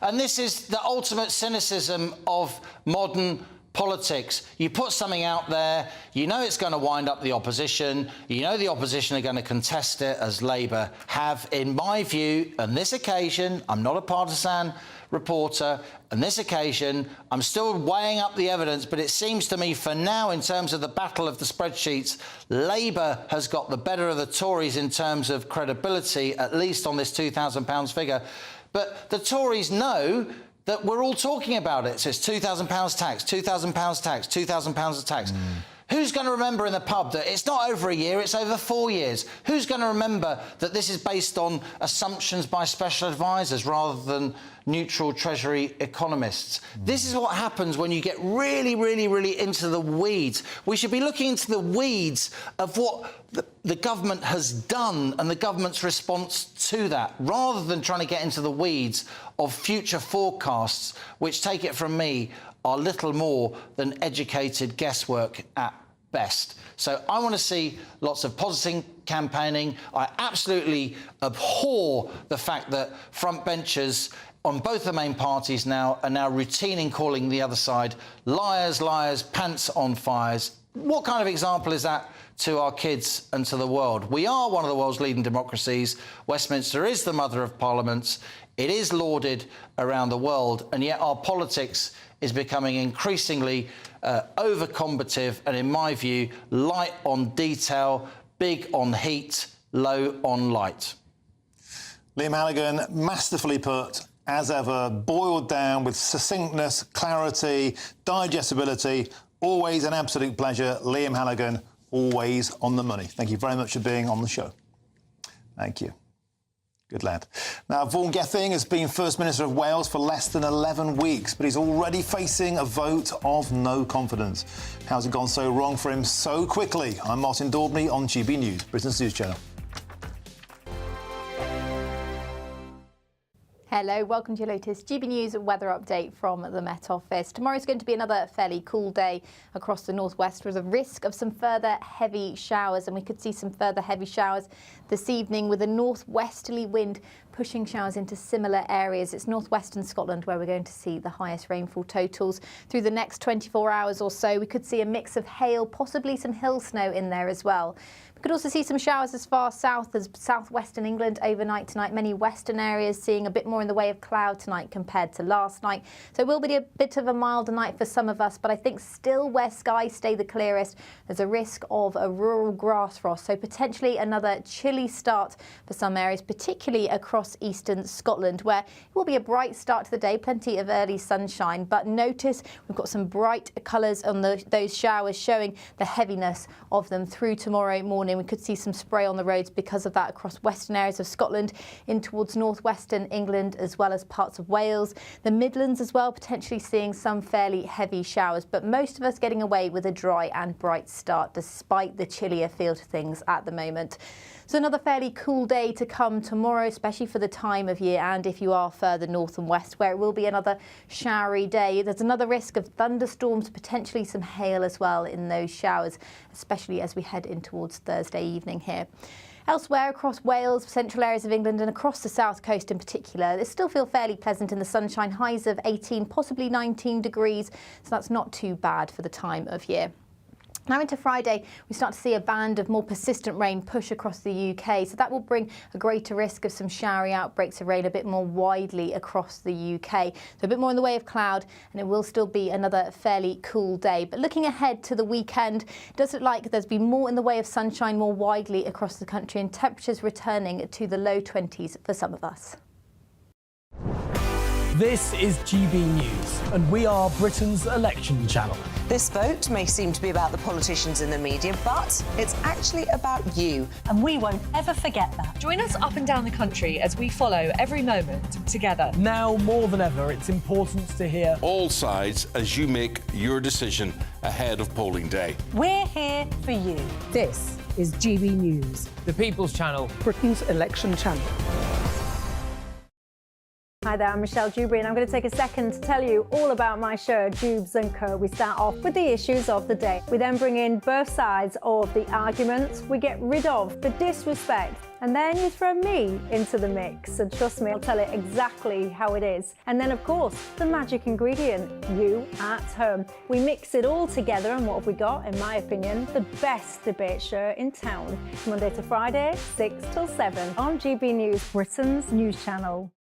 And this is the ultimate cynicism of modern politics. You put something out there, you know it's going to wind up the opposition, you know the opposition are going to contest it, as Labour have. In my view, on this occasion, I'm not a partisan reporter, on this occasion, I'm still weighing up the evidence, but it seems to me for now, in terms of the battle of the spreadsheets, Labour has got the better of the Tories in terms of credibility, at least on this £2,000 figure. But the Tories know that we're all talking about it. So it's £2,000 tax, £2,000 tax, £2,000 of tax. Who's going to remember in the pub that it's not over a year, it's over 4 years? Who's going to remember that this is based on assumptions by special advisors rather than neutral Treasury economists? This is what happens when you get really, really, really into the weeds. We should be looking into the weeds of what the government has done and the government's response to that, rather than trying to get into the weeds of future forecasts, which, take it from me, are little more than educated guesswork at best. So I want to see lots of positive campaigning. I absolutely abhor the fact that front benchers on both the main parties now are now routine in calling the other side liars, liars, pants on fires. What kind of example is that to our kids and to the world? We are one of the world's leading democracies. Westminster is the mother of parliaments. It is lauded around the world, and yet our politics is becoming increasingly over-combative and, in my view, light on detail, big on heat, low on light. Liam Halligan, masterfully put, as ever, boiled down with succinctness, clarity, digestibility. Always an absolute pleasure. Liam Halligan, always on the money. Thank you very much for being on the show. Thank you. Good lad. Now, Vaughan Gething has been First Minister of Wales for less than 11 weeks, but he's already facing a vote of no confidence. How's it gone so wrong for him so quickly? I'm Martin Daubney on GB News, Britain's news channel. Hello, welcome to your latest GB News weather update from the Met Office. Tomorrow's going to be another fairly cool day across the northwest with a risk of some further heavy showers, and we could see some further heavy showers this evening with a northwesterly wind pushing showers into similar areas. It's northwestern Scotland where we're going to see the highest rainfall totals. Through the next 24 hours or so, we could see a mix of hail, possibly some hill snow in there as well. We could also see some showers as far south as southwestern England overnight tonight. Many western areas seeing a bit more in the way of cloud tonight compared to last night. So it will be a bit of a milder night for some of us, but I think still where skies stay the clearest, there's a risk of a rural grass frost. So potentially another chilly start for some areas, particularly across eastern Scotland, where it will be a bright start to the day, plenty of early sunshine. But notice we've got some bright colours on those showers, showing the heaviness of them through tomorrow morning. We could see some spray on the roads because of that across western areas of Scotland, in towards northwestern England as well as parts of Wales. The Midlands as well, potentially seeing some fairly heavy showers, but most of us getting away with a dry and bright start despite the chillier feel to things at the moment. So another fairly cool day to come tomorrow, especially for the time of year, and if you are further north and west, where it will be another showery day. There's another risk of thunderstorms, potentially some hail as well in those showers, especially as we head in towards Thursday evening here. Elsewhere across Wales, central areas of England and across the south coast in particular, they still feel fairly pleasant in the sunshine, highs of 18, possibly 19 degrees, so that's not too bad for the time of year. Now into Friday, we start to see a band of more persistent rain push across the UK, so that will bring a greater risk of some showery outbreaks of rain a bit more widely across the UK. So a bit more in the way of cloud, and it will still be another fairly cool day. But looking ahead to the weekend, it does look like there's been more in the way of sunshine more widely across the country, and temperatures returning to the low 20s for some of us. This is GB News, and we are Britain's election channel. This vote may seem to be about the politicians in the media, but it's actually about you. And we won't ever forget that. Join us up and down the country as we follow every moment together. Now more than ever, it's important to hear all sides as you make your decision ahead of polling day. We're here for you. This is GB News. the People's Channel, Britain's election channel. Hi there, I'm Michelle Dewberry, and I'm going to take a second to tell you all about my show, Dubes & Co. We start off with the issues of the day. We then bring in both sides of the arguments. We get rid of the disrespect. And then you throw me into the mix. And trust me, I'll tell it exactly how it is. And then, of course, the magic ingredient, you at home. We mix it all together, and what have we got? In my opinion, the best debate show in town. Monday to Friday, 6 till 7 on GB News, Britain's news channel.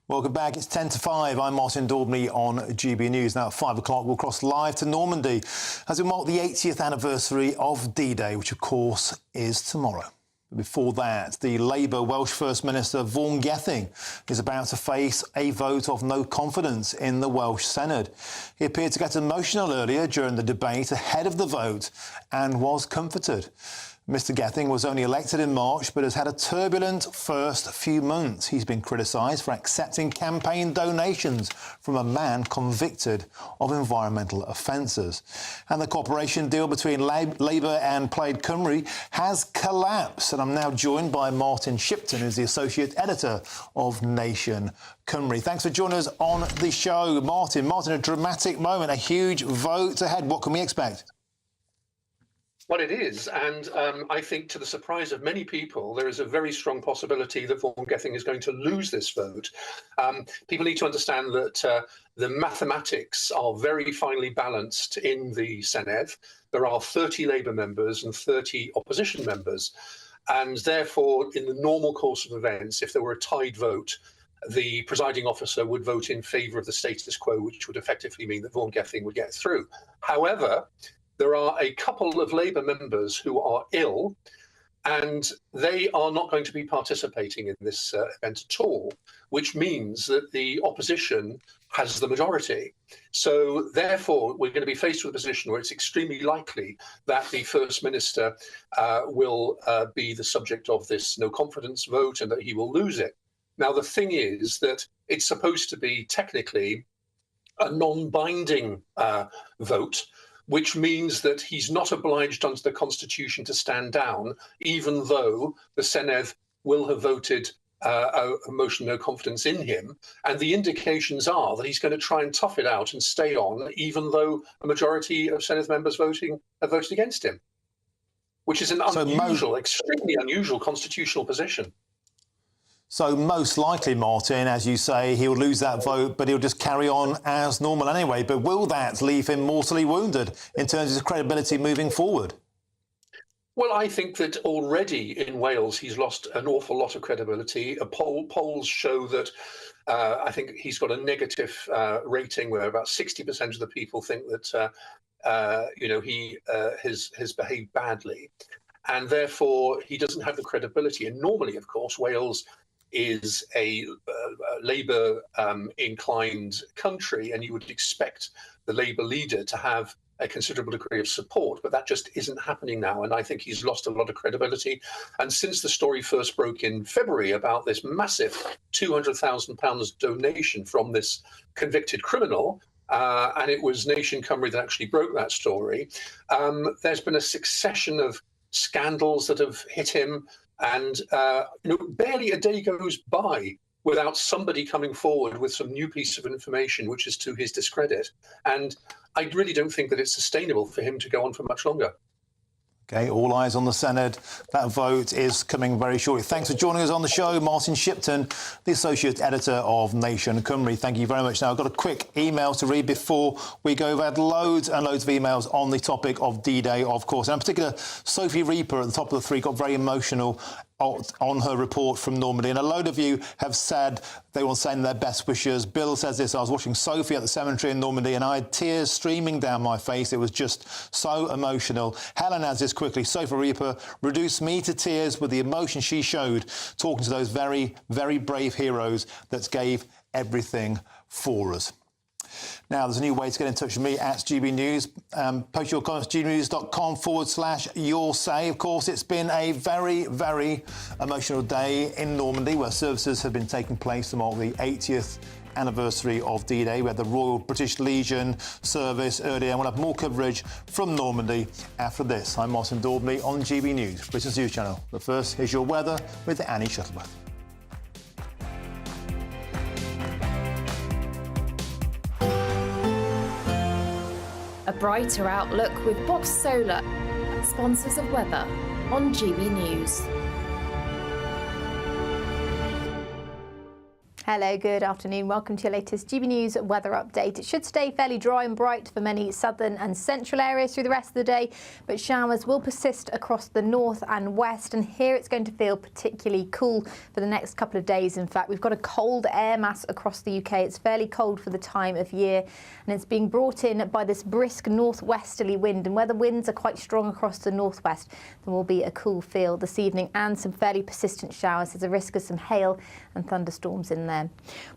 Welcome back. It's 10 to 5. I'm Martin Daubney on GB News. Now at 5 o'clock, we'll cross live to Normandy as we mark the 80th anniversary of D-Day, which of course is tomorrow. But before that, the Labour Welsh First Minister Vaughan Gething is about to face a vote of no confidence in the Welsh Senedd. He appeared to get emotional earlier during the debate ahead of the vote and was comforted. Mr Gething was only elected in March but has had a turbulent first few months. He's been criticised for accepting campaign donations from a man convicted of environmental offences. And the cooperation deal between Labour and Plaid Cymru has collapsed. And I'm now joined by Martin Shipton, who's the Associate Editor of Nation Cymru. Thanks for joining us on the show, Martin. Martin, a dramatic moment, a huge vote ahead. What can we expect? Well, it is, and I think to the surprise of many people, there is a very strong possibility that Vaughan Gething is going to lose this vote. People need to understand that the mathematics are very finely balanced in the Senedd. There are 30 Labour members and 30 opposition members, and therefore, in the normal course of events, if there were a tied vote, the presiding officer would vote in favour of the status quo, which would effectively mean that Vaughan Gething would get through. However, there are a couple of Labour members who are ill, and they are not going to be participating in this event at all, which means that the opposition has the majority. So therefore, we're going to be faced with a position where it's extremely likely that the First Minister will be the subject of this no confidence vote and that he will lose it. Now, the thing is that it's supposed to be technically a non-binding vote, which means that he's not obliged under the Constitution to stand down, even though the Senedd will have voted a motion of no confidence in him. And the indications are that he's going to try and tough it out and stay on, even though a majority of Senedd members have voted against him, which is an extremely unusual constitutional position. So most likely, Martin, as you say, he'll lose that vote, but he'll just carry on as normal anyway. But will that leave him mortally wounded in terms of his credibility moving forward? Well, I think that already in Wales, he's lost an awful lot of credibility. Polls show that I think he's got a negative rating where about 60% of the people think that, he has behaved badly. And therefore, he doesn't have the credibility. And normally, of course, Wales is a Labour-inclined country, and you would expect the Labour leader to have a considerable degree of support, but that just isn't happening now, and I think he's lost a lot of credibility. And since the story first broke in February about this massive £200,000 donation from this convicted criminal, and it was Nation Cymru that actually broke that story, there's been a succession of scandals that have hit him, and barely a day goes by without somebody coming forward with some new piece of information which is to his discredit. And I really don't think that it's sustainable for him to go on for much longer. OK, all eyes on the Senedd. That vote is coming very shortly. Thanks for joining us on the show, Martin Shipton, the Associate Editor of Nation Cymru. Thank you very much. Now, I've got a quick email to read before we go. We've had loads and loads of emails on the topic of D-Day, of course. And in particular, Sophie Reaper at the top of the three got very emotional on her report from Normandy, and a load of you have said they will send their best wishes. Bill says this: I was watching Sophie at the cemetery in Normandy and I had tears streaming down my face. It was just so emotional. Helen adds this quickly: Sophie Reaper reduced me to tears with the emotion she showed talking to those very, very brave heroes that gave everything for us. Now, there's a new way to get in touch with me at GB News. Post your comments, gbnews.com/your say. Of course, it's been a very, very emotional day in Normandy where services have been taking place to mark the 80th anniversary of D-Day. We had the Royal British Legion service earlier, and we'll have more coverage from Normandy after this. I'm Martin Daubney on GB News, Britain's News Channel. But first, here's your weather with Annie Shuttleworth. A brighter outlook with Box Solar, sponsors of weather on GB News. Hello, good afternoon. Welcome to your latest GB News weather update. It should stay fairly dry and bright for many southern and central areas through the rest of the day, but showers will persist across the north and west, and here it's going to feel particularly cool for the next couple of days. In fact, we've got a cold air mass across the UK. It's fairly cold for the time of year, and it's being brought in by this brisk northwesterly wind, and where the winds are quite strong across the northwest, there will be a cool feel this evening and some fairly persistent showers. There's a risk of some hail and thunderstorms in there.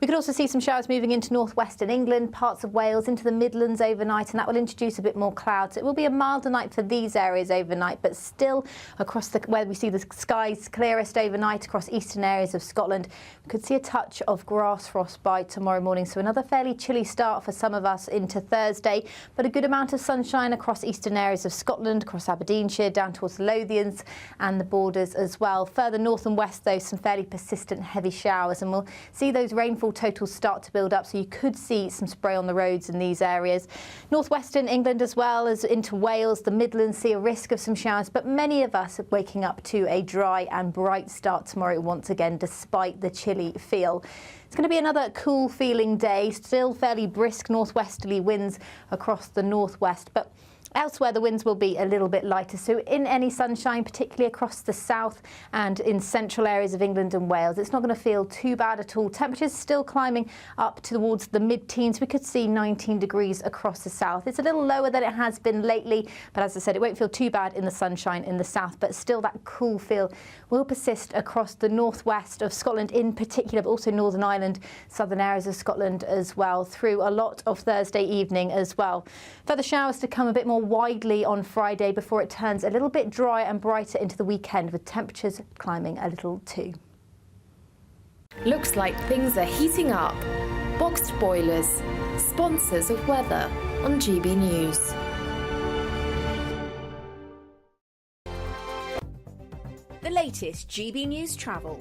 We could also see some showers moving into northwestern England, parts of Wales, into the Midlands overnight, and that will introduce a bit more clouds. It will be a milder night for these areas overnight, but still across where we see the skies clearest overnight across eastern areas of Scotland. We could see a touch of grass frost by tomorrow morning, so another fairly chilly start for some of us into Thursday, but a good amount of sunshine across eastern areas of Scotland, across Aberdeenshire, down towards the Lothians and the borders as well. Further north and west, though, some fairly persistent heavy showers, and we'll see those rainfall totals start to build up, so you could see some spray on the roads in these areas. Northwestern England as well as into Wales, the Midlands see a risk of some showers, but many of us are waking up to a dry and bright start tomorrow once again, despite the chilly feel. It's going to be another cool feeling day, still fairly brisk northwesterly winds across the northwest, but elsewhere, the winds will be a little bit lighter, so in any sunshine, particularly across the south and in central areas of England and Wales, it's not going to feel too bad at all. Temperatures still climbing up towards the mid-teens. We could see 19 degrees across the south. It's a little lower than it has been lately, but as I said, it won't feel too bad in the sunshine in the south, but still that cool feel will persist across the northwest of Scotland in particular, but also Northern Ireland, southern areas of Scotland as well, through a lot of Thursday evening as well. Further showers to come a bit more widely on Friday before it turns a little bit drier and brighter into the weekend, with temperatures climbing a little too. Looks like things are heating up. Boxed boilers, sponsors of weather on GB News. The latest GB News travel.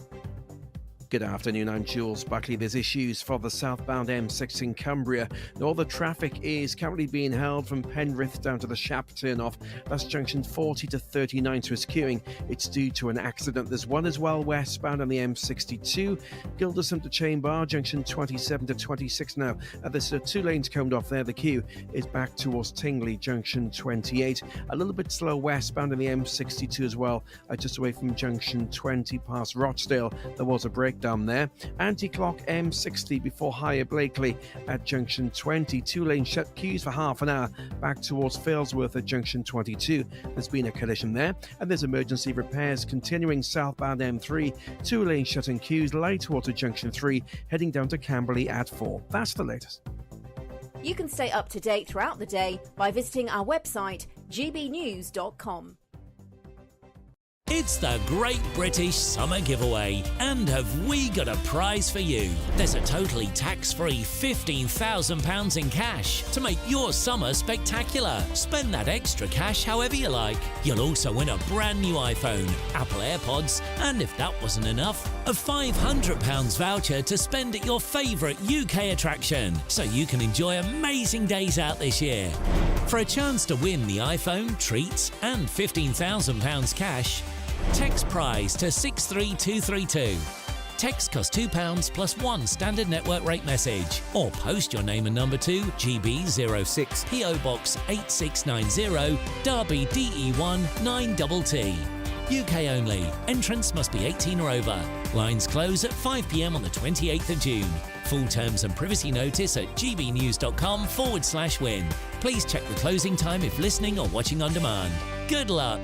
Good afternoon, I'm Jules Buckley. There's issues for the southbound M6 in Cumbria. All the traffic is currently being held from Penrith down to the Shap turn-off. That's junction 40 to 39, so it's queuing. It's due to an accident. There's one as well westbound on the M62, Gilderson to Chainbar, junction 27 to 26 now. There's two lanes combed off there. The queue is back towards Tingley, junction 28. A little bit slow westbound on the M62 as well, just away from junction 20 past Rochdale. There was a break down there. Anti-clock M60 before Higher Blakely at junction 20. Two lanes shut, queues for half an hour back towards Failsworth at junction 22. There's been a collision there, and there's emergency repairs continuing southbound M3. Two lanes shut and queues Lightwater junction 3 heading down to Camberley at 4. That's the latest. You can stay up to date throughout the day by visiting our website gbnews.com. It's the Great British Summer Giveaway, and have we got a prize for you? There's a totally tax-free £15,000 in cash to make your summer spectacular. Spend that extra cash however you like. You'll also win a brand new iPhone, Apple AirPods, and if that wasn't enough, a £500 voucher to spend at your favourite UK attraction, so you can enjoy amazing days out this year. For a chance to win the iPhone, treats, and £15,000 cash, text prize to 63232. Text costs £2 plus one standard network rate message, or post your name and number to GB06 PO Box 8690 Derby DE1 9TT. UK only. Entrance must be 18 or over. Lines close at 5 p.m. on the 28th of June. Full terms and privacy notice at gbnews.com/win. Please check the closing time if listening or watching on demand. Good luck.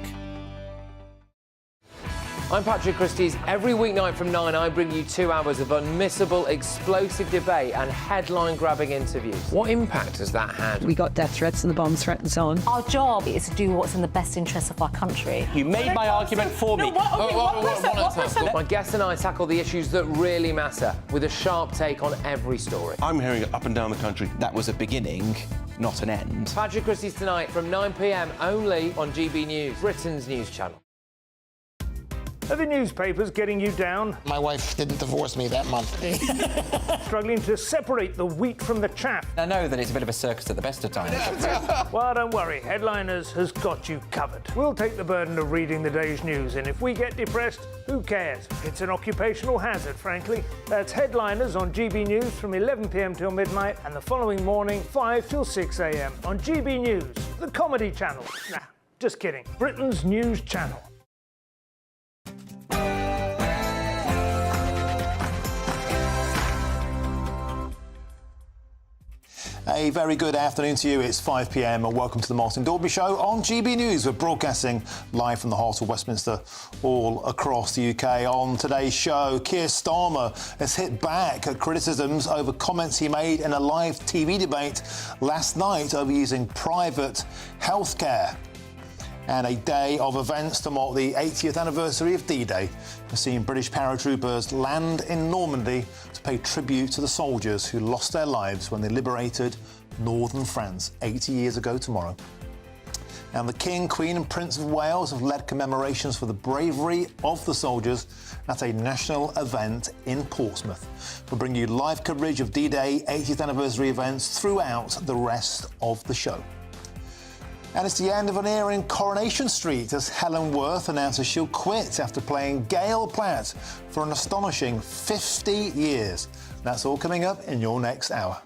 I'm Patrick Christie's. Every weeknight from 9, I bring you 2 hours of unmissable, explosive debate and headline-grabbing interviews. What impact has that had? We got death threats and the bomb threat and so on. Our job is to do what's in the best interest of our country. You made my argument for me. My guests and I tackle the issues that really matter, with a sharp take on every story. I'm hearing it up and down the country. That was a beginning, not an end. Patrick Christie's tonight from 9 p.m. only on GB News, Britain's news channel. Are the newspapers getting you down? My wife didn't divorce me that month. Struggling to separate the wheat from the chaff? I know that it's a bit of a circus at the best of times. Well, don't worry. Headliners has got you covered. We'll take the burden of reading the day's news, and if we get depressed, who cares? It's an occupational hazard, frankly. That's Headliners on GB News from 11 p.m. till midnight, and the following morning, 5 till 6 a.m. on GB News, the comedy channel. Nah, just kidding. Britain's news channel. A very good afternoon to you. It's 5 p.m. and welcome to the Martin Daubney Show on GB News. We're broadcasting live from the heart of Westminster all across the UK. On today's show, Keir Starmer has hit back at criticisms over comments he made in a live TV debate last night over using private healthcare. And a day of events to mark the 80th anniversary of D-Day has seen British paratroopers land in Normandy to pay tribute to the soldiers who lost their lives when they liberated northern France 80 years ago tomorrow. And the King, Queen and Prince of Wales have led commemorations for the bravery of the soldiers at a national event in Portsmouth. We'll bring you live coverage of D-Day 80th anniversary events throughout the rest of the show. And it's the end of an era in Coronation Street as Helen Worth announces she'll quit after playing Gail Platt for an astonishing 50 years. That's all coming up in your next hour.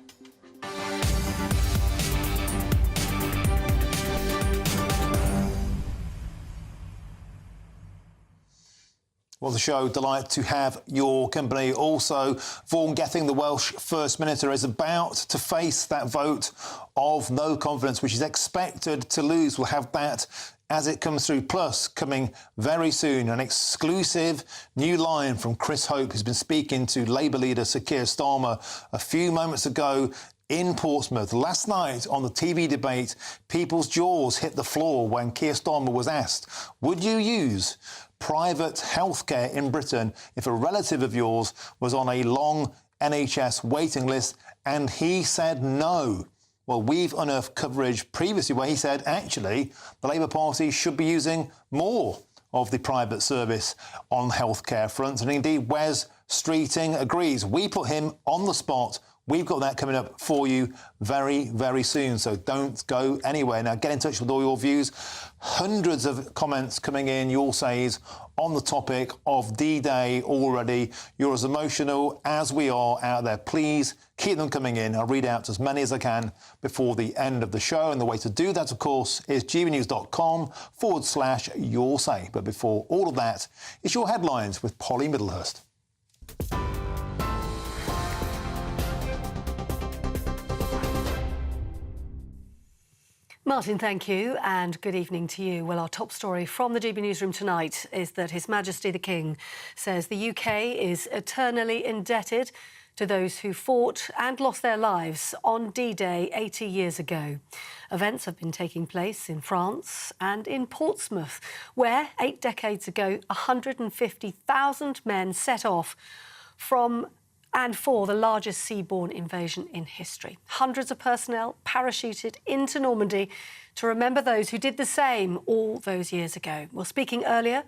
Well, the show, delight to have your company. Also, Vaughan Gething, the Welsh First Minister, is about to face that vote of no confidence, which is expected to lose. We'll have that as it comes through. Plus, coming very soon, an exclusive new line from Chris Hope, who's been speaking to Labour leader Sir Keir Starmer a few moments ago in Portsmouth. Last night on the TV debate, people's jaws hit the floor when Keir Starmer was asked, would you use private healthcare in Britain if a relative of yours was on a long NHS waiting list? And he said no. Well, we've unearthed coverage previously where he said, actually, the Labour Party should be using more of the private service on healthcare front. And indeed, Wes Streeting agrees. We put him on the spot. We've got that coming up for you very, very soon, so don't go anywhere. Now, get in touch with all your views. Hundreds of comments coming in, your says, on the topic of D-Day already. You're as emotional as we are out there. Please keep them coming in. I'll read out as many as I can before the end of the show. And the way to do that, of course, is gbnews.com/your say. But before all of that, it's your headlines with Polly Middlehurst. Martin, thank you, and good evening to you. Well, our top story from the GB Newsroom tonight is that His Majesty the King says the UK is eternally indebted to those who fought and lost their lives on D-Day 80 years ago. Events have been taking place in France and in Portsmouth, where 8 decades ago, 150,000 men set off from and for the largest seaborne invasion in history. Hundreds of personnel parachuted into Normandy to remember those who did the same all those years ago. Well, speaking earlier,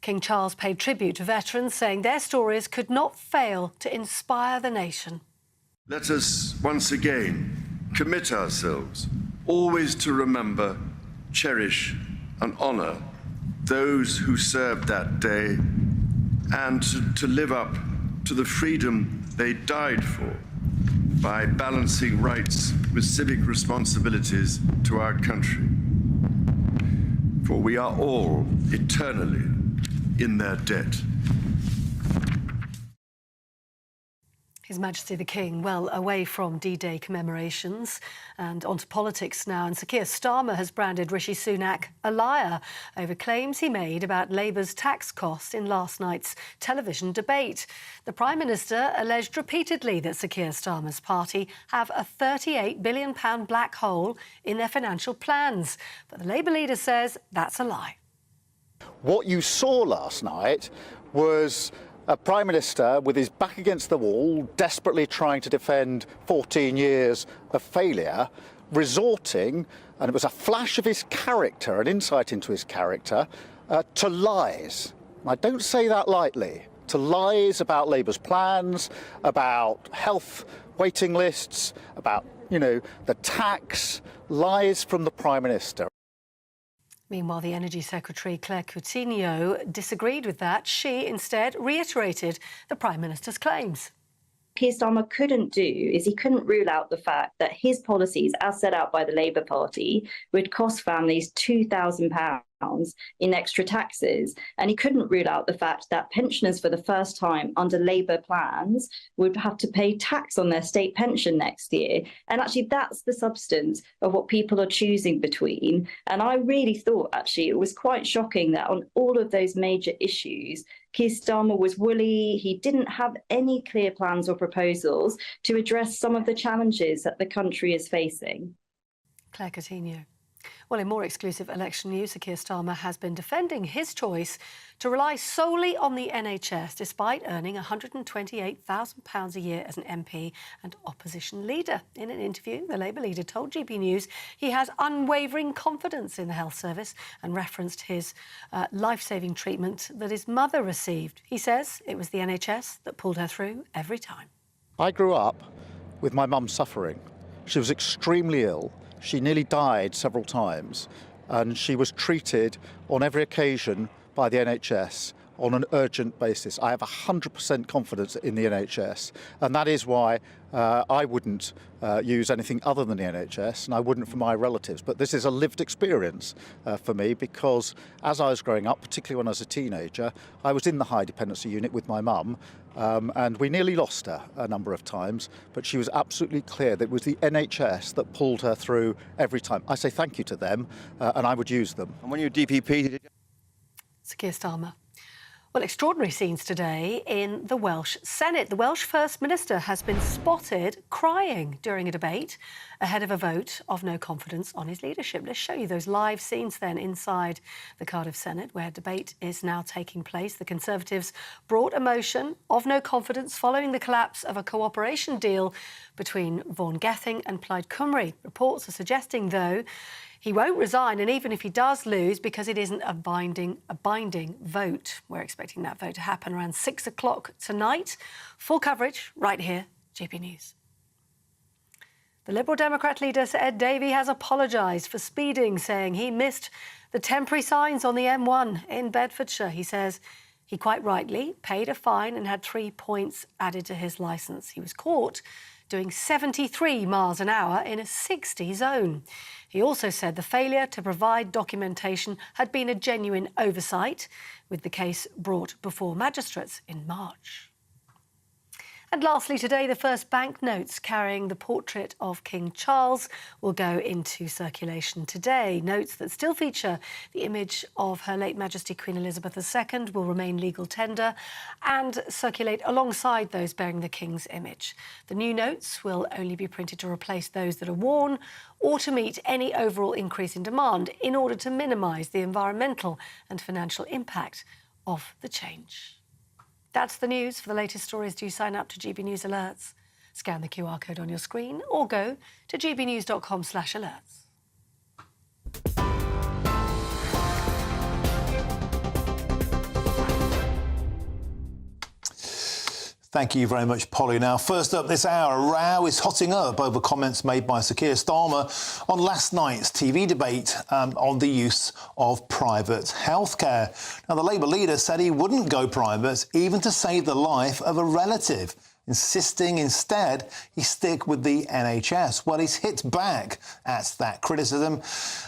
King Charles paid tribute to veterans, saying their stories could not fail to inspire the nation. Let us once again commit ourselves always to remember, cherish and honour those who served that day and to live up to the freedom they died for by balancing rights with civic responsibilities to our country. For we are all eternally in their debt. His Majesty the King, well, away from D-Day commemorations and onto politics now. And Sir Keir Starmer has branded Rishi Sunak a liar over claims he made about Labour's tax costs in last night's television debate. The Prime Minister alleged repeatedly that Sir Keir Starmer's party have a £38 billion black hole in their financial plans. But the Labour leader says that's a lie. What you saw last night was a Prime Minister with his back against the wall, desperately trying to defend 14 years of failure, resorting, and it was a flash of his character, an insight into his character, to lies. I don't say that lightly. To lies about Labour's plans, about health waiting lists, about, the tax, lies from the Prime Minister. Meanwhile, the Energy Secretary, Claire Coutinho, disagreed with that. She instead reiterated the Prime Minister's claims. Keir Starmer couldn't do is he couldn't rule out the fact that his policies, as set out by the Labour Party, would cost families £2,000 in extra taxes. And he couldn't rule out the fact that pensioners for the first time under Labour plans would have to pay tax on their state pension next year. And actually, that's the substance of what people are choosing between. And I really thought, actually, it was quite shocking that on all of those major issues, Keir Starmer was woolly. He didn't have any clear plans or proposals to address some of the challenges that the country is facing. Claire Coutinho. Well, in more exclusive election news, Sir Keir Starmer has been defending his choice to rely solely on the NHS, despite earning £128,000 a year as an MP and opposition leader. In an interview, the Labour leader told GB News he has unwavering confidence in the health service and referenced his life-saving treatment that his mother received. He says it was the NHS that pulled her through every time. I grew up with my mum suffering. She was extremely ill. She nearly died several times, and she was treated on every occasion by the NHS on an urgent basis. I have 100% confidence in the NHS, and that is why I wouldn't use anything other than the NHS, and I wouldn't for my relatives. But this is a lived experience for me, because as I was growing up, particularly when I was a teenager, I was in the high dependency unit with my mum, and we nearly lost her a number of times, but she was absolutely clear that it was the NHS that pulled her through every time. I say thank you to them, and I would use them. And when you're DPP... Sir Keir Starmer. Well, extraordinary scenes today in the Welsh Senate. The Welsh First Minister has been spotted crying during a debate ahead of a vote of no confidence on his leadership. Let's show you those live scenes then inside the Cardiff Senate, where debate is now taking place. The Conservatives brought a motion of no confidence following the collapse of a cooperation deal between Vaughan Gething and Plaid Cymru. Reports are suggesting, though, he won't resign, and even if he does lose, because it isn't a binding vote. We're expecting that vote to happen around 6 o'clock tonight. Full coverage right here, GB News. The Liberal Democrat leader, Sir Ed Davey, has apologised for speeding, saying he missed the temporary signs on the M1 in Bedfordshire. He says he quite rightly paid a fine and had 3 points added to his licence. He was caught doing 73 miles an hour in a 60 zone. He also said the failure to provide documentation had been a genuine oversight, with the case brought before magistrates in March. And lastly, today, the first banknotes carrying the portrait of King Charles will go into circulation today. Notes that still feature the image of Her late Majesty Queen Elizabeth II will remain legal tender and circulate alongside those bearing the King's image. The new notes will only be printed to replace those that are worn or to meet any overall increase in demand in order to minimise the environmental and financial impact of the change. That's the news. For the latest stories, do sign up to GB News Alerts. Scan the QR code on your screen or go to gbnews.com/alerts. Thank you very much, Polly. Now, first up this hour, a row is hotting up over comments made by Sir Keir Starmer on last night's TV debate on the use of private healthcare. Now, the Labour leader said he wouldn't go private even to save the life of a relative. insisting instead he stick with the NHS. Well, he's hit back at that criticism.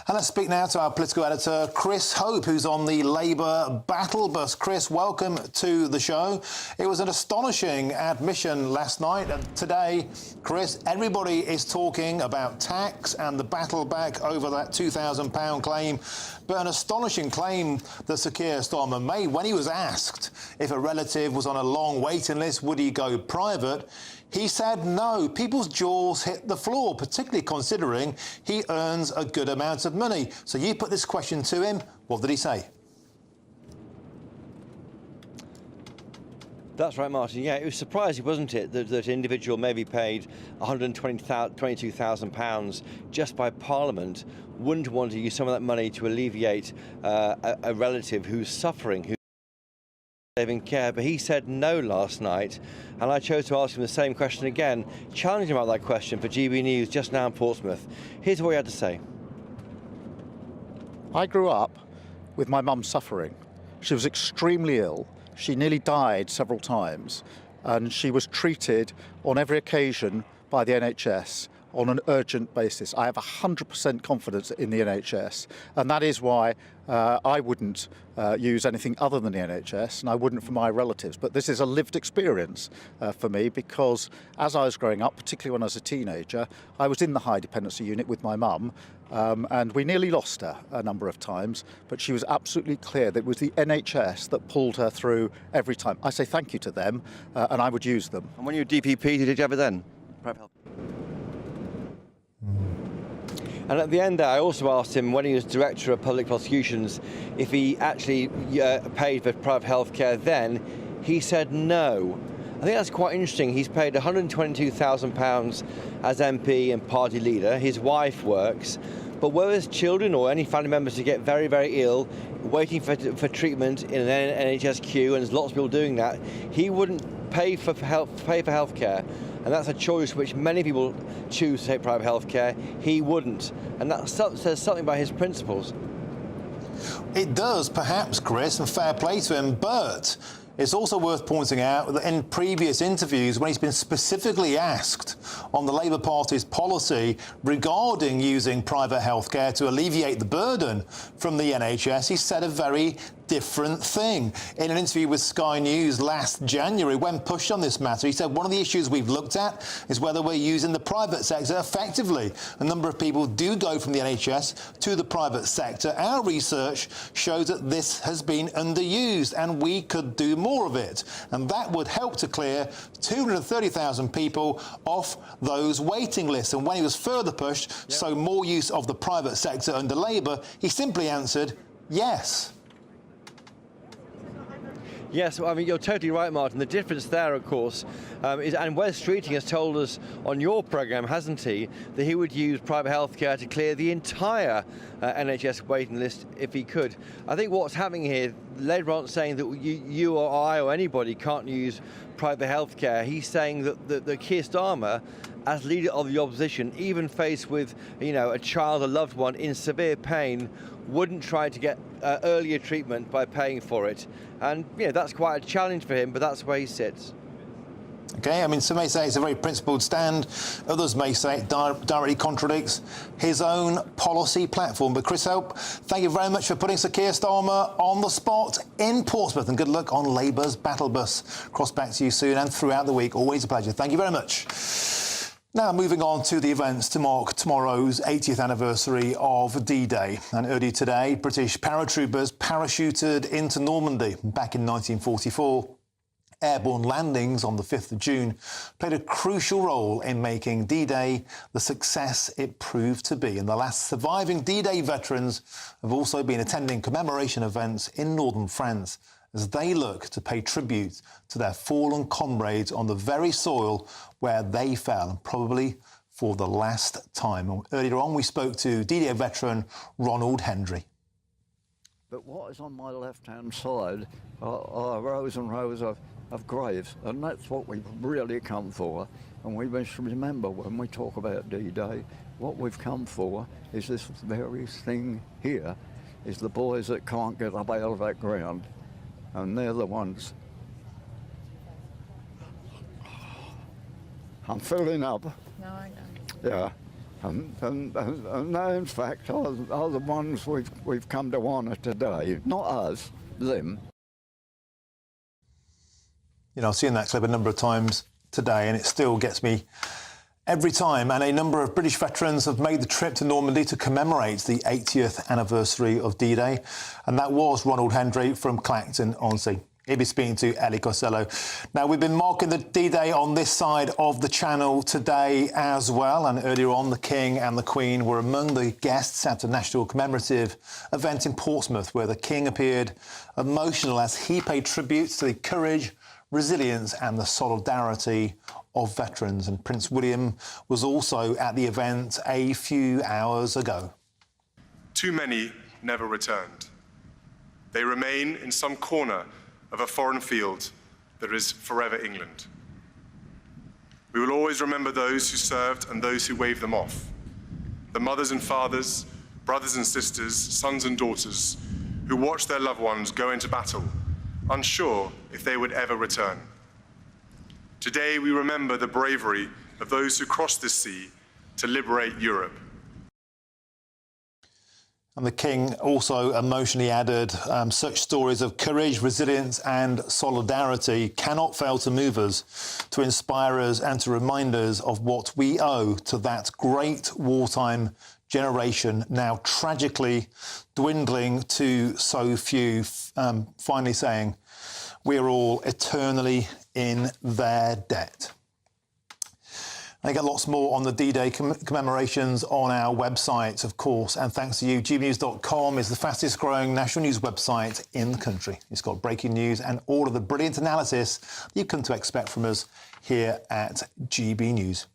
And let's speak now to our political editor, Chris Hope, who's on the Labour battle bus. Chris, welcome to the show. It was an astonishing admission last night. And today, Chris, everybody is talking about tax and the battle back over that £2,000 claim. But an astonishing claim that Sir Keir Starmer made when he was asked if a relative was on a long waiting list, would he go private? He said no. People's jaws hit the floor, particularly considering he earns a good amount of money. So you put this question to him. What did he say? That's right, Martin. Yeah, it was surprising, wasn't it, that an individual maybe paid £122,000 just by Parliament wouldn't want to use some of that money to alleviate a relative who's suffering, who's saving care. But he said no last night, and I chose to ask him the same question again, challenging him about that question for GB News just now in Portsmouth. Here's what he had to say. I grew up with my mum suffering. She was extremely ill. She nearly died several times, and she was treated on every occasion by the NHS on an urgent basis. I have 100% confidence in the NHS, and that is why I wouldn't use anything other than the NHS, and I wouldn't for my relatives. But this is a lived experience for me, because as I was growing up, particularly when I was a teenager, I was in the high dependency unit with my mum, and we nearly lost her a number of times, but she was absolutely clear that it was the NHS that pulled her through every time. I say thank you to them, and I would use them. And when you were DPP, did you have it then? Private health. And at the end there, I also asked him, when he was Director of Public Prosecutions, if he actually paid for private health care then. He said no. I think that's quite interesting. He's paid £122,000 as MP and party leader. His wife works. But were his children or any family members to get very, very ill, waiting for treatment in an NHS queue, and there's lots of people doing that, he wouldn't pay for health care. And that's a choice which many people choose to take private health care. He wouldn't. And that says something about his principles. It does, perhaps, Chris, and fair play to him, but it's also worth pointing out that in previous interviews, when he's been specifically asked on the Labour Party's policy regarding using private healthcare to alleviate the burden from the NHS, he said a very different thing. In an interview with Sky News last January, when pushed on this matter, he said one of the issues we've looked at is whether we're using the private sector effectively. A number of people do go from the NHS to the private sector. Our research shows that this has been underused, and we could do more of it. And that would help to clear 230,000 people off those waiting lists. And when he was further pushed, so more use of the private sector under Labour, he simply answered yes. Yes, I mean, you're totally right, Martin. The difference there, of course, is, and Wes Streeting has told us on your programme, hasn't he, that he would use private healthcare to clear the entire NHS waiting list if he could. I think what's happening here, Labour aren't saying that you or I or anybody can't use private healthcare. He's saying that Keir Starmer, as leader of the opposition, even faced with, a child, a loved one in severe pain, wouldn't try to get earlier treatment by paying for it. And, that's quite a challenge for him, but that's where he sits. OK, I mean, some may say it's a very principled stand. Others may say it directly contradicts his own policy platform. But Chris Hope, thank you very much for putting Sir Keir Starmer on the spot in Portsmouth. And good luck on Labour's battle bus. Cross back to you soon and throughout the week. Always a pleasure. Thank you very much. Now, moving on to the events to mark tomorrow's 80th anniversary of D-Day. And earlier today, British paratroopers parachuted into Normandy back in 1944. Airborne landings on the 5th of June played a crucial role in making D-Day the success it proved to be. And the last surviving D-Day veterans have also been attending commemoration events in northern France as they look to pay tribute to their fallen comrades on the very soil where they fell, and probably for the last time. Earlier on, we spoke to D-Day veteran Ronald Hendry. But what is on my left-hand side are rows and rows of graves, and that's what we've really come for. And we must remember, when we talk about D-Day, what we've come for is this very thing here, is the boys that can't get up out of that ground. And they're the ones I'm filling up. No, I know. Yeah. And they, in fact, are the ones we've come to honour today. Not us, them. You know, I've seen that clip a number of times today, and it still gets me every time. And a number of British veterans have made the trip to Normandy to commemorate the 80th anniversary of D-Day. And that was Ronald Hendry from Clacton-on-Sea. He'll be speaking to Ellie Costello. Now, we've been marking the D-Day on this side of the channel today as well. And earlier on, the King and the Queen were among the guests at a national commemorative event in Portsmouth, where the King appeared emotional as he paid tribute to the courage, resilience and the solidarity of veterans. And Prince William was also at the event a few hours ago. Too many never returned. They remain in some corner of a foreign field that is forever England. We will always remember those who served and those who waved them off. The mothers and fathers, brothers and sisters, sons and daughters who watched their loved ones go into battle, unsure if they would ever return. Today we remember the bravery of those who crossed this sea to liberate Europe. And the King also emotionally added, such stories of courage, resilience and solidarity cannot fail to move us, to inspire us and to remind us of what we owe to that great wartime generation, now tragically dwindling to so few, finally saying, we're all eternally in their debt. And you get lots more on the D-Day commemorations on our website, of course, and thanks to you, GBNews.com is the fastest growing national news website in the country. It's got breaking news and all of the brilliant analysis you've come to expect from us here at GB News.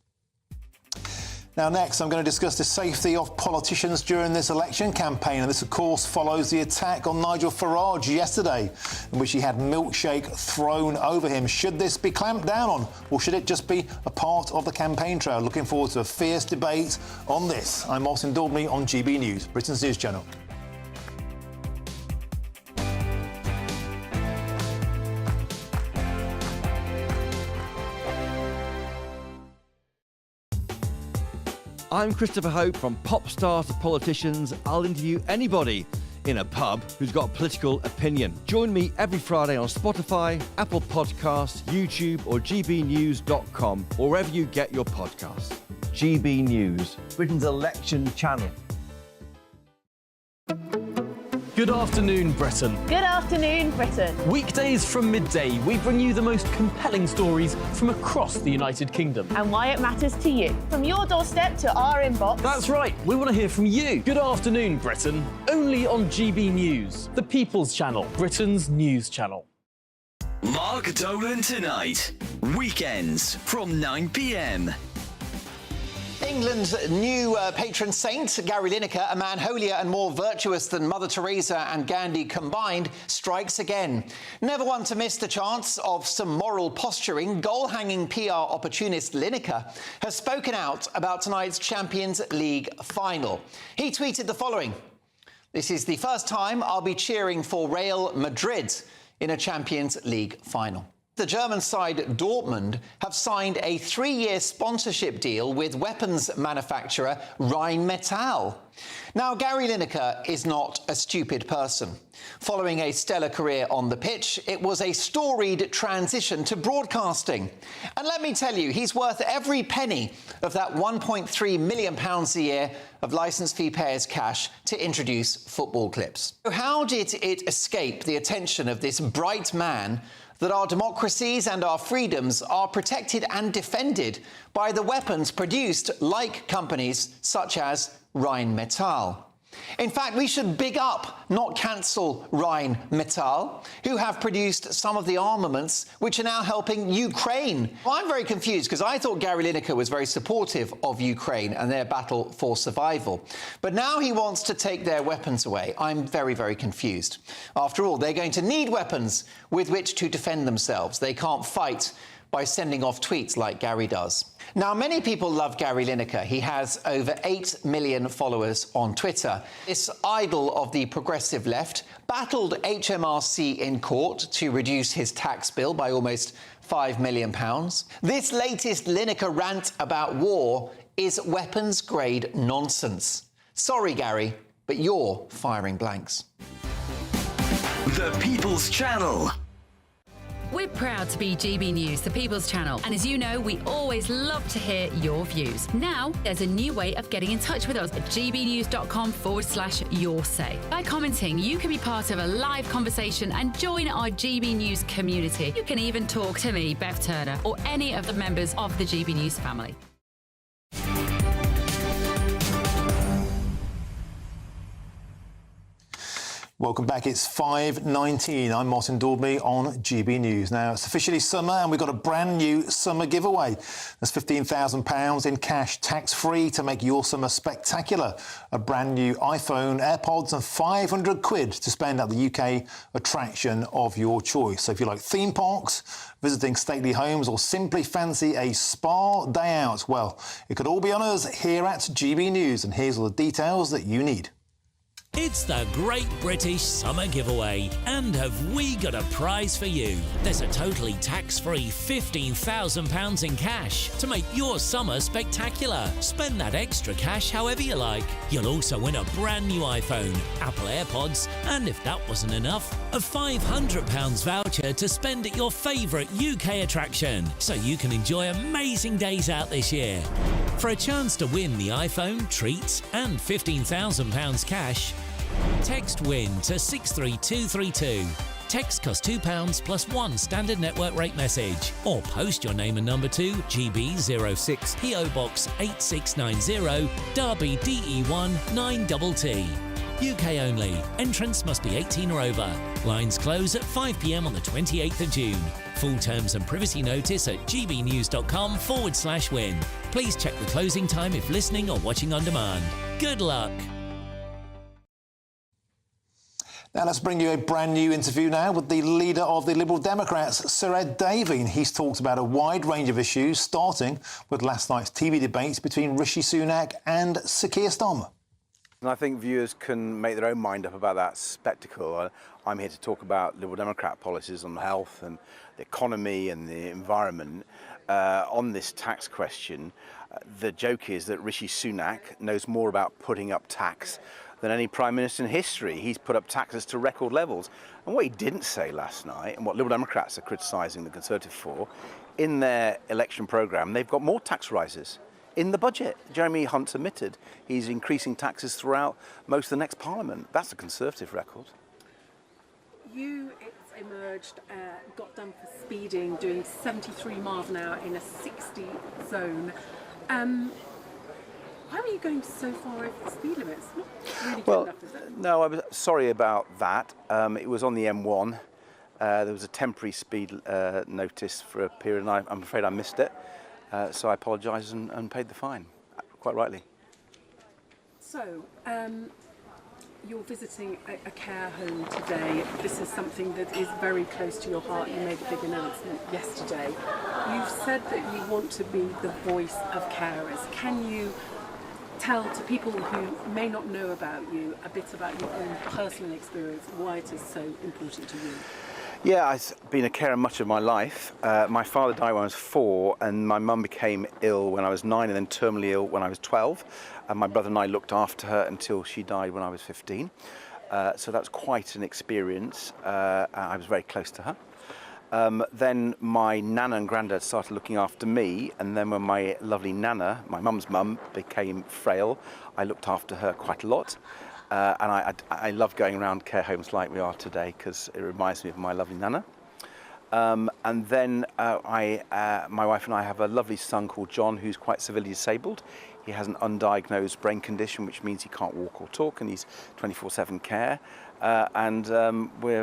Now, next, I'm going to discuss the safety of politicians during this election campaign. And this, of course, follows the attack on Nigel Farage yesterday, in which he had milkshake thrown over him. Should this be clamped down on, or should it just be a part of the campaign trail? Looking forward to a fierce debate on this. I'm Martin Daubney on GB News, Britain's news channel. I'm Christopher Hope. From pop stars to politicians, I'll interview anybody in a pub who's got a political opinion. Join me every Friday on Spotify, Apple Podcasts, YouTube or gbnews.com, or wherever you get your podcasts. GB News, Britain's election channel. Good afternoon, Britain. Good afternoon, Britain. Weekdays from midday, we bring you the most compelling stories from across the United Kingdom. And why it matters to you. From your doorstep to our inbox. That's right, we want to hear from you. Good afternoon, Britain. Only on GB News, the People's Channel, Britain's news channel. Mark Dolan Tonight. Weekends from 9 p.m. England's new patron saint, Gary Lineker, a man holier and more virtuous than Mother Teresa and Gandhi combined, strikes again. Never one to miss the chance of some moral posturing, goal-hanging PR opportunist Lineker has spoken out about tonight's Champions League final. He tweeted the following: "This is the first time I'll be cheering for Real Madrid in a Champions League final." The German side Dortmund have signed a 3-year sponsorship deal with weapons manufacturer Rheinmetall. Now, Gary Lineker is not a stupid person. Following a stellar career on the pitch, it was a storied transition to broadcasting. And let me tell you, he's worth every penny of that £1.3 million a year of licence fee payers' cash to introduce football clips. So how did it escape the attention of this bright man that our democracies and our freedoms are protected and defended by the weapons produced like companies such as Rheinmetall? In fact, we should big up, not cancel, Rheinmetall, who have produced some of the armaments which are now helping Ukraine. Well, I'm very confused because I thought Gary Lineker was very supportive of Ukraine and their battle for survival. But now he wants to take their weapons away. I'm very, very confused. After all, they're going to need weapons with which to defend themselves. They can't fight by sending off tweets like Gary does. Now, many people love Gary Lineker. He has over 8 million followers on Twitter. This idol of the progressive left battled HMRC in court to reduce his tax bill by almost £5 million. This latest Lineker rant about war is weapons-grade nonsense. Sorry, Gary, but you're firing blanks. The People's Channel. We're proud to be GB News, the People's Channel. And as you know, we always love to hear your views. Now, there's a new way of getting in touch with us at gbnews.com/yoursay. By commenting, you can be part of a live conversation and join our GB News community. You can even talk to me, Bev Turner, or any of the members of the GB News family. Welcome back. It's 5:19. I'm Martin Daubney on GB News. Now, it's officially summer and we've got a brand new summer giveaway. There's £15,000 in cash, tax-free, to make your summer spectacular. A brand new iPhone, AirPods and 500 quid to spend at the UK attraction of your choice. So if you like theme parks, visiting stately homes or simply fancy a spa day out, well, it could all be on us here at GB News. And here's all the details that you need. It's the Great British Summer Giveaway, and have we got a prize for you? There's a totally tax-free £15,000 in cash to make your summer spectacular. Spend that extra cash however you like. You'll also win a brand new iPhone, Apple AirPods, and if that wasn't enough, a £500 voucher to spend at your favourite UK attraction, so you can enjoy amazing days out this year. For a chance to win the iPhone, treats and £15,000 cash, text WIN to 63232. Text costs £2 plus one standard network rate message. Or post your name and number to GB06 PO Box 8690 Derby DE1 9TT. UK only. Entrance must be 18 or over. Lines close at 5 p.m. on the 28th of June. Full terms and privacy notice at gbnews.com/win. Please check the closing time if listening or watching on demand. Good luck. Now let's bring you a brand new interview now with the leader of the Liberal Democrats, Sir Ed Davey. He's talked about a wide range of issues, starting with last night's TV debate between Rishi Sunak and Sir Keir Starmer. And I think viewers can make their own mind up about that spectacle. I'm here to talk about Liberal Democrat policies on health and the economy and the environment. On this tax question, the joke is that Rishi Sunak knows more about putting up tax than any Prime Minister in history. He's put up taxes to record levels. And what he didn't say last night, and what Liberal Democrats are criticising the Conservative for, in their election programme, they've got more tax rises. In the budget, Jeremy Hunt's admitted he's increasing taxes throughout most of the next Parliament. That's a Conservative record. You, it's emerged, got done for speeding, doing 73 miles an hour in a 60 zone. Why were you going so far over the speed limit? It's not really good enough, is it? No, I was sorry about that. It was on the M1. There was a temporary speed notice for a period, and I'm afraid I missed it. So I apologise and paid the fine, quite rightly. So, you're visiting a care home today. This is something that is very close to your heart. You made a big announcement yesterday. You've said that you want to be the voice of carers. Can you tell to people who may not know about you a bit about your own personal experience, why it is so important to you? Yeah, I've been a carer much of my life. My father died when I was 4, and my mum became ill when I was 9 and then terminally ill when I was 12. And my brother and I looked after her until she died when I was 15. So that was quite an experience. I was very close to her. Then my nana and granddad started looking after me, and then when my lovely nana, my mum's mum, became frail, I looked after her quite a lot. And I love going around care homes like we are today because it reminds me of my lovely nana. And then my wife and I have a lovely son called John who's quite severely disabled. He has an undiagnosed brain condition, which means he can't walk or talk, and he's 24/7 care. And we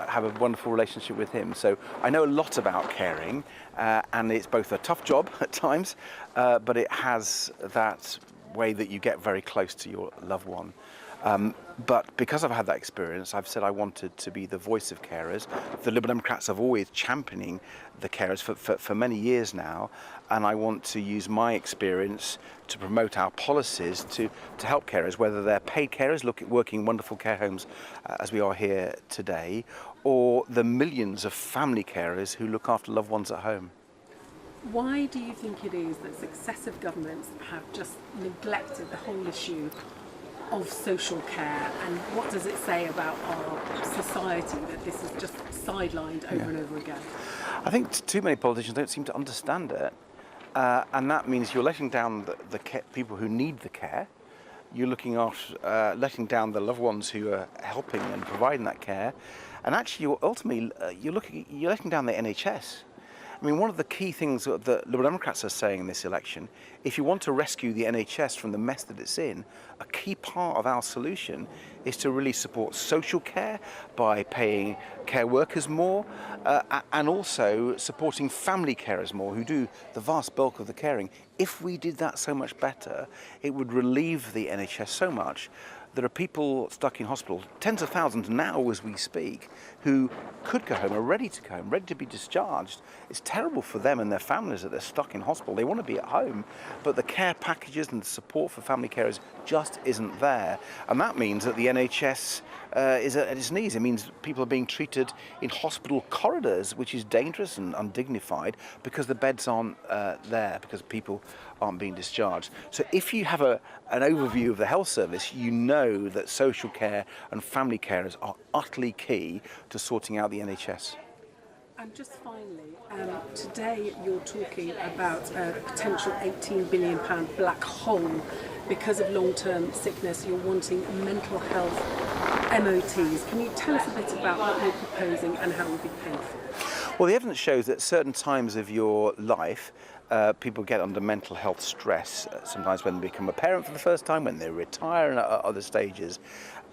have a wonderful relationship with him. So I know a lot about caring, and it's both a tough job at times, but it has that way that you get very close to your loved one. But because I've had that experience, I've said I wanted to be the voice of carers. The Liberal Democrats have always championing the carers for many years now, and I want to use my experience to promote our policies to help carers, whether they're paid carers working in wonderful care homes as we are here today, or the millions of family carers who look after loved ones at home. Why do you think it is that successive governments have just neglected the whole issue of social care, and what does it say about our society that this is just sidelined over and over again? I think too many politicians don't seem to understand it, and that means you're letting down the people who need the care. You're looking after, letting down the loved ones who are helping and providing that care, and actually, you're letting down the NHS. I mean, one of the key things that the Liberal Democrats are saying in this election, if you want to rescue the NHS from the mess that it's in, a key part of our solution is to really support social care by paying care workers more and also supporting family carers more, who do the vast bulk of the caring. If we did that so much better, it would relieve the NHS so much. There are people stuck in hospital, tens of thousands now as we speak, who could go home, are ready to go home, ready to be discharged. It's terrible for them and their families that they're stuck in hospital. They want to be at home, but the care packages and the support for family carers just isn't there. And that means that the NHS is at its knees. It means people are being treated in hospital corridors, which is dangerous and undignified because the beds aren't there, because people aren't being discharged. So if you have an overview of the health service, you know that social care and family carers are utterly key to sorting out the NHS. And just finally, today you're talking about a potential £18 billion black hole because of long-term sickness. You're wanting mental health MOTs. Can you tell us a bit about what you're proposing and how it will be paid for? Well, the evidence shows that at certain times of your life, people get under mental health stress, sometimes when they become a parent for the first time, when they retire, and at other stages.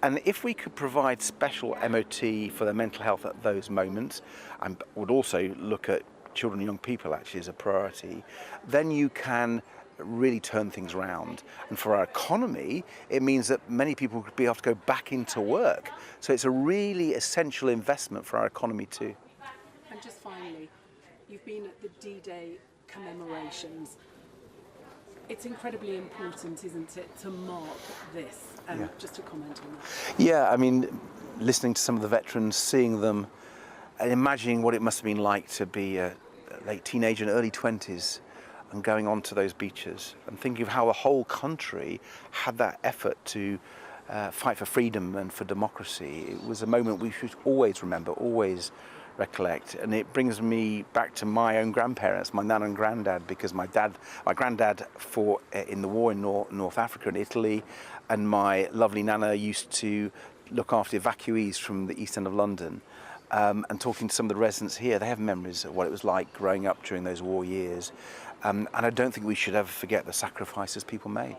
And if we could provide special MOT for their mental health at those moments, and would also look at children and young people actually as a priority, then you can really turn things around. And for our economy, it means that many people could be able to go back into work. So it's a really essential investment for our economy too. And just finally, you've been at the D-Day commemorations. It's incredibly important, isn't it, to mark this? Just to comment on that. Yeah, I mean, listening to some of the veterans, seeing them, and imagining what it must have been like to be a late teenager and early 20s and going onto those beaches and thinking of how the whole country had that effort to fight for freedom and for democracy. It was a moment we should always remember, always recollect, and it brings me back to my own grandparents, my nan and granddad, because my granddad fought in the war in North Africa and Italy, and my lovely nana used to look after evacuees from the East End of London. And talking to some of the residents here, they have memories of what it was like growing up during those war years, and I don't think we should ever forget the sacrifices people made.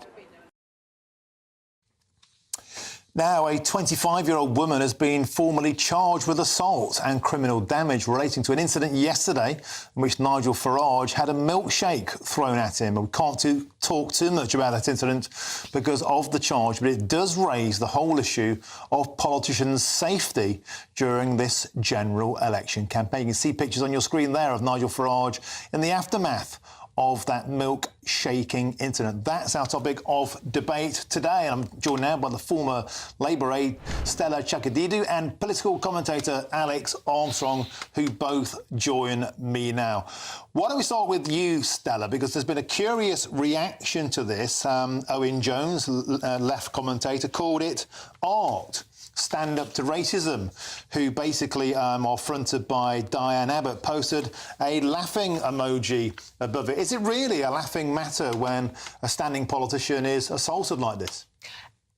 Now, a 25-year-old woman has been formally charged with assault and criminal damage relating to an incident yesterday in which Nigel Farage had a milkshake thrown at him. We can't talk too much about that incident because of the charge, but it does raise the whole issue of politicians' safety during this general election campaign. You can see pictures on your screen there of Nigel Farage in the aftermath of that milk shaking incident. That's our topic of debate today. I'm joined now by the former Labour aide Stella Chakadidu and political commentator Alex Armstrong, who both join me now. Why don't we start with you, Stella, because there's been a curious reaction to this. Owen Jones, left commentator, called it art. Stand Up to Racism, who basically are fronted by Diane Abbott, posted a laughing emoji above it. Is it really a laughing matter when a standing politician is assaulted like this?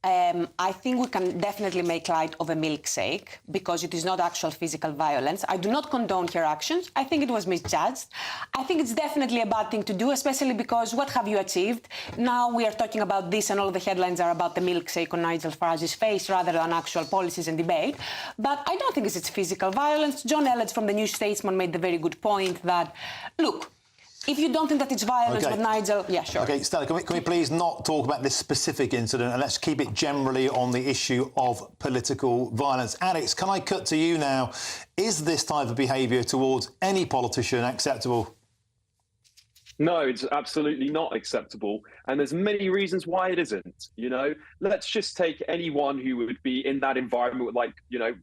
I think we can definitely make light of a milkshake because it is not actual physical violence. I do not condone her actions. I think it was misjudged. I think it's definitely a bad thing to do, especially because what have you achieved? Now we are talking about this and all the headlines are about the milkshake on Nigel Farage's face rather than actual policies and debate. But I don't think it's physical violence. John Elledge from the New Statesman made the very good point that, look, If you don't think that it's violence, Okay. but Nigel, yeah, sure. OK, Stella, can we please not talk about this specific incident and let's keep it generally on the issue of political violence. Alex, can I cut to you now? Is this type of behaviour towards any politician acceptable? No, it's absolutely not acceptable. And there's many reasons why it isn't. You know, let's just take anyone who would be in that environment, like, you know,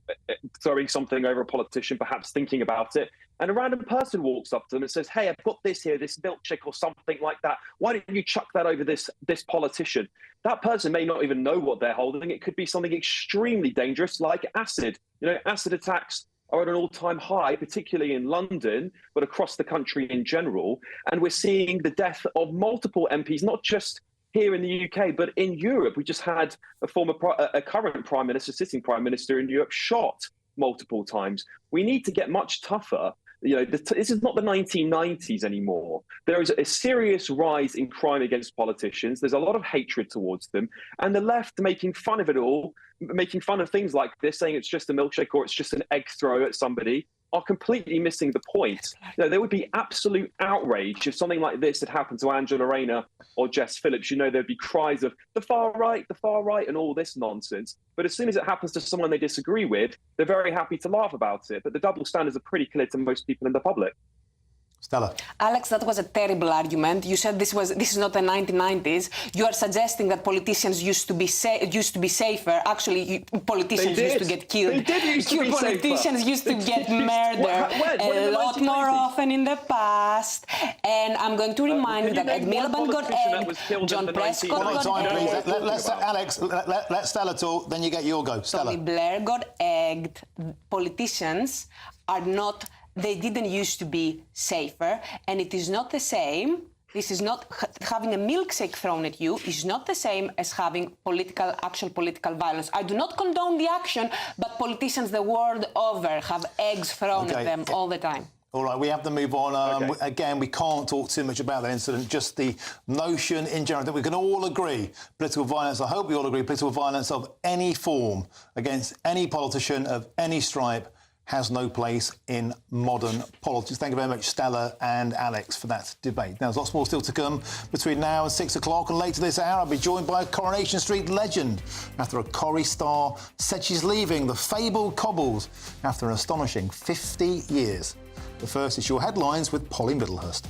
throwing something over a politician, perhaps thinking about it. And a random person walks up to them and says, hey, I've got this here, this milkshake or something like that. Why don't you chuck that over this politician? That person may not even know what they're holding. It could be something extremely dangerous like acid. You know, acid attacks are at an all-time high, particularly in London, but across the country in general. And we're seeing the death of multiple MPs, not just here in the UK, but in Europe. We just had a current Prime Minister, sitting Prime Minister in Europe, shot multiple times. We need to get much tougher. You know, this is not the 1990s anymore. There is a serious rise in crime against politicians. There's a lot of hatred towards them. And the left making fun of it all, making fun of things like this, saying it's just a milkshake or it's just an egg throw at somebody, are completely missing the point. You know, there would be absolute outrage if something like this had happened to Angela Rayner or Jess Phillips. You know, there'd be cries of the far right, and all this nonsense. But as soon as it happens to someone they disagree with, they're very happy to laugh about it. But the double standards are pretty clear to most people in the public. Stella. Alex, that was a terrible argument. You said this is not the 1990s. You are suggesting that politicians used to be safer. Actually, politicians used to get killed. They did used to be politicians safer. used to get murdered a lot more often in the past. And I'm going to remind you that Ed Miliband got egged, John Prescott got egged. Alex, let Stella talk, then you get your go. Stella. Tony Blair got egged. Politicians are not... They didn't used to be safer, and it is not the same. This is not having a milkshake thrown at you is not the same as having actual political violence. I do not condone the action, but politicians the world over have eggs thrown at them all the time. All right, we have to move on. Again, we can't talk too much about that incident, just the notion in general that we can all agree political violence, I hope we all agree, political violence of any form against any politician of any stripe has no place in modern politics. Thank you very much, Stella and Alex, for that debate. Now, there's lots more still to come between now and 6 o'clock, and later this hour I'll be joined by a Coronation Street legend after a Corrie star said she's leaving the fabled cobbles after an astonishing 50 years. But first, it's your headlines with Polly Middlehurst.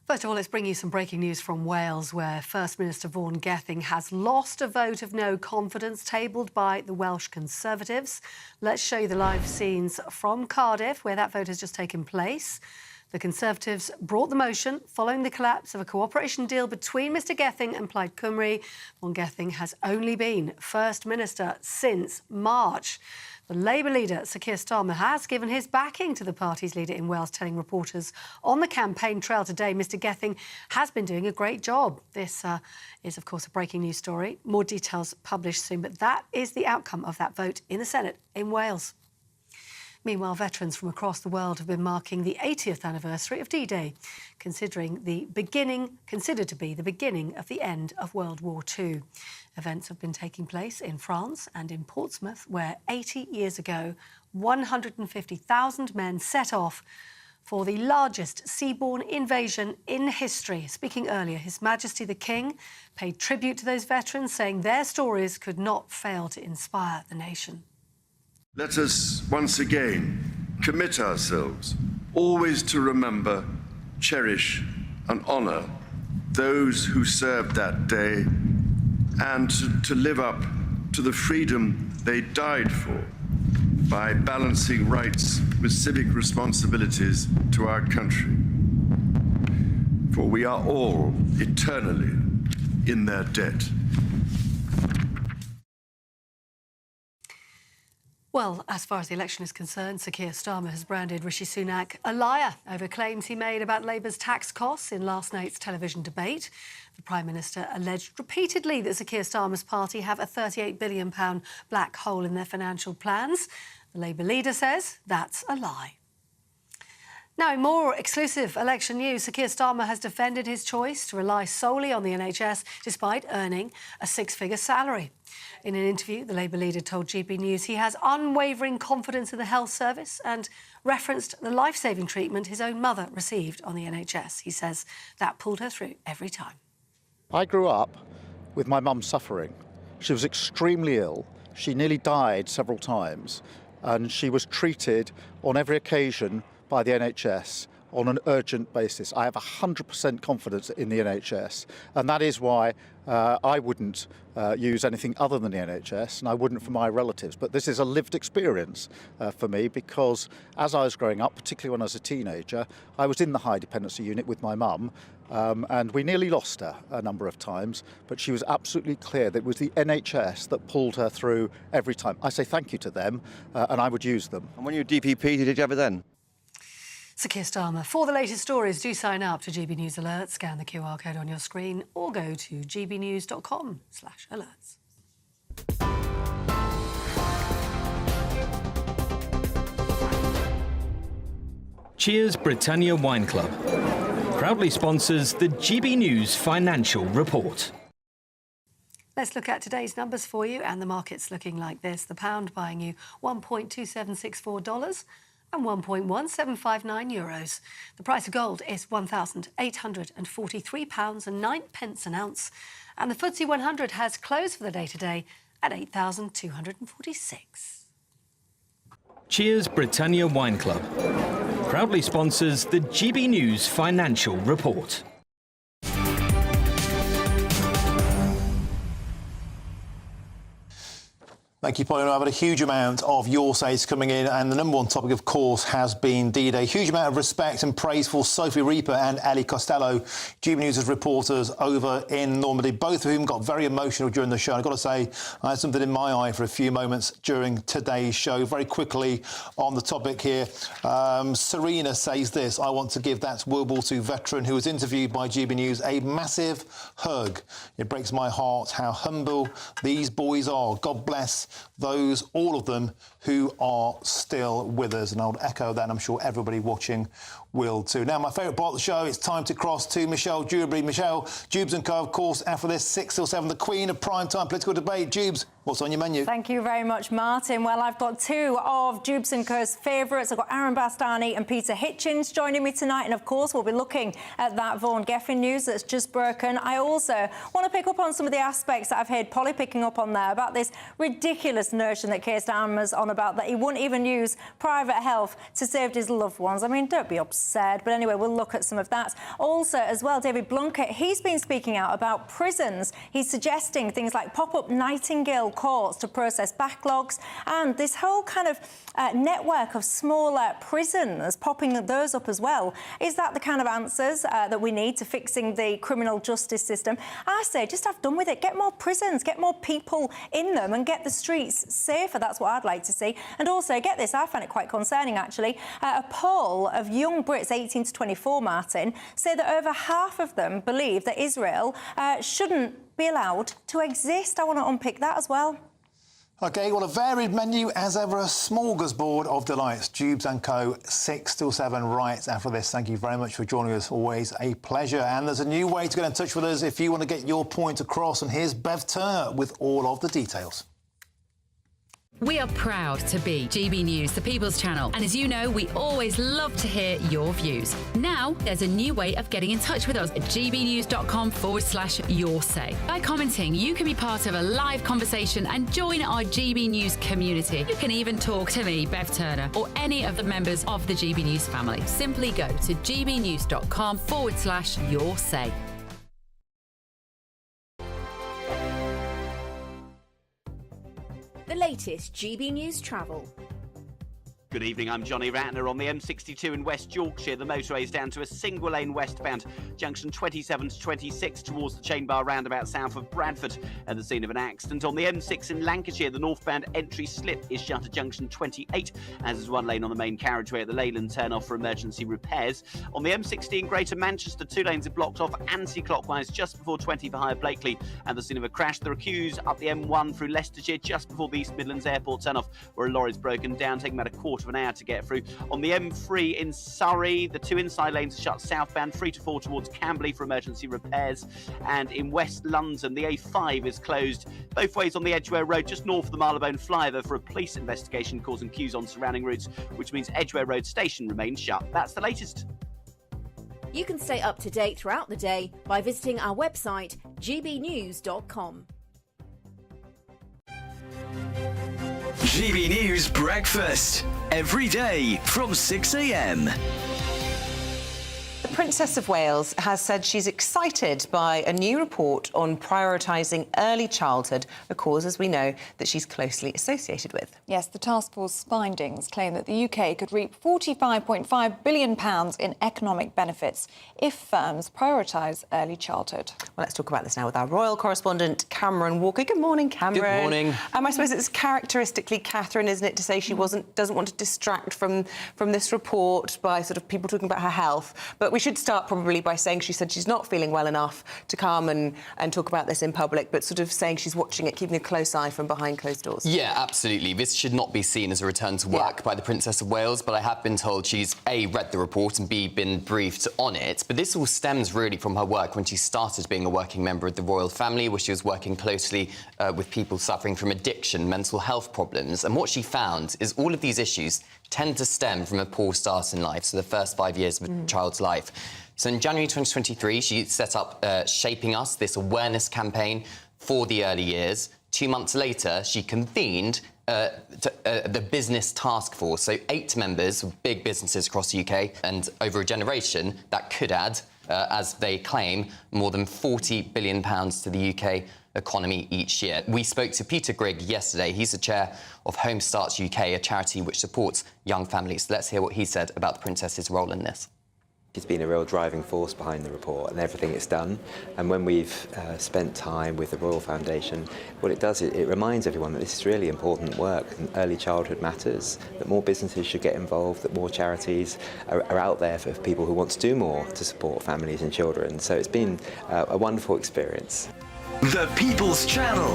First of all, let's bring you some breaking news from Wales, where First Minister Vaughan Gething has lost a vote of no confidence tabled by the Welsh Conservatives. Let's show you the live scenes from Cardiff, where that vote has just taken place. The Conservatives brought the motion following the collapse of a cooperation deal between Mr Gething and Plaid Cymru. Vaughan Gething has only been First Minister since March. The Labour leader, Sir Keir Starmer, has given his backing to the party's leader in Wales, telling reporters on the campaign trail today Mr Gething has been doing a great job. This is, of course, a breaking news story. More details published soon, but that is the outcome of that vote in the Senate in Wales. Meanwhile, veterans from across the world have been marking the 80th anniversary of D-Day, considered to be the beginning of the end of World War II. Events have been taking place in France and in Portsmouth, where 80 years ago, 150,000 men set off for the largest seaborne invasion in history. Speaking earlier, His Majesty the King paid tribute to those veterans, saying their stories could not fail to inspire the nation. Let us once again commit ourselves always to remember, cherish and honour those who served that day and to live up to the freedom they died for by balancing rights with civic responsibilities to our country. For we are all eternally in their debt. Well, as far as the election is concerned, Sir Keir Starmer has branded Rishi Sunak a liar over claims he made about Labour's tax costs in last night's television debate. The Prime Minister alleged repeatedly that Sir Keir Starmer's party have a £38 billion black hole in their financial plans. The Labour leader says that's a lie. Now, in more exclusive election news, Sir Keir Starmer has defended his choice to rely solely on the NHS despite earning a six-figure salary. In an interview, the Labour leader told GB News he has unwavering confidence in the health service and referenced the life-saving treatment his own mother received on the NHS. He says that pulled her through every time. I grew up with my mum suffering. She was extremely ill. She nearly died several times, and she was treated on every occasion by the NHS on an urgent basis. I have 100% confidence in the NHS, and that is why I wouldn't use anything other than the NHS, and I wouldn't for my relatives. But this is a lived experience for me, because as I was growing up, particularly when I was a teenager, I was in the high dependency unit with my mum, and we nearly lost her a number of times, but she was absolutely clear that it was the NHS that pulled her through every time. I say thank you to them, and I would use them. And when you were DPP, did you have it then? Sir Keir Starmer. For the latest stories, do sign up to GB News Alerts, scan the QR code on your screen, or go to gbnews.com/alerts. Cheers Britannia Wine Club proudly sponsors the GB News Financial Report. Let's look at today's numbers for you, and the market's looking like this. The pound buying you $1.2764 and €1.1759. The price of gold is £1,843.09 an ounce, and the FTSE 100 has closed for the day today at 8,246. Cheers Britannia Wine Club proudly sponsors the GB News Financial Report. Thank you, Polly. I've had a huge amount of your says coming in, and the number one topic, of course, has been D-Day. Huge amount of respect and praise for Sophie Reaper and Ellie Costello, GB News' reporters over in Normandy, both of whom got very emotional during the show. I've got to say, I had something in my eye for a few moments during today's show. Very quickly on the topic here, Serena says this: I want to give that World War II veteran who was interviewed by GB News a massive hug. It breaks my heart how humble these boys are. God bless those, all of them, who are still with us. And I'll echo that, and I'm sure everybody watching will too. Now, my favourite part of the show, it's time to cross to Michelle Dewberry. Michelle, Jubes & Co, of course, after this, 6 till 7, the queen of primetime political debate. Jubes, what's on your menu? Thank you very much, Martin. Well, I've got two of Jubes & Co.'s favourites. I've got Aaron Bastani and Peter Hitchens joining me tonight, and of course we'll be looking at that Vaughan Geffin news that's just broken. I also want to pick up on some of the aspects that I've heard Polly picking up on there about this ridiculous notion that Keir Starmer's on about, that he wouldn't even use private health to save his loved ones. I mean, don't be absurd. But anyway, we'll look at some of that. Also, as well, David Blunkett, he's been speaking out about prisons. He's suggesting things like pop-up Nightingale courts to process backlogs, and this whole kind of network of smaller prisons, popping those up as well. Is that the kind of answers that we need to fixing the criminal justice system? I say, just have done with it. Get more prisons, get more people in them, and get the streets safer. That's what I'd like to see. And also, get this, I find it quite concerning, actually. A poll of young Brits, 18 to 24, Martin, say that over half of them believe that Israel shouldn't be allowed to exist. I want to unpick that as well. OK, well, a varied menu, as ever, a smorgasbord of delights. Jubes & Co, 6 till 7, right after this. Thank you very much for joining us. Always a pleasure. And there's a new way to get in touch with us if you want to get your point across. And here's Bev Turner with all of the details. We are proud to be GB News, the People's Channel. And as you know, we always love to hear your views. Now, there's a new way of getting in touch with us at gbnews.com/your say. By commenting, you can be part of a live conversation and join our GB News community. You can even talk to me, Bev Turner, or any of the members of the GB News family. Simply go to gbnews.com/your say. The latest GB News travel. Good evening, I'm Johnny Ratner. On the M62 in West Yorkshire, the motorway is down to a single lane westbound, junction 27 to 26 towards the Chain Bar roundabout south of Bradford, at the scene of an accident. On the M6 in Lancashire, the northbound entry slip is shut at junction 28, as is one lane on the main carriageway at the Leyland turn-off for emergency repairs. On the M60 in Greater Manchester, 2 lanes are blocked off anti-clockwise just before 20 for Higher Blakely, at the scene of a crash. There are queues up the M1 through Leicestershire just before the East Midlands Airport turn-off, where a lorry's broken down, taking about a quarter quarter of an hour to get through. On the M3 in Surrey, the 2 inside lanes are shut southbound, 3 to 4 towards Camberley for emergency repairs. And in West London, the A5 is closed both ways on the Edgware Road, just north of the Marylebone flyover, for a police investigation causing queues on surrounding routes, which means Edgware Road station remains shut. That's the latest. You can stay up to date throughout the day by visiting our website, gbnews.com. GB News Breakfast, every day from 6 a.m. The Princess of Wales has said she's excited by a new report on prioritising early childhood, a cause, as we know, that she's closely associated with. Yes, the task force findings claim that the UK could reap £45.5 billion in economic benefits if firms prioritise early childhood. Well, let's talk about this now with our royal correspondent, Cameron Walker. Good morning, Cameron. Good morning. I suppose it's characteristically Catherine, isn't it, to say she doesn't want to distract from this report by sort of people talking about her health. But we should start probably by saying she said she's not feeling well enough to come and talk about this in public, but sort of saying she's watching it, keeping a close eye from behind closed doors. Yeah, absolutely. This should not be seen as a return to work by the Princess of Wales, but I have been told she's A, read the report, and B, been briefed on it. But this all stems really from her work when she started being a working member of the royal family, where she was working closely with people suffering from addiction, mental health problems. And what she found is all of these issues tend to stem from a poor start in life, so the first 5 years of a child's life. So in January 2023, she set up Shaping Us, this awareness campaign for the early years. 2 months later, she convened the Business Task Force, so 8 members of big businesses across the UK, and over a generation, that could add, as they claim, more than £40 billion to the UK economy each year. We spoke to Peter Grigg yesterday. He's the chair of Home Starts UK, a charity which supports young families. Let's hear what he said about the Princess's role in this. She's been a real driving force behind the report and everything it's done. And when we've spent time with the Royal Foundation, what it does, it reminds everyone that this is really important work and early childhood matters, that more businesses should get involved, that more charities are out there for people who want to do more to support families and children. So it's been a wonderful experience. The People's Channel.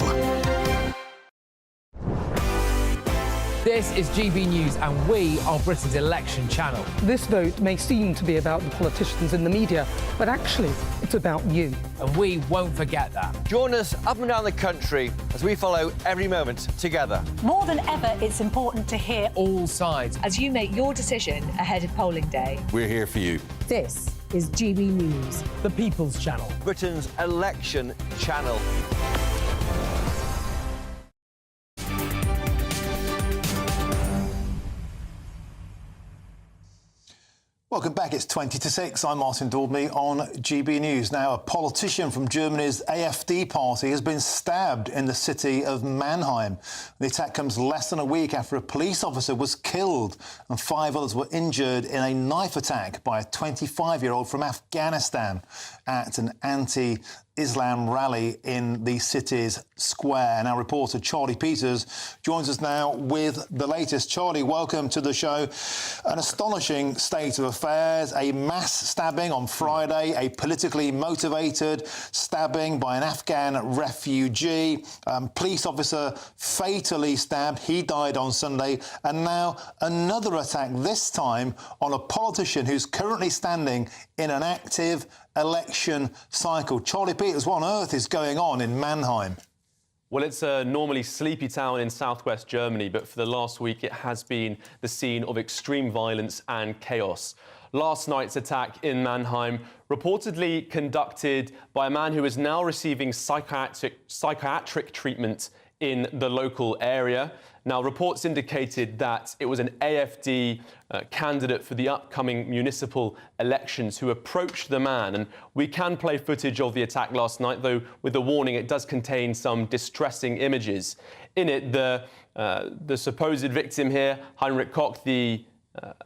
This is GB News and we are Britain's election channel. This vote may seem to be about the politicians in the media, but actually it's about you. And we won't forget that. Join us up and down the country as we follow every moment together. More than ever, it's important to hear all sides as you make your decision ahead of polling day. We're here for you. This is GB News. The People's Channel. Britain's election channel. Welcome back. It's 20 to 6. I'm Martin Daubney on GB News. Now, a politician from Germany's AfD party has been stabbed in the city of Mannheim. The attack comes less than a week after a police officer was killed and 5 others were injured in a knife attack by a 25-year-old from Afghanistan at an anti-Islam rally in the city's square. And our reporter Charlie Peters joins us now with the latest. Charlie, welcome to the show. An astonishing state of affairs, a mass stabbing on Friday, a politically motivated stabbing by an Afghan refugee, police officer fatally stabbed, he died on Sunday, and now another attack, this time on a politician who's currently standing in an active election cycle. Charlie Peters, what on earth is going on in Mannheim? Well, it's a normally sleepy town in southwest Germany, but for the last week it has been the scene of extreme violence and chaos. Last night's attack in Mannheim, reportedly conducted by a man who is now receiving psychiatric treatment in the local area. Now, reports indicated that it was an AfD candidate for the upcoming municipal elections who approached the man. And we can play footage of the attack last night, though with a warning, it does contain some distressing images. In it, the supposed victim here, Heinrich Koch, the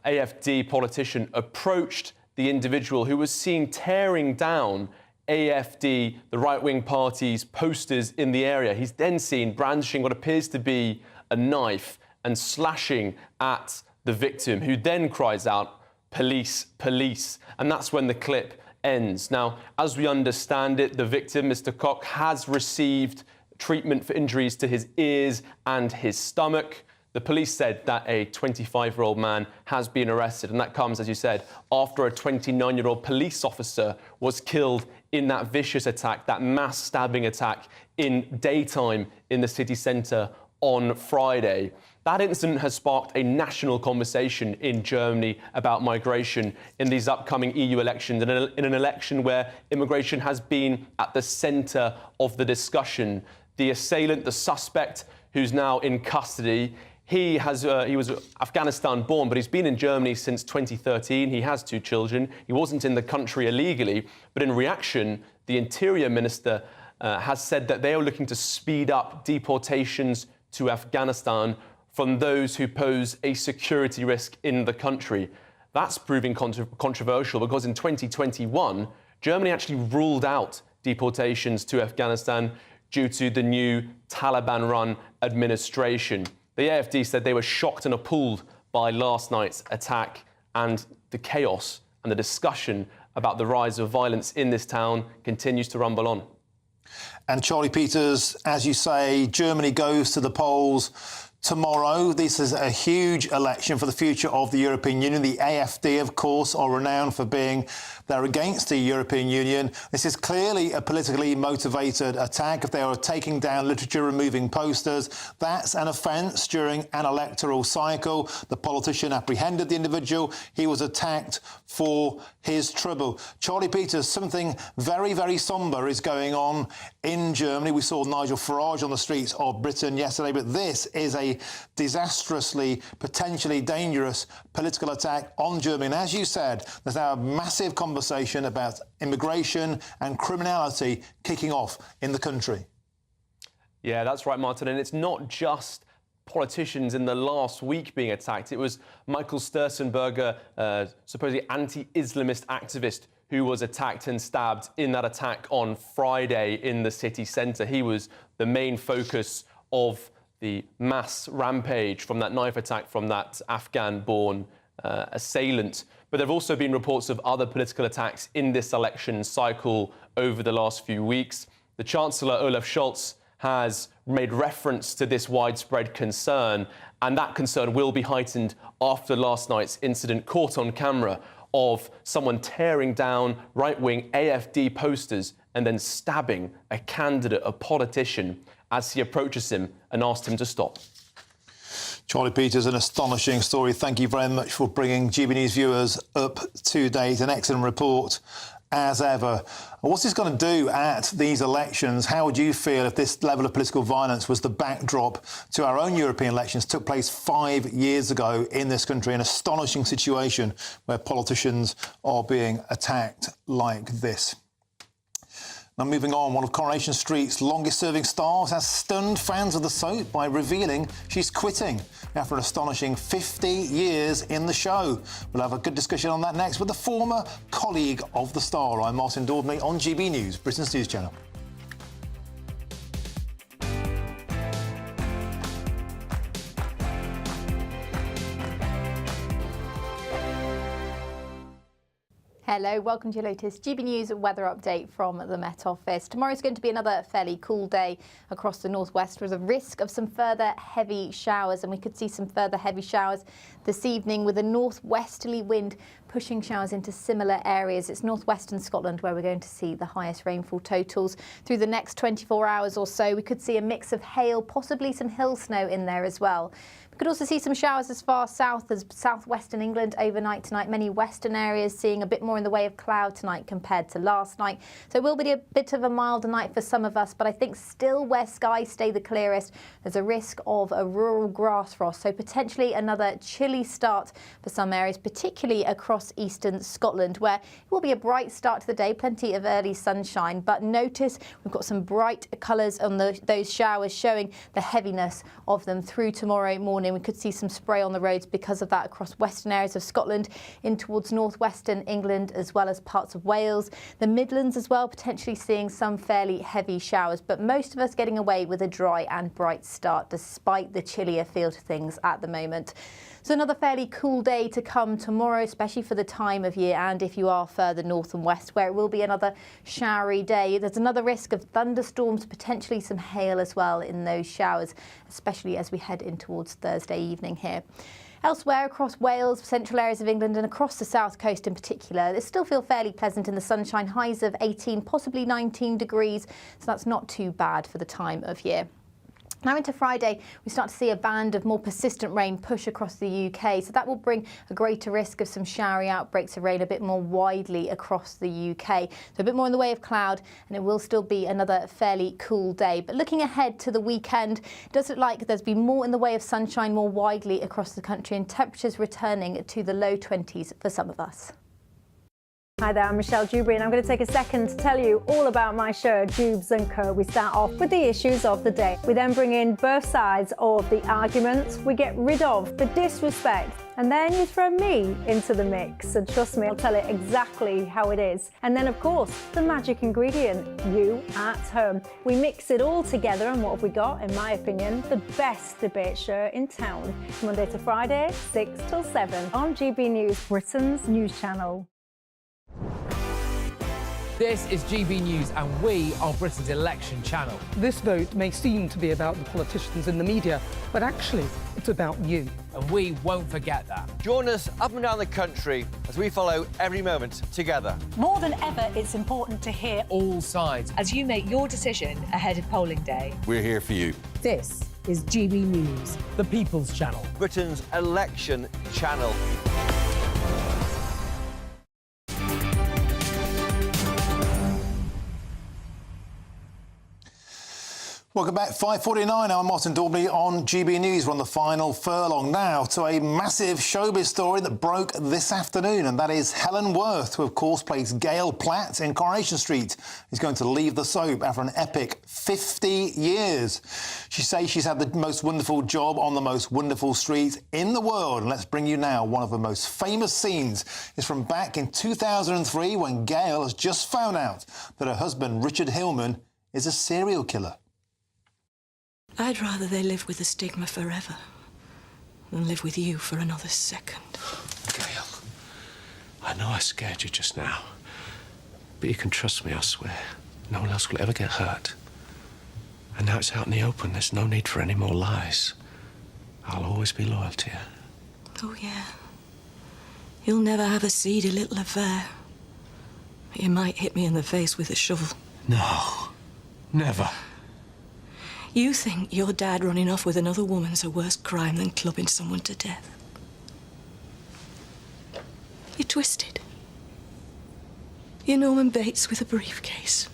AfD politician, approached the individual who was seen tearing down AfD, the right-wing party's posters in the area. He's then seen brandishing what appears to be a knife and slashing at the victim, who then cries out, "Police, police." And that's when the clip ends. Now, as we understand it, the victim, Mr. Koch, has received treatment for injuries to his ears and his stomach. The police said that a 25-year-old man has been arrested, and that comes, as you said, after a 29-year-old police officer was killed in that vicious attack, that mass stabbing attack in daytime in the city centre on Friday. That incident has sparked a national conversation in Germany about migration in these upcoming EU elections, and in an election where immigration has been at the centre of the discussion. The assailant, the suspect, who's now in custody, he was Afghanistan-born, but he's been in Germany since 2013. He has 2 children. He wasn't in the country illegally, but in reaction, the Interior Minister has said that they are looking to speed up deportations to Afghanistan from those who pose a security risk in the country. That's proving controversial because in 2021, Germany actually ruled out deportations to Afghanistan due to the new Taliban-run administration. The AfD said they were shocked and appalled by last night's attack, and the chaos and the discussion about the rise of violence in this town continues to rumble on. And Charlie Peters, as you say, Germany goes to the polls tomorrow. This is a huge election for the future of the European Union. The AfD, of course, are renowned for being they're against the European Union. This is clearly a politically motivated attack. If they are taking down literature, removing posters, that's an offence during an electoral cycle. The politician apprehended the individual. He was attacked for his trouble. Charlie Peters, something very, very sombre is going on in Germany. We saw Nigel Farage on the streets of Britain yesterday, but this is a disastrously, potentially dangerous political attack on Germany. And as you said, there's now a massive conversation about immigration and criminality kicking off in the country. Yeah, that's right, Martin. And it's not just politicians in the last week being attacked. It was Michael Sturzenberger, supposedly anti-Islamist activist, who was attacked and stabbed in that attack on Friday in the city centre. He was the main focus of the mass rampage from that knife attack from that Afghan-born assailant. But there have also been reports of other political attacks in this election cycle over the last few weeks. The Chancellor, Olaf Scholz, has made reference to this widespread concern, and that concern will be heightened after last night's incident caught on camera of someone tearing down right-wing AfD posters and then stabbing a candidate, a politician, as he approaches him and asks him to stop. Charlie Peters, an astonishing story. Thank you very much for bringing GBNews viewers up to date. An excellent report, as ever. What's this going to do at these elections? How would you feel if this level of political violence was the backdrop to our own European elections? Took place 5 years ago in this country, an astonishing situation where politicians are being attacked like this. Now, moving on, one of Coronation Street's longest-serving stars has stunned fans of the soap by revealing she's quitting after an astonishing 50 years in the show. We'll have a good discussion on that next with a former colleague of the star. I'm Martin Daubney on GB News, Britain's news channel. Hello, welcome to your latest GB News weather update from the Met Office. Tomorrow's going to be another fairly cool day across the northwest with a risk of some further heavy showers, and we could see some further heavy showers this evening with a northwesterly wind pushing showers into similar areas. It's northwestern Scotland where we're going to see the highest rainfall totals. Through the next 24 hours or so, we could see a mix of hail, possibly some hill snow in there as well. We could also see some showers as far south as southwestern England overnight tonight. Many western areas seeing a bit more in the way of cloud tonight compared to last night. So it will be a bit of a milder night for some of us, but I think still where skies stay the clearest, there's a risk of a rural grass frost. So potentially another chilly start for some areas, particularly across eastern Scotland, where it will be a bright start to the day, plenty of early sunshine. But notice we've got some bright colours on those showers, showing the heaviness of them through tomorrow morning. We could see some spray on the roads because of that across western areas of Scotland, in towards northwestern England, as well as parts of Wales. The Midlands as well, potentially seeing some fairly heavy showers, but most of us getting away with a dry and bright start despite the chillier feel to things at the moment. So another fairly cool day to come tomorrow, especially for the time of year, and if you are further north and west, where it will be another showery day. There's another risk of thunderstorms, potentially some hail as well in those showers, especially as we head in towards Thursday Thursday evening here. Elsewhere across Wales, central areas of England and across the south coast in particular, it still feels fairly pleasant in the sunshine, highs of 18, possibly 19 degrees, so that's not too bad for the time of year. Now into Friday, we start to see a band of more persistent rain push across the UK, so that will bring a greater risk of some showery outbreaks of rain a bit more widely across the UK. So a bit more in the way of cloud, and it will still be another fairly cool day. But looking ahead to the weekend, it does look like there's been more in the way of sunshine more widely across the country, and temperatures returning to the low 20s for some of us. Hi there, I'm Michelle Dewberry and I'm going to take a second to tell you all about my show, Dubes & Co. We start off with the issues of the day. We then bring in both sides of the arguments. We get rid of the disrespect. And then you throw me into the mix. And trust me, I'll tell it exactly how it is. And then, of course, the magic ingredient, you at home. We mix it all together and what have we got? In my opinion, the best debate show in town. Monday to Friday, 6 till 7 on GB News, Britain's news channel. This is GB News and we are Britain's election channel. This vote may seem to be about the politicians in the media, but actually it's about you. And we won't forget that. Join us up and down the country as we follow every moment together. More than ever, it's important to hear all sides as you make your decision ahead of polling day. We're here for you. This is GB News, the People's Channel, Britain's election channel. Welcome back. 5:49. I'm Martin Daubney on GB News. We're on the final furlong now to a massive showbiz story that broke this afternoon, and that is Helen Worth, who of course plays Gail Platt in Coronation Street, is going to leave the soap after an epic 50 years. She says she's had the most wonderful job on the most wonderful street in the world. And let's bring you now one of the most famous scenes. It's from back in 2003 when Gail has just found out that her husband, Richard Hillman, is a serial killer. I'd rather they live with the stigma forever than live with you for another second. Gail, I know I scared you just now, but you can trust me, I swear. No one else will ever get hurt. And now it's out in the open. There's no need for any more lies. I'll always be loyal to you. Oh, yeah. You'll never have a seedy little affair. But you might hit me in the face with a shovel. No, never. You think your dad running off with another woman's a worse crime than clubbing someone to death. You're twisted. You're Norman Bates with a briefcase.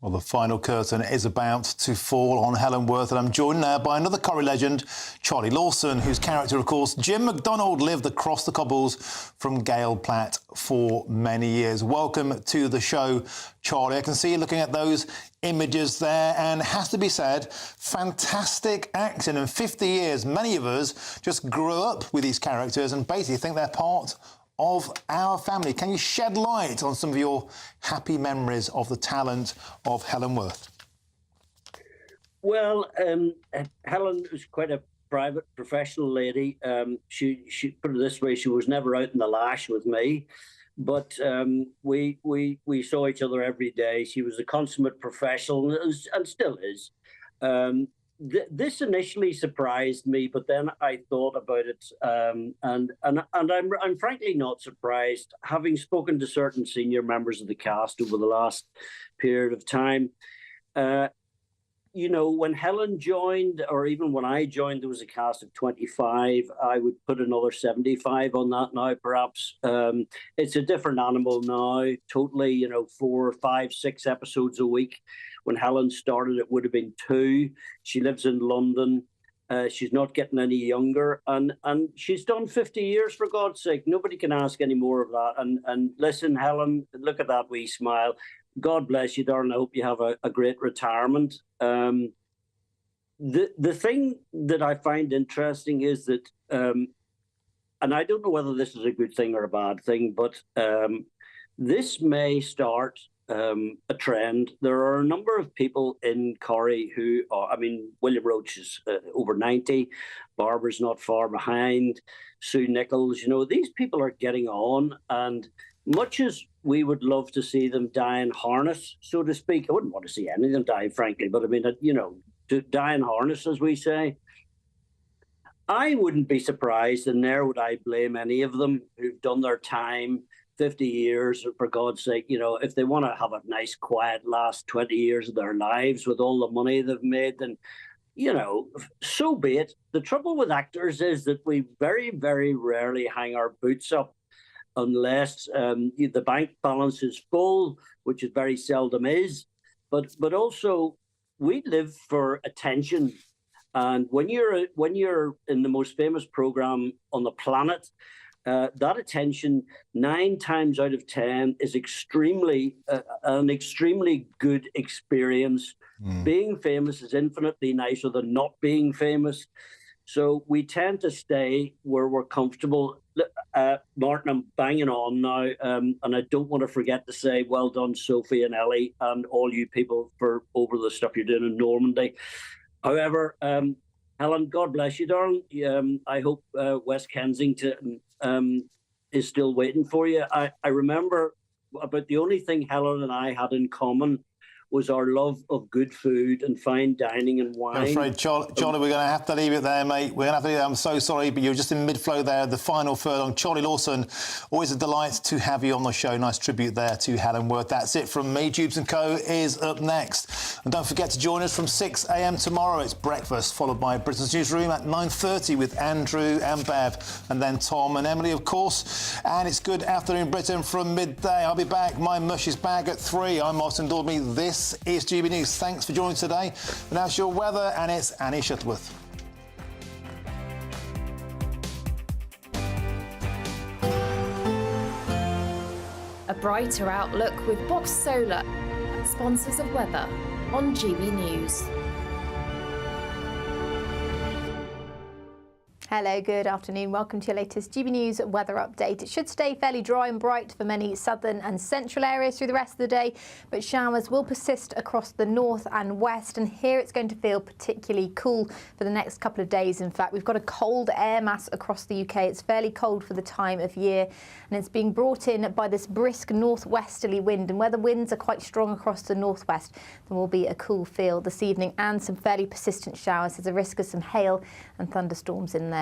Well, the final curtain is about to fall on Helen Worth, and I'm joined now by another Corrie legend, Charlie Lawson, whose character, of course, Jim McDonald, lived across the cobbles from Gail Platt for many years. Welcome to the show, Charlie. I can see you looking at those images there, and it has to be said, fantastic acting. In 50 years, many of us just grew up with these characters and basically think they're part of our family. Can you shed light on some of your happy memories of the talent of Helen Worth? Well, Helen was quite a private, professional lady. She put it this way: she was never out in the lash with me, but we saw each other every day. She was a consummate professional and still is. This initially surprised me, but then I thought about it, and I'm frankly not surprised. Having spoken to certain senior members of the cast over the last period of time, you know, when Helen joined, or even when I joined, there was a cast of 25. I would put another 75 on that now, perhaps. It's a different animal now, totally, you know, 4, 5, 6 episodes a week. When Helen started, it would have been 2. She lives in London. She's not getting any younger. And she's done 50 years, for God's sake. Nobody can ask any more of that. And listen, Helen, look at that wee smile. God bless you, darling. I hope you have a great retirement. The thing that I find interesting is that, and I don't know whether this is a good thing or a bad thing, but this may start a trend. There are a number of people in Corrie who are, I mean, William Roach is over 90, Barbara's not far behind, Sue Nichols, you know, these people are getting on, and much as we would love to see them die in harness, so to speak, I wouldn't want to see any of them die, frankly, but I mean, you know, to die in harness, as we say. I wouldn't be surprised, and nor would I blame any of them who've done their time, 50 years, for God's sake, if they want to have a nice, quiet last 20 years of their lives with all the money they've made, then, so be it. The trouble with actors is that we very, very rarely hang our boots up unless the bank balance is full, which it very seldom is. But also, we live for attention. And when you're in the most famous program on the planet, that attention 9 times out of 10 is an extremely good experience. Being famous is infinitely nicer than not being famous. So we tend to stay where we're comfortable. Martin, I'm banging on now, and I don't want to forget to say well done, Sophie and Ellie, and all you people for over the stuff you're doing in Normandy. However, Helen, God bless you, darling. I hope West Kensington is still waiting for you. I remember about the only thing Helen and I had in common was our love of good food and fine dining and wine. I'm afraid, Charlie, we're going to have to leave it there, mate. We're going to have to leave it. I'm so sorry, but you're just in mid-flow there, the final furlong. Charlie Lawson, always a delight to have you on the show. Nice tribute there to Helen Worth. That's it from me. Jubes & Co. is up next. And don't forget to join us from 6 a.m. tomorrow. It's breakfast, followed by Britain's Newsroom at 9:30 with Andrew and Bev, and then Tom and Emily, of course. And it's Good Afternoon Britain from midday. I'll be back. My mush is back at 3. I'm Martin Daubney. This is GB News. Thanks for joining today. And now it's your weather, and it's Annie Shuttleworth. A brighter outlook with Box Solar, sponsors of weather on GB News. Hello, good afternoon. Welcome to your latest GB News weather update. It should stay fairly dry and bright for many southern and central areas through the rest of the day, but showers will persist across the north and west, and here it's going to feel particularly cool for the next couple of days. In fact, we've got a cold air mass across the UK. It's fairly cold for the time of year, and it's being brought in by this brisk northwesterly wind, and where the winds are quite strong across the northwest, there will be a cool feel this evening and some fairly persistent showers. There's a risk of some hail and thunderstorms in there.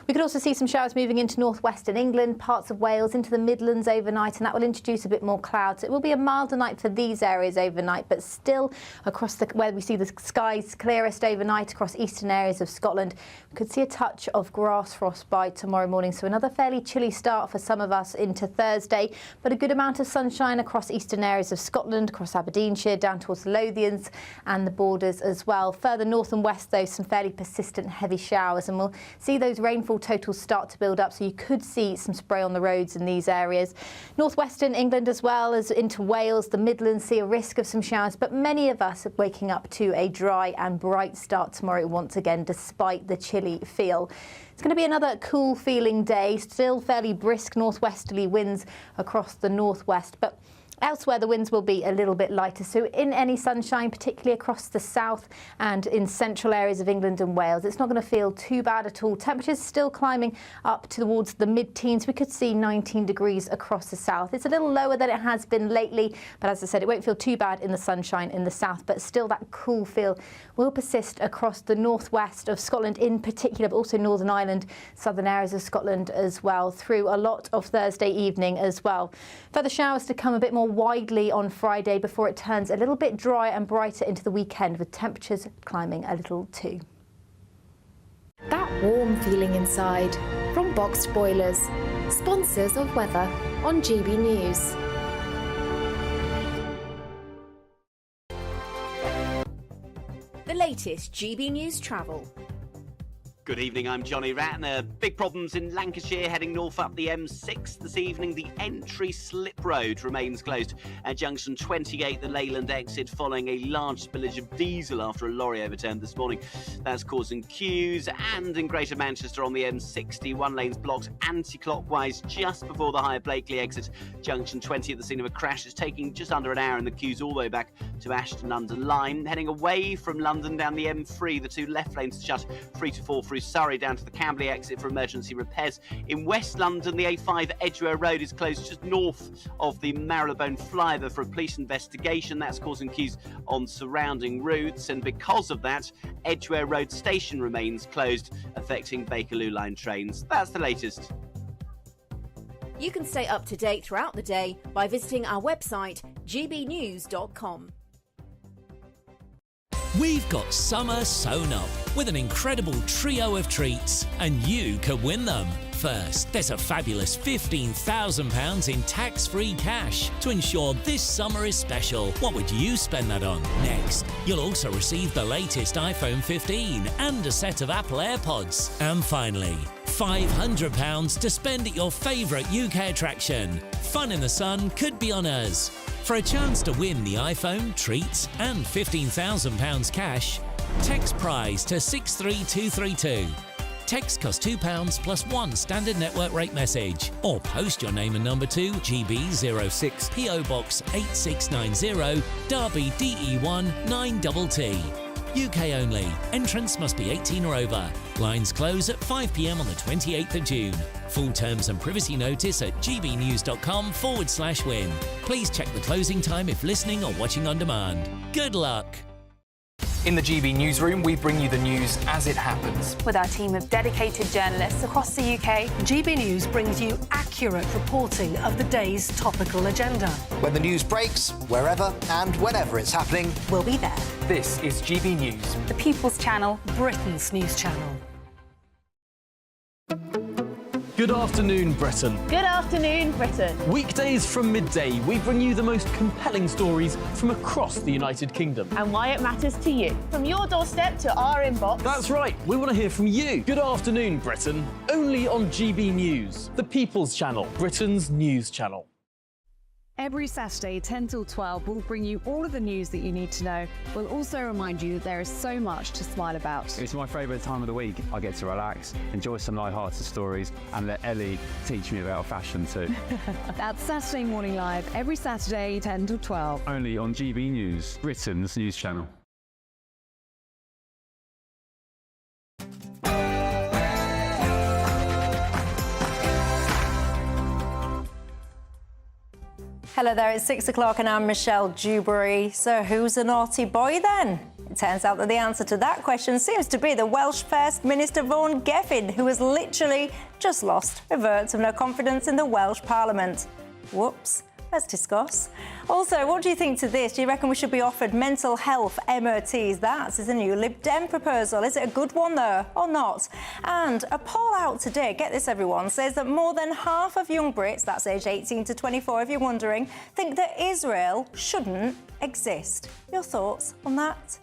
We could also see some showers moving into northwestern England, parts of Wales, into the Midlands overnight, and that will introduce a bit more clouds. It will be a milder night for these areas overnight, but still across where we see the skies clearest overnight across eastern areas of Scotland, we could see a touch of grass frost by tomorrow morning. So another fairly chilly start for some of us into Thursday, but a good amount of sunshine across eastern areas of Scotland, across Aberdeenshire, down towards the Lothians and the borders as well. Further north and west, though, some fairly persistent heavy showers, and we'll see those rainfall totals start to build up, so you could see some spray on the roads in these areas. Northwestern England as well as into Wales, the Midlands see a risk of some showers, but many of us are waking up to a dry and bright start tomorrow once again, despite the chilly feel. It's going to be another cool feeling day, still fairly brisk northwesterly winds across the northwest, but elsewhere, the winds will be a little bit lighter, so in any sunshine, particularly across the south and in central areas of England and Wales, it's not going to feel too bad at all. Temperatures still climbing up towards the mid-teens. We could see 19 degrees across the south. It's a little lower than it has been lately, but as I said, it won't feel too bad in the sunshine in the south, but still that cool feel will persist across the northwest of Scotland in particular, but also Northern Ireland, southern areas of Scotland as well, through a lot of Thursday evening as well. Further showers to come a bit more widely on Friday before it turns a little bit drier and brighter into the weekend, with temperatures climbing a little too. That warm feeling inside from Boxed Boilers, sponsors of weather on GB News. The latest GB News travel. Good evening, I'm Johnny Ratner. Big problems in Lancashire heading north up the M6 this evening. The entry slip road remains closed at junction 28, the Leyland exit, following a large spillage of diesel after a lorry overturned this morning. That's causing queues. And in Greater Manchester on the M60, one lane's blocked anti-clockwise just before the Higher Blakely exit. Junction 20 at the scene of a crash is taking just under an hour, and the queues all the way back to Ashton under Lyme. Heading away from London down the M3, the two left lanes shut 3 to 4 through Surrey down to the Camberley exit for emergency repairs. In West London, the A5 Edgware Road is closed just north of the Marylebone flyover for a police investigation. That's causing queues on surrounding routes, and because of that, Edgware Road station remains closed, affecting Bakerloo line trains. That's the latest. You can stay up to date throughout the day by visiting our website, gbnews.com. We've got summer sewn up with an incredible trio of treats, and you could win them. First, there's a fabulous £15,000 in tax-free cash to ensure this summer is special. What would you spend that on? Next, you'll also receive the latest iPhone 15 and a set of Apple AirPods. And finally, £500 to spend at your favourite UK attraction. Fun in the sun could be on us. For a chance to win the iPhone, treats and £15,000 cash, text prize to 63232. Text costs £2 plus one standard network rate message, or post your name and number to GB06 PO Box 8690 Derby DE1 9TT. UK only. Entrance must be 18 or over. Lines close at 5 p.m. on the 28th of June. Full terms and privacy notice at gbnews.com/win. Please check the closing time if listening or watching on demand. Good luck. In the GB newsroom, we bring you the news as it happens. With our team of dedicated journalists across the UK, GB News brings you accurate reporting of the day's topical agenda. When the news breaks, wherever and whenever it's happening, we'll be there. This is GB News, the People's Channel, Britain's news channel. Good afternoon, Britain. Good afternoon, Britain. Weekdays from midday, we bring you the most compelling stories from across the United Kingdom. And why it matters to you. From your doorstep to our inbox. That's right, we want to hear from you. Good afternoon, Britain. Only on GB News, the People's Channel, Britain's news channel. Every Saturday, 10 till 12, we'll bring you all of the news that you need to know. We'll also remind you that there is so much to smile about. It's my favourite time of the week. I get to relax, enjoy some light-hearted stories, and let Ellie teach me about fashion too. That's Saturday Morning Live, every Saturday, 10 till 12. Only on GB News, Britain's news channel. Hello there, it's 6 o'clock and I'm Michelle Dewberry. So who's a naughty boy then? It turns out that the answer to that question seems to be the Welsh First Minister Vaughan Geffin, who has literally just lost a vote of no confidence in the Welsh Parliament. Whoops. Let's discuss. Also, what do you think to this? Do you reckon we should be offered mental health MOTs? That is a new Lib Dem proposal. Is it a good one, though, or not? And a poll out today, get this, everyone, says that more than half of young Brits, that's aged 18 to 24, if you're wondering, think that Israel shouldn't exist. Your thoughts on that?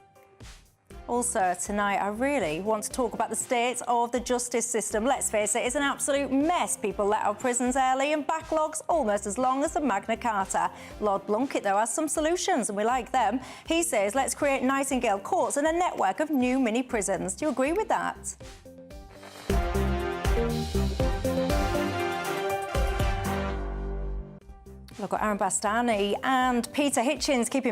Also, tonight, I really want to talk about the state of the justice system. Let's face it, it's an absolute mess. People let out prisons early and backlogs almost as long as the Magna Carta. Lord Blunkett, though, has some solutions, and we like them. He says, let's create Nightingale courts and a network of new mini prisons. Do you agree with that? We've got Aaron Bastani and Peter Hitchens keeping